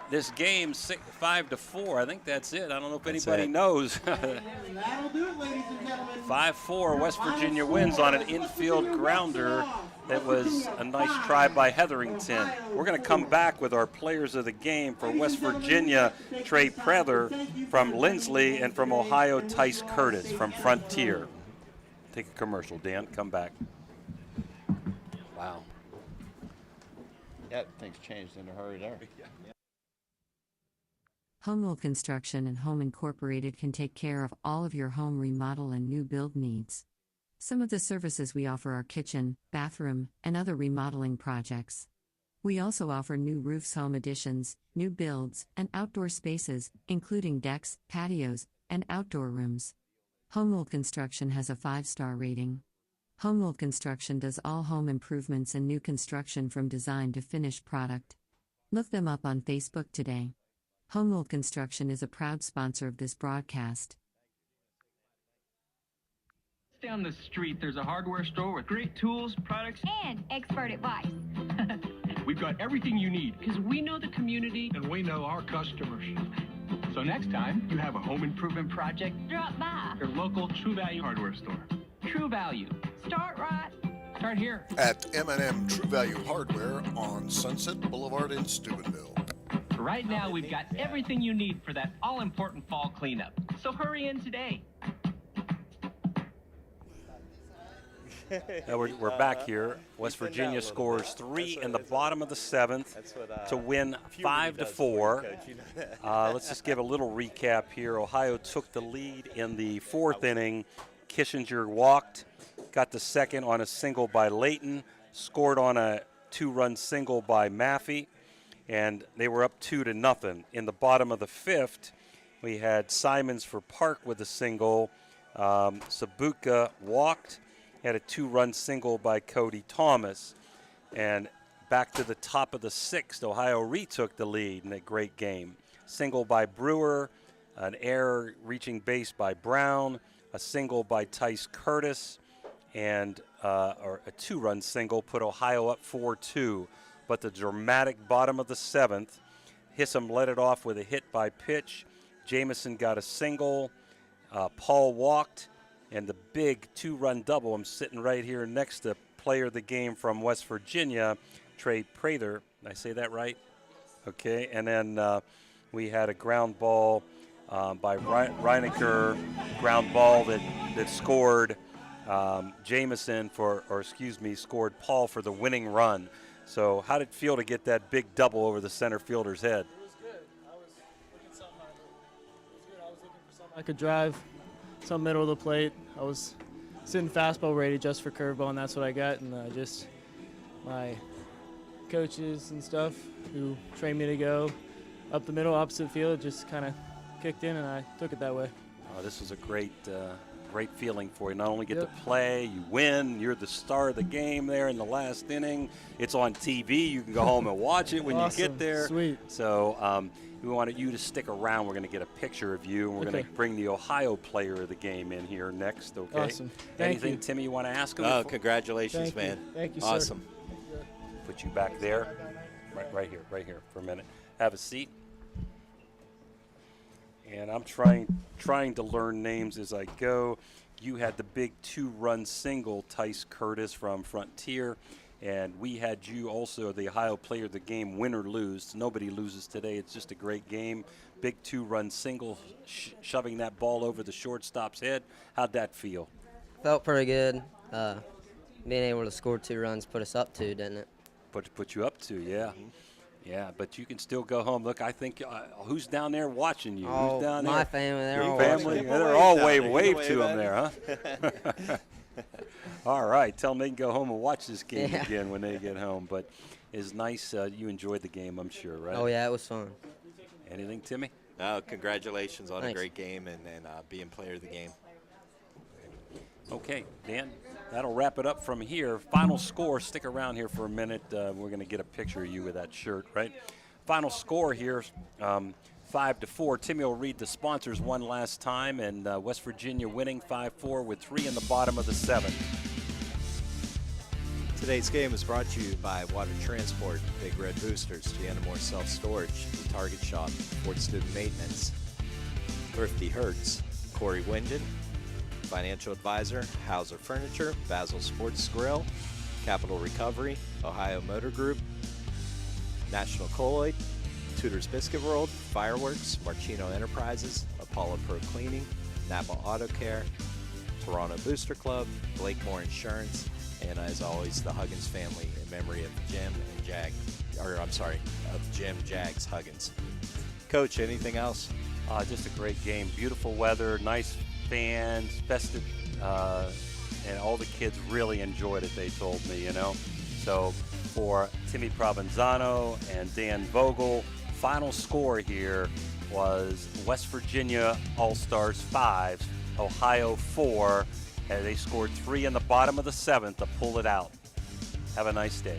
this game 5-4. I think that's it. I don't know if anybody knows. That'll do it, ladies and gentlemen. 5-4. West Virginia wins on an infield grounder. That was a nice try by Hetherington. We're going to come back with our players of the game. For West Virginia, Trey Prather. From Lindsley, and from Ohio, Tice Curtis from Frontier. Take a commercial, Dan. Come back. Wow. Yeah, things changed in a hurry there. Homewood Construction and Home Incorporated can take care of all of your home remodel and new build needs. Some of the services we offer are kitchen, bathroom, and other remodeling projects. We also offer new roofs, home additions, new builds, and outdoor spaces, including decks, patios, and outdoor rooms. Homewood Construction has a 5-star rating. Homewood Construction does all home improvements and new construction from design to finished product. Look them up on Facebook today. Homewood Construction is a proud sponsor of this broadcast. Down the street, there's a hardware store with great tools, products, and expert advice. We've got everything you need because we know the community and we know our customers. So next time you have a home improvement project, Drop by. your local True Value hardware store. True Value. Start right. Start here. At M&M True Value Hardware on Sunset Boulevard in Steubenville. Right now, we've got everything you need for that all-important fall cleanup. So hurry in today. Now we're back here. West Virginia scores 3 in the bottom of the 7th to win 5-4. Let's just give a little recap here. Ohio took the lead in the 4th inning. Kissinger walked, got the second on a single by Layton, scored on a 2-run single by Maffey, and they were up 2-0. In the bottom of the 5th, we had Simons for Park with a single. Sabuka walked, had a 2-run single by Cody Thomas. And back to the top of the 6th, Ohio retook the lead in a great game. Single by Brewer, an error reaching base by Brown, a single by Tice Curtis, and or a 2-run single put Ohio up 4-2. But the dramatic bottom of the 7th, Hissam led it off with a hit by pitch. Jamison got a single. Paul walked. And the big 2-run double, I'm sitting right here next to player of the game from West Virginia, Trey Prather. Did I say that right? Okay, and then we had a ground ball by Reinecker, ground ball that scored Jamison scored Paul for the winning run. So how did it feel to get that big double over the center fielder's head? It was good. I was looking for something I could drive. Some middle of the plate. I was sitting fastball ready just for curveball, and that's what I got. And just my coaches and stuff who trained me to go up the middle, opposite field, just kind of kicked in, and I took it that way. Oh, this was a great feeling for you. Not only get to play, you win. You're the star of the game there in the last inning. It's on TV. You can go home and watch it when Awesome. you get there. Sweet. So we wanted you to stick around. We're going to get a picture of you, and we're going to bring the Ohio player of the game in here next, okay? Awesome. Thank Anything, you. Timmy, you want to ask him? Oh, congratulations, Thank you. man. Thank you, sir. Awesome. Put you back there. Right here for a minute. Have a seat. And I'm trying to learn names as I go. You had the big 2-run single, Tice Curtis from Frontier. And we had you also, the Ohio player of the game, win or lose. Nobody loses today. It's just a great game. Big 2-run single, shoving that ball over the shortstop's head. How'd that feel? Felt pretty good. Being able to score 2 runs put us up 2, didn't it? Put you up to, yeah. Yeah, but you can still go home. Look, I think who's down there watching you? Oh, Who's down my there? family, they're all family. watching. Yeah, they're all wave to them there, huh? All right, tell them they can go home and watch this game again when they get home. But it's nice. You enjoyed the game, I'm sure, right? Oh yeah, it was fun. Anything, Timmy? No, congratulations on Thanks. a great game and being player of the game. Okay, Dan, that'll wrap it up from here. Final score, stick around here for a minute. We're going to get a picture of you with that shirt, right? Final score here, 5-4. Timmy will read the sponsors one last time, and West Virginia winning 5-4 with 3 in the bottom of the 7th. Today's game is brought to you by Water Transport, Big Red Boosters, Gianamore Self-Storage, The Target Shop, Ford Student Maintenance, Thrifty Hertz, Corey Wingen, Financial Advisor, Hauser Furniture, Basil Sports Grill, Capital Recovery, Ohio Motor Group, National Colloid, Tudor's Biscuit World, Fireworks, Marchino Enterprises, Apollo Pro Cleaning, Napa Auto Care, Toronto Booster Club, Blakemore Insurance, and as always, the Huggins family in memory of Jim Jags Huggins. Coach, anything else? Just a great game. Beautiful weather, nice fans, festive, and all the kids really enjoyed it, they told me, So for Timmy Provenzano and Dan Vogel, final score here was West Virginia All-Stars 5, Ohio 4. And they scored 3 in the bottom of the 7th to pull it out. Have a nice day.